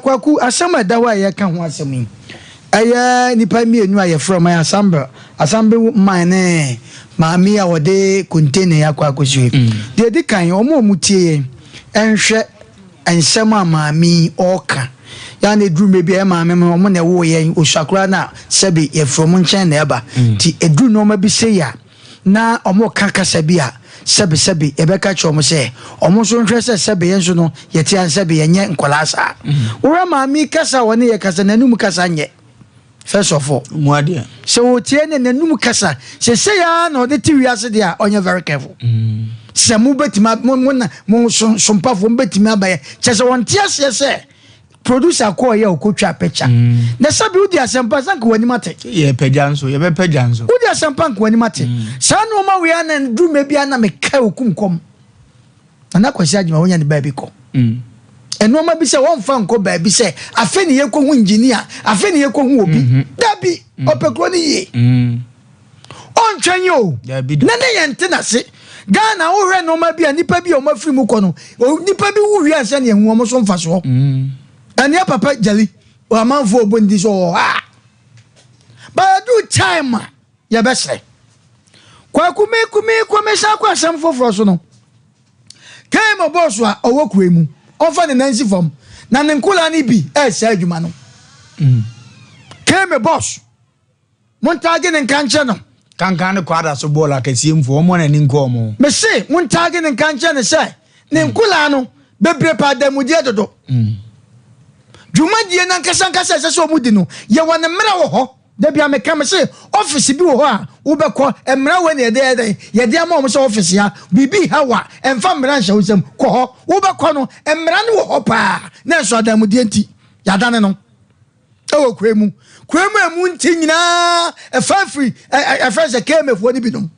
kwaku asama da wa ye ka ho asemi aya nipa mienu aye from my asambe mine maami a wode container ya kwa akosi de di kan omo mutie enhwe ensema maami oka ya na edru mebi e maami omo na wo ye osakura na sebi ye from nchen na eba ti edru no ma bi se ya na omo kaka sebi a sebi ebeka chomo se omo so nhwe se sebi yenso no ye ti an sebi yenye nkolasa ora maami kasa woni ye kasa nanum kasa nye first of all muadia so tie ne nanum kasa se ya na ode ti wiase dia onye very careful se mu betima mo sompa fo betima abaye chese won tie se producer ko ye okotwa picture na sabi udi asempa sanka wani mate ye pejanso ye be pejanso udi asempa nka wani mate sa no ma we ana ndu mebia na meka okumkom ana kwasi agima wonya ne ba bi ko eno ma bi se won fa nko ba bi se afi ne ye ko hu engineer afi ne ye ko hu obi dabi opekro ni ye on twenyo na ne yente na se Ghana wo hwe no ma bi nipa bi o ma firi mu ko no nipa bi wo hwi anse ne hu o mo so mfa so and your papa jali or man for bondi so but do time ya bese kwa kume sha kwa sam foforo so no kai mo boss a owo kwemu onfa ne nansi fam na ne nkula ni bi sha adwuma no kai me boss montage ne kanche no kankan ne kwada so bola kasie mfo mo na ni nko mo me se montage ne kanche ne se ne nkula no bebre pa damudie dodo Juma die na nkasa se so mudi no ye won mra wo ho da bia me kam se office bi wo ho a wo be ko mra we ne ye de am so office ya bibi hawa emfa mra nhya wosem ko ho wo be ko no mra ne wo ho pa na so adam die nti ya dane no e wo kwemu emu nti nyina e fa free e fa se kemefo ni bi no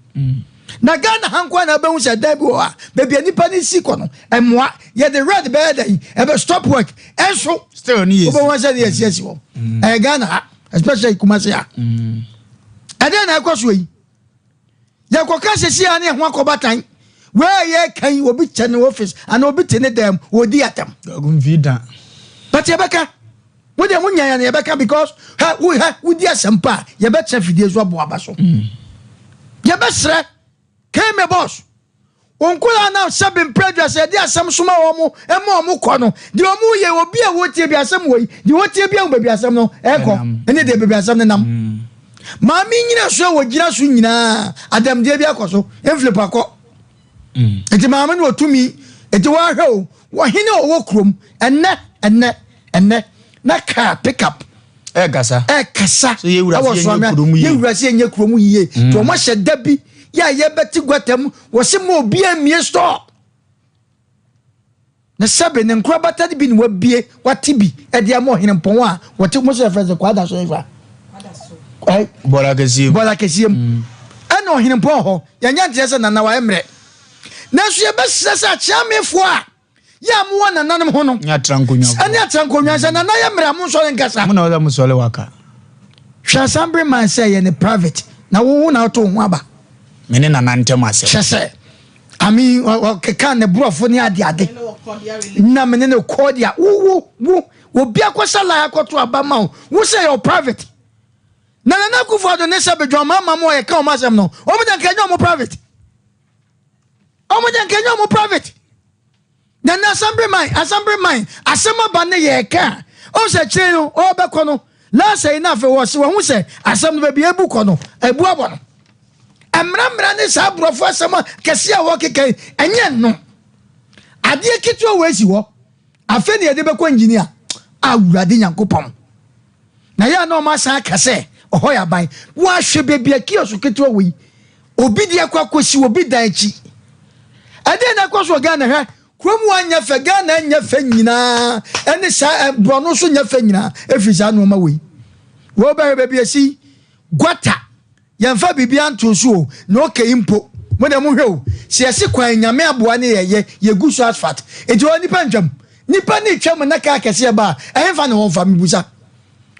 na Ghana hankwa na behu se da bi wo a bebia nipa ni si ko no emwa ye the red bed e be stop work enso still ni yes obo wan say yes wo Ghana especially Kumasi a ade na akoso yi ya koka sesi ani ho akobatan we ye kan obi chene office and obi tene dem odi atam gum vida but ye beka wo de munya ya na ye beka because we di asempa ye be che fidie zo abo abaso ye be sre keme boss onkula na sabin prejudice e di asem soma wo mu e mo mu ko no di o mu ye obi a wo tie bi asem wo yi di wo tie bi a wo bi asem no e ko ene de bi asem ne nam ma mi nyina so wo gira so nyina adam de bi akoso enflip akọ enti ma ma no tumi enti wa hwe o wo hene o wo krom enne na car pick up e kasa so ye wura se enye krom yiye to mo hye dabi ya ye beti gwatam wo se mo obi amie store na sabe ne nkura batade bi ni wabie wate bi e de am ohene mpon a wote mo so friends kwada so ifra bola kesiem ana ohene mpon ho ya nya ntia se na wa emre na so ye besesa sa chiamefo a ya mu wana nanom ho no nya trankonwa anya trankonwa sɛ na ya mra mu so nkasa mu na wada mu so le waka hwa Asem man say ye ne private na wo na to ho aba mene na nantem asem hwɛ ami keka ne brofo ne ade na mene ne cordia wo bia kwasala akoto aba ma wo say your private na kufo do ne se bedwa mama mo ye ka o masem no o mo dan kenyo mo private na Asem man asema ba ne ye ka o se kire no o be kono la say na fe wo se wo se asem no be ebu kono ebu abo no emra ne sa brofo asema kese a wo keke enye no ade kitu wo esi wo afa ne de be ko engineer awurade nyankopom na ya no ma sa kase oho ya ban wo ahwe bebia kioso kitu wo yi obi de akwakosi obi dan echi ade na kwaso Ghana hwe kromu anya fe Ghana anya fe nyina ene sa brono so nya fe nyina efisa no ma we wo ba bebia si gwata yamfa bibia ntoso no keimpo mo de mo hwe o se ese kwan nyame aboa ne ye gusu asphalt enti wo nipa ntwam nipa ni twam na ka kese ba ehfa ne wonfa mibusa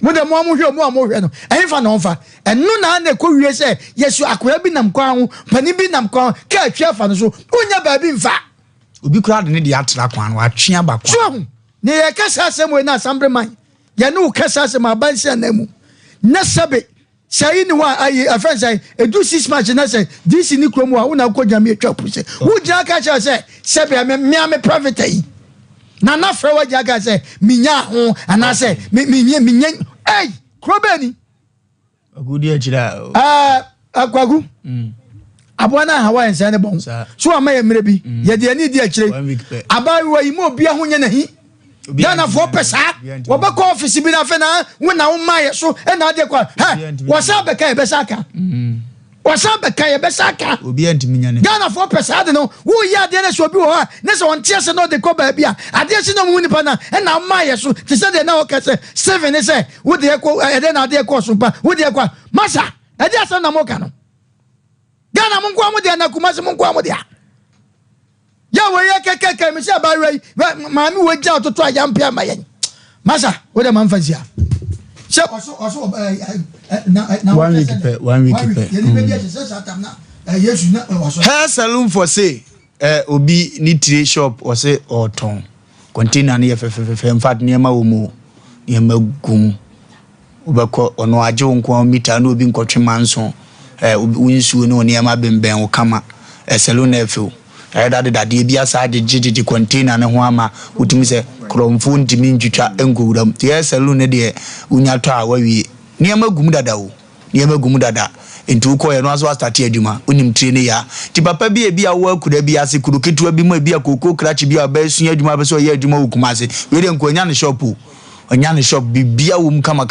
mo de mo hwe mo hwe no ehfa ne wonfa enu na ko wie se yesu akoya bi nam kwa ho pani bi nam kwa ka atwa fa no so onya ba bi mfa obi kura de ne de atra kwan no atwea ba kwa so ne ye kasa asem we na Asem man ye ne kasa asem abansia na mu na sabe say ni wa ayi afen say edu 6 match na say this ni kromu a una ko jam etwa puse wo jia ka cha say sabe me private yi na fra wa jia ka say minya ho ana say minya ei krobeni agudi achira akwagu abona hawa ense ne bon so ama ye mre bi ye de ani di achire abawa yi mo bia ho nya na hi Ghana for pesa wo be ko office bi na fe na wo na wo maye so e na de kwa ha wo sa be kai be saka wo sa be kai be saka obi antimi nya ne Ghana for pesa de no wo ya de na so bi wo ha ne so on tie se no de ko ba bia ade se no mu nipa na e na maye so ti se de na wo ka se 7 ne se wo de ko e de na de ko so pa wo de kwa masa e de asa na mo ka no Ghana mun kwa mo de na kuma se mun kwa mo de ya we ye keke me se ba rei ma mi we ja ototo ayampe amayen masa wo de man fansia se oso 1 week pe ye ni be dia se satam na yesu na oso hair salon for say obi ni trade shop o say oton container na ye fefe in fact ne ma wo mu ne ma gum obekọ ono aje nko mita na obi nkotwe manso winsu no ne ma bemben wo kama salon na efe dade bia sa de container ne ho ama utimi se kromfo ntimi ntwitwa enguram tie salon ne de unya to a wawie ne ma gum dada o ne ma gum dada entu ko ye no aso start adwuma unim trene ya ti papa bia wo akura bia se kuru ketua bi ma bia koko krachi bia ba sun adwuma be so ye adwuma okuma se we de nko nya ne shop o nya ne shop bibia wo mu kama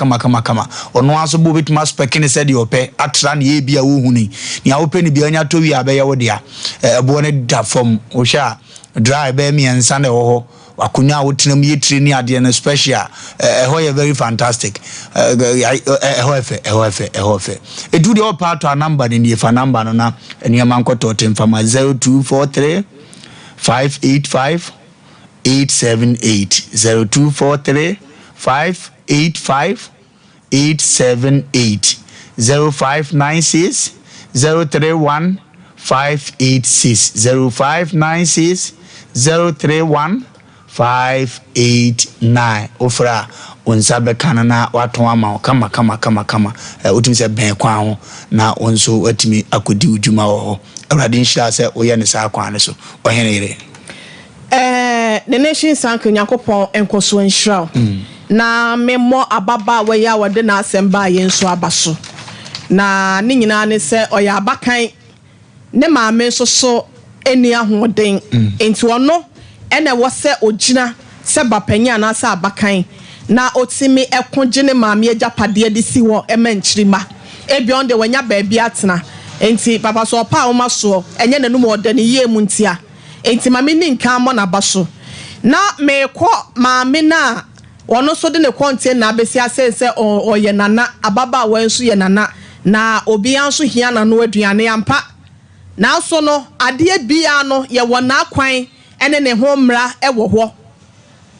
ono aso bo betuma spec ne se de ope atra ne ye bia wo huni ne awope ne bia nya to wi abeya wo dia ebo ne da form o sha dry be mi ensa ne ho akunya wo tenam ye training ade na special ho ye very fantastic ho efe edu de opa to number ne fa number no na ene ma nkoto temfama 0243 585 878 0243 585 878 0596 031 586 0596 031 589 ofra onsa be kanana waton ama kama utimi se ben kwa ho na onso atimi akodi udwuma ho awrade nhyira se oye ne sa kwa ne so ohenere the nation sank Yakopon enkoso nhyira na memo ababa we ya wode na asemba yenso abaso na ne nyina ne se oya abakan ne maame so eni ahoden enti ono ene wo se ogina se bapanya na se abakan na otimi ekonje ne maame agapade de si wo emanchirima ebion de wanya baabi atena enti papa so pa wo maso enye nanum ode ne ye mu ntia enti maame ni nka mo na baso na mekọ maame na ono so de ne konte na besi asese oye nana ababa wansu ye nana na obi anso hia na no aduane ampa na so no ade bia no ye wona kwan ene ne ho mra ewo ho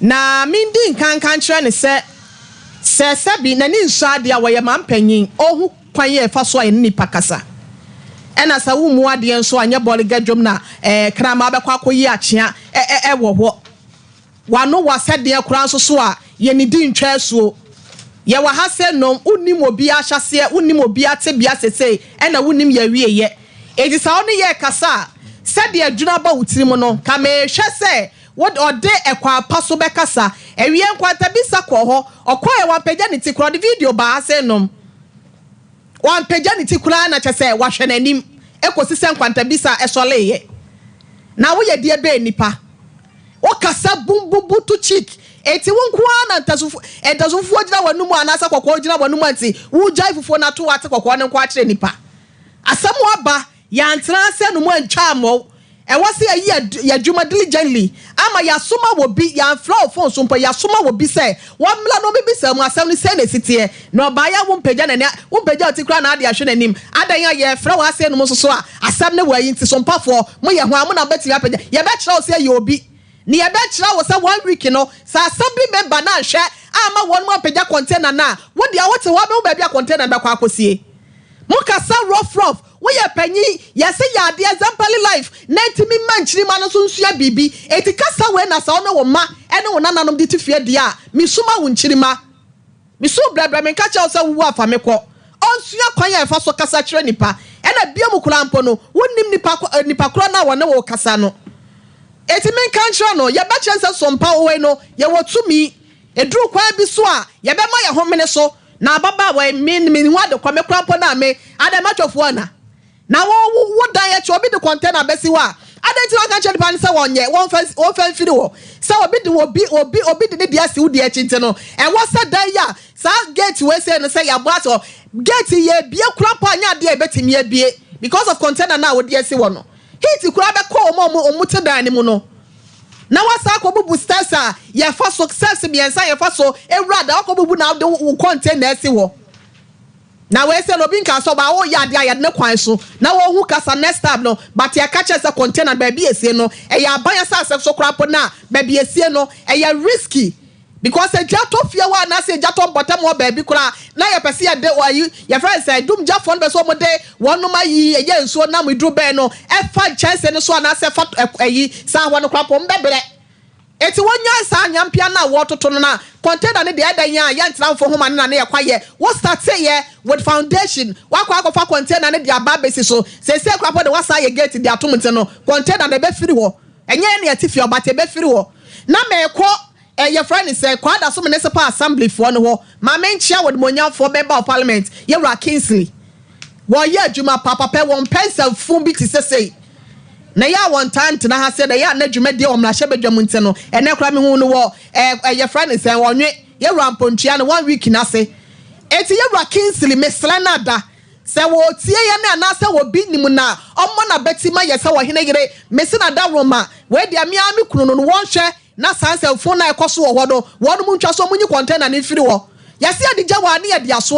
na mindi nkan kan kire ne se bi na ni nso ade a woye mampanyin ohu kwan ye fa so aye nipa kasa ena sa wu mu ade nso anye bole gadwom na krama abekwa akoyi achia ewo ho wano wasede akura nso so a ye ni di ntwa suo ye wa ha se nom unim obi ahyase unim obi atebia sese ena unim ye wieye edi sa oni ye kasa sede adwuna ba wutirim no ka me hwe se what ode ekwa paso be kasa ewie nkwata bisa kwo ho okoye wan pagya ne tikura de video ba ha se nom wan pagya ne tikura na chese wa hwe nanim ekosi se nkwata bisa esoleye na wo ye de be nipa o kasa bumbubu to chick eti wonkwa na entazufu ogina wanumu anasa kokko ogina wanumu anti wo jai fufu na to ate kokko ne kwa kire nipa asamu aba ya ntra se no mu antwa mo e wose ya dwuma diligently ama ya soma wo bi ya flow phone so mpa ya soma wo bi se wamla no bi se mu asam ni se na sitie no ba ya wo mpagya na wo mpagya otikura na ade ahwe nanim adan ya flow ase no mo so a asam ne wayi nti so mpa fo mo ye ho amu na beti apagya ye be kira o se ye obi ni ye be kira wo se 1 week no sa assembly member na hwe ama won mo apagya container na wo dia wo te wo be ba bia container be kwa akosie mukasa rough we ye panyi yese ya de example life na ntimi manchiri ma no so nsua bibi eti kasa we na sa ono wo ma ene wo nananom de tifie de a misuma wo nchiri ma misu bra me ka cha wo sa wo afa me ko onsua kwan ya fa so kasa kire nipa ena bia mu kura mpo no wonnim nipa kura na wo ne wo kasa no eti men kan kire no ye ba kire se Sompa we no ye wotumi eduru kwa bi so a ye be ma ye homene so na baba we min wa de kwa me kura mpo na me adamatofo na wo dan ye obi de container besi wa adenti wa kan chedi pan se wonye won fan firi wo se obi de dia si wo de achinte no e wo se dan ya sa gate we say no say ya boss o gate ye bie kura pa anya de betimi ye bie because of container na wo de si wo no hit kura be ko omo te dan ni mu no na wasa ko bubu stars a ye fa success biensa ye fa so ewrada ko bubu na de container si wo na we say no bi nka so ba wo ya de ayade ne kwan so na wo hu kasa next time no but ya catch as a container ba bi esie no e ya ban ya sa so krapo na ba bi esie no e ya risky because e jato fia wa na say jato bottom wo ba bi kura na ya pese ya de wayi ya friend say dum jafo no be so mo de wonu ma yi e ya nsuo na mo dru be no e fa chance ne so na say fa yi sa ho no krapo mbebere eti wonya sa nyampia na wo toto no na container ne de edan ya ya ntra mfo homa na ya kwaye wo start say ye with foundation wa kwa fa container ne de ababesi so say krapo de wasa ye gate de atomte no container de be firi wo enye ne atifi obate be firi wo na me ko your friend say kwada so municipal assembly for no ho ma menchia with monya for member of parliament ye ra Kingsley wo ye adwuma papa pe won pencil fun bi ti say na ya one time tena ha se da ya na dwuma de omra hye badwam nte no ene kra me hu no wo your friend say wonwe ye rampontua no 1 week na se eti ye ra Kingsley mesla na da se wo tie ye na na se wo bi nim na omo na betima ye se wo hene yire mesi na da roma we dia mi ami kunu no won hwe na sanse fo na ekoso wo hodo wonu mu ntwa so munyi container ne firi wo ye se adigya wa ne ye dia so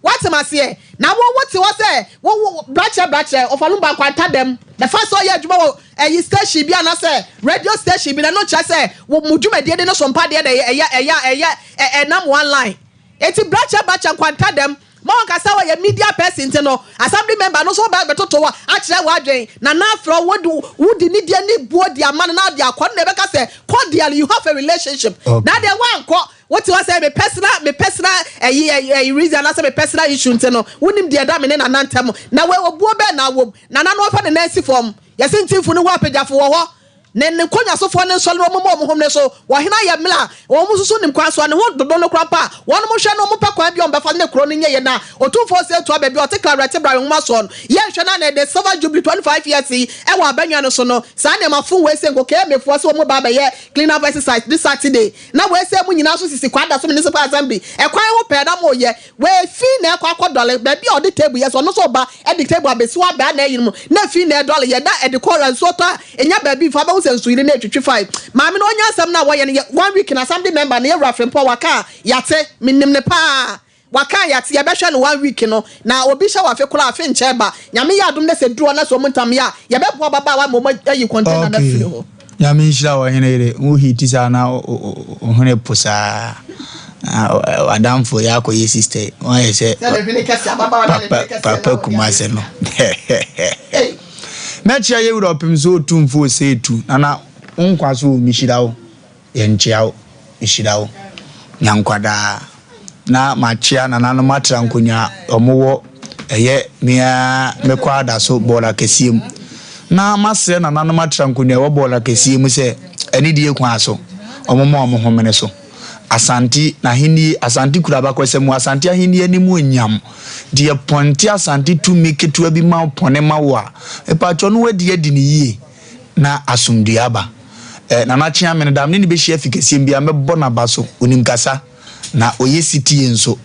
what am I say na wo what was say wo bracha Wofa Lumba kwanta dem the first all year djuma wo station bi na say radio station bi na no cha say wo mudwuma de no Sompa de nam one line eti bracha kwanta dem ma won kasa wo ye media person te no assembly member no so ba betoto wa a kire wa adwen na afro wodi ni dia ni buo dia man na dia akọ na be ka say cordial you have a relationship na dia wan ko what you say me personal reason na say me personal issue te no wonim dia da me na nantem na we obuo be na wom na no fa ne nasi form yesi ntimfu ni wa pejafo wo ho ne konya so fo ne so le mo hom ne so wo hena ye mla wo mu susu nim kwa so ne ho dodo no kra pa wo no mo hwe no mo pa kwa bi on be fa ne kro ne nye ye na otumfo se to ababi o te clarity bra wo ma so ye hwe na ne the silver jubilee 25 years e wo abanwa no so no sa ne ma fu we se ngo ke mefo so mo ba ba ye clean up exercise this Saturday na we se mu nyina so sisi kwada so municipal assembly e kwan wo pe da mo ye we fi na kwa dole ba bi o de table ye so no so ba e de table abesi wa ba na yin mu na fi na dole ye da e de call so to enya ba bi fa ba sensu ile na twetwe maame no onya asem na wo ye 1 week na assembly member na ye rafempo waka yate minnim ne pa waka yate ye behwe no 1 week no na obi hye wa fe kula afi nche ba nyame ya adom na se duro na so montam ya ye bebo baba wa mo ayi container na firi ho ya minshira wa henere mu hiti sana ohune posa adamfo yako ye sister why say papa kumase no na chia ye Europe mzo tumfo say tu na nkwaso mishira wo ye nchia wo mishira wo nyankwada na machia na nanu matra nkonya omowo eye mia mekwada so bola kesiem na masre na nanu matra nkonya wo bola kesiem se ani die kwa so omomo omohomene so asanti na hini asanti kuraba kwesemu asanti ahini animu nyam die ponti asanti tu meketu abi ma pone ma wo a epacho no wadi adi ni yie na asumduaba na na chia me dam ni be hia fikesiem bia mebɔ na baso onim kasa na oyesiti enso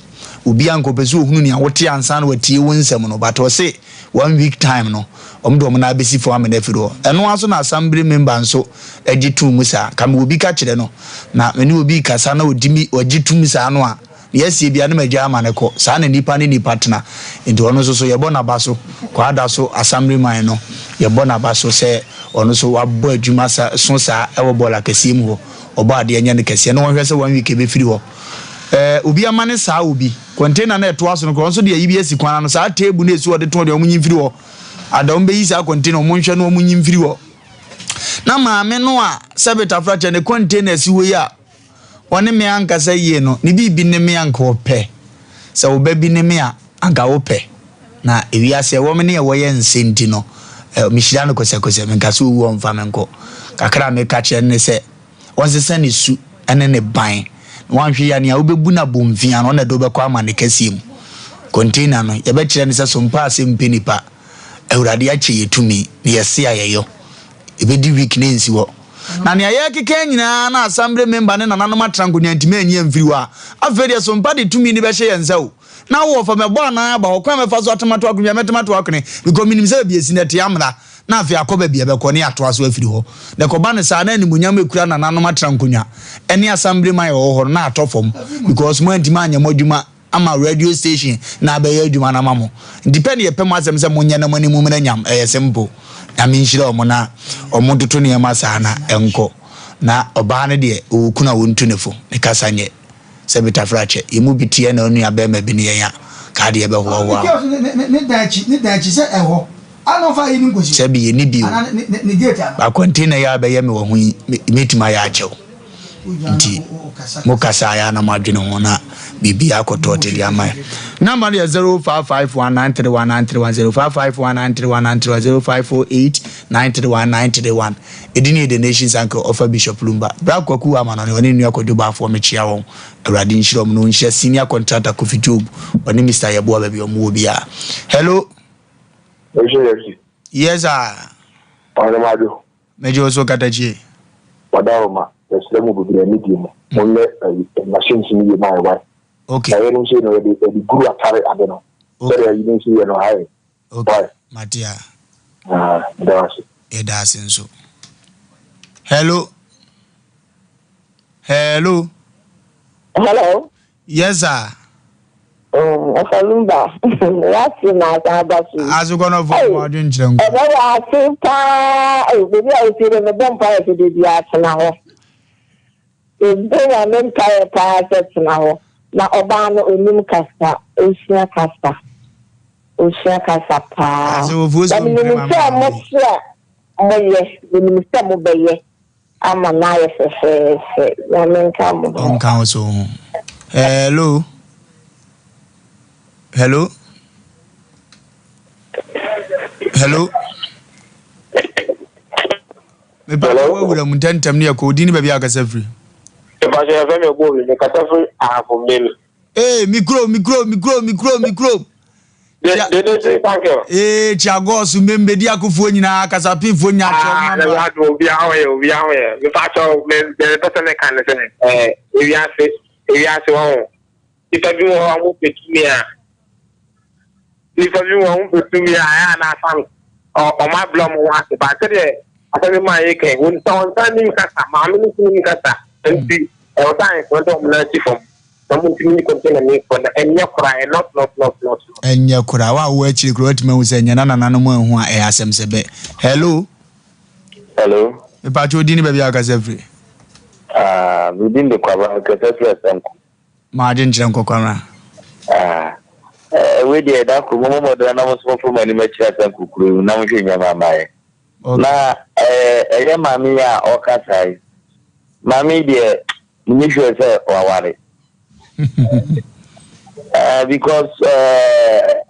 obi ankopeso ohunu ni awote ansa na watie wonsem no but o say 1 week time no omdo mo na besi for amena firo eno aso na assembly member nso agitu musa kam obi ka kire no na meni obi kasa na odimi ogitu musa no a yesi bia na magya amaneko sa na nipa ni partner enti ono so yebo na baso kwa ada so assembly man no yebo na baso se ono so wabɔ adwuma so sa ewo bola kasiem ho oba ade anya ne kase no wonhwɛ se 1 week be firi ho obi amane saa obi container na eto aso no kron so de yi bi esi kwana no saa table na esi ode to de omunyi mfiri ho adom be yi saa container omunhwɛ no omunyi mfiri ho na maame no a sebeta fracha ne container esi wo ya one me ankasa yie no ne bi ne me anka opɛ sɛ wo ba bi ne me anka opɛ na ewi ase wo me ne wo ye nsenti no mishira no kose me nkaso wo mfa me nko kakra me ka kye ne sɛ wonsesa ne su ene ne ban wanhwe ya ne a obebu na bomfia no na do be kwa ama ne kasiem container no ye be kire ne sɛ Sompa Asem Mpe Nipa awurade akye yetumi ne yese ayeyo ebedi week ne nsi wo na ne aye keke nyina na assembly member ne nananom atrankonya ntime anyi amfiriwa afede Sompa de tumi ne be hye yensa o na wo fa me bo na ba okwa me fa so atemato akonya metemato akone because minim say bi esi na te amra na afi akoba bia be ko ne ato aso afiri ho de ko ba ne sa na nimunyam ekura na nanom atrankonya eni assembly man wo ho na atofom because mo antima anya modwuma ama radio station na be yadwuma na mamo depend ye pem asem se monye na mani mumra nyam simple na minhira omo na omo toto ne ma sa na enko na oba ne de okuna wontunefo ne kasanye sebita frache imu bitie na onu abema bi ne ya ka de be ho ho ne dachi se eho ano fa yi ngoshi sebi ye ni bio ne gate ba container ya be ye me wo hu metima ya achew nti mukasa ya na madwene ho na bibi akotote dia mai number is 05519319310551931054893191 edini the nations uncle offer Bishop Lumba brakwaku amano ne woni nua kodoba afo mechia won awrade nshiro no nhia senior contractor Kofi Job woni Mr. Yabo ba bi omo bia hello yes sir Mado mejo so katachi Wadaroma Islamu biblia medium onle machines ni ye my wife okay I don't say no the guru atare adeno so you don't see no high okay Matia that's it doesn't so hello hello yes sir Wofa Lumba what's na abasi azukono for modern chengo e ba asimpa e bi a otire me bompa e de dia tena ho ya men kai pa tena ho na oba no onim kasa osia kasa pa so voice mo se mo beye ama na ye se ya men kam on council hello me ba wo wura muntantam ne ko dini ba bia ka safri e ba je fa me go me ka safri afo mel micro de thank you Chagos membe dia kufuo nyina kasapifo nya cho na do obi awe me fa cho me de person kan se ewi ase wo itabi wo amu petumia itabi wo amu petumia ya na sam o ma blom wa se ba se asemi ma ye ke won ton ni kasa ma mi ni kasa nti o tan ko to mo na ti fom no ntimi container me for na enya kura not enya kura wa wo achiri kura otime wo se nya na no mo ehu a asem sebe hello If you didn't be a Casefree. Within the Quaba Casefree. Margin Janko. We did that Kumo than I was for many matches and Kuku, now in your mamma. Na mammy or Casai. Mammy, dear, you should say, or because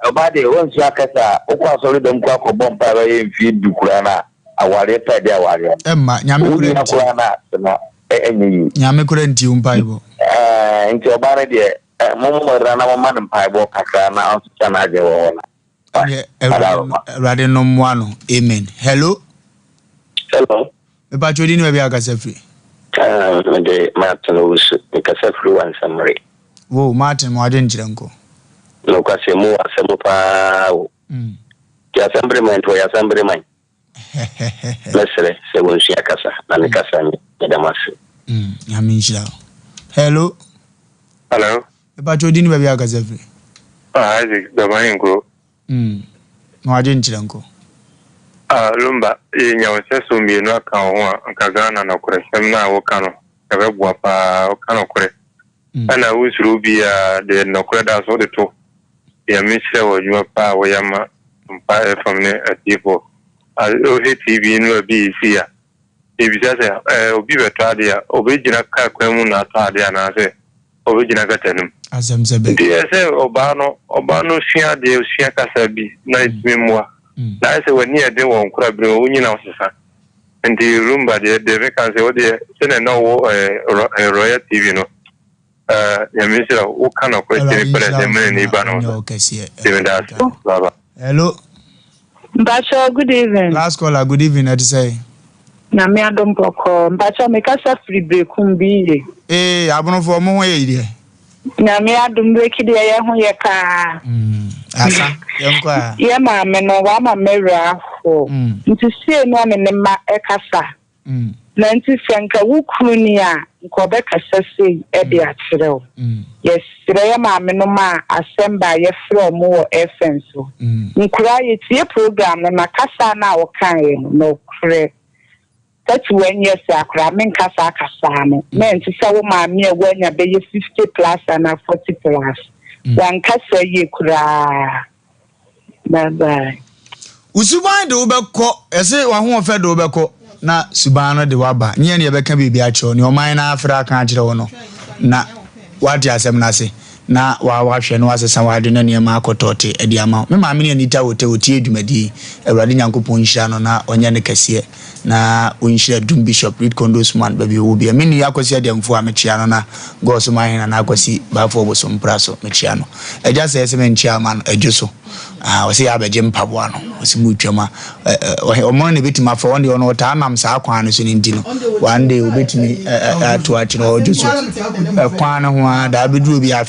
about the one Shakata, Oka sorry, don't go for Bompa in feed Dukrana, a warrior, their warrior. Emma, Yami couldn't you Bible. Into a barrier, Momo Rana man and Pibo Kakana, Chanaja. Radinum one, amen. Hello. Hello. About you didn't be a Casefree. The Martin was a Casefree and summary. Whoa, Martin, why didn't you go? No, because you move a Sompa. The assemblyment or assemblyment. Let's say, when she a casa, and the casa, the hello. Hello. About you didn't be a Casefree. Isaac, the wine go. Why didn't you go? Lumba, in your session, you know, Kagana, no question, now, Okano, a web wapa, Okano correct. And I wish Ruby, the no credit or the two. The Michelle or your power, Yama, from the people. I hate TV in the BC. If you just be a Tadia, original Kakamuna Tadia, and I say, original Gatanum. Asem Mpe Nipa. Dear, say, Obano, Shia, the Shia Casabi, nice memoir. I say, when near the one crab, winning house. And the room by the vacancy, or the Senate no Royal TV, no. What kind of question? Hello. Mbacho, good evening. Last caller, good evening. I'd say. Na me adom poko. Mbacho me kasa free break kumbi. Abono for mo ye. Na me adom break de ye ho ye ka. Asa, yenkwa. Ye ma me no wa ma mera ho. Nti sie no me ne ma ekasa. Na nti franka wukru ni a nko be kasa sei e de akyerɛw. Yes, sire ma me no ma asemba ye from wo FM so. Nkura ye tie program na kasa na wo kan ye no kre. That's when yes akura men kasa no. Men nti sa wo ma me wanya be ye 50 plus and 40 plus. Wan kasa ye kura. Bye bye. Usuban de obekọ, ese wa ho ofe de obekọ. Na subano de waba nye ne beka bibia acho ne oman na afra kan agire wo no na wadi asem na se na wa hwe no asesa wadi na ne ma akotote edi ama me ma me ne nita wote edumadi awrade nyankopon hira no na onye ne kase na onhira dum bishop read condos man baby wo bia me ni akosi ademfo a me chia no na go so man na akosi ba fo boso mpraso me chia no eja se ese me chia man ejuso wasi abeje mpaboa no wasi mutwama omon ne betima fa wonde ono ta nam sa akwan no so ni ndi no one day obetimi atu achi no ojuso kwan no ho da beduru bi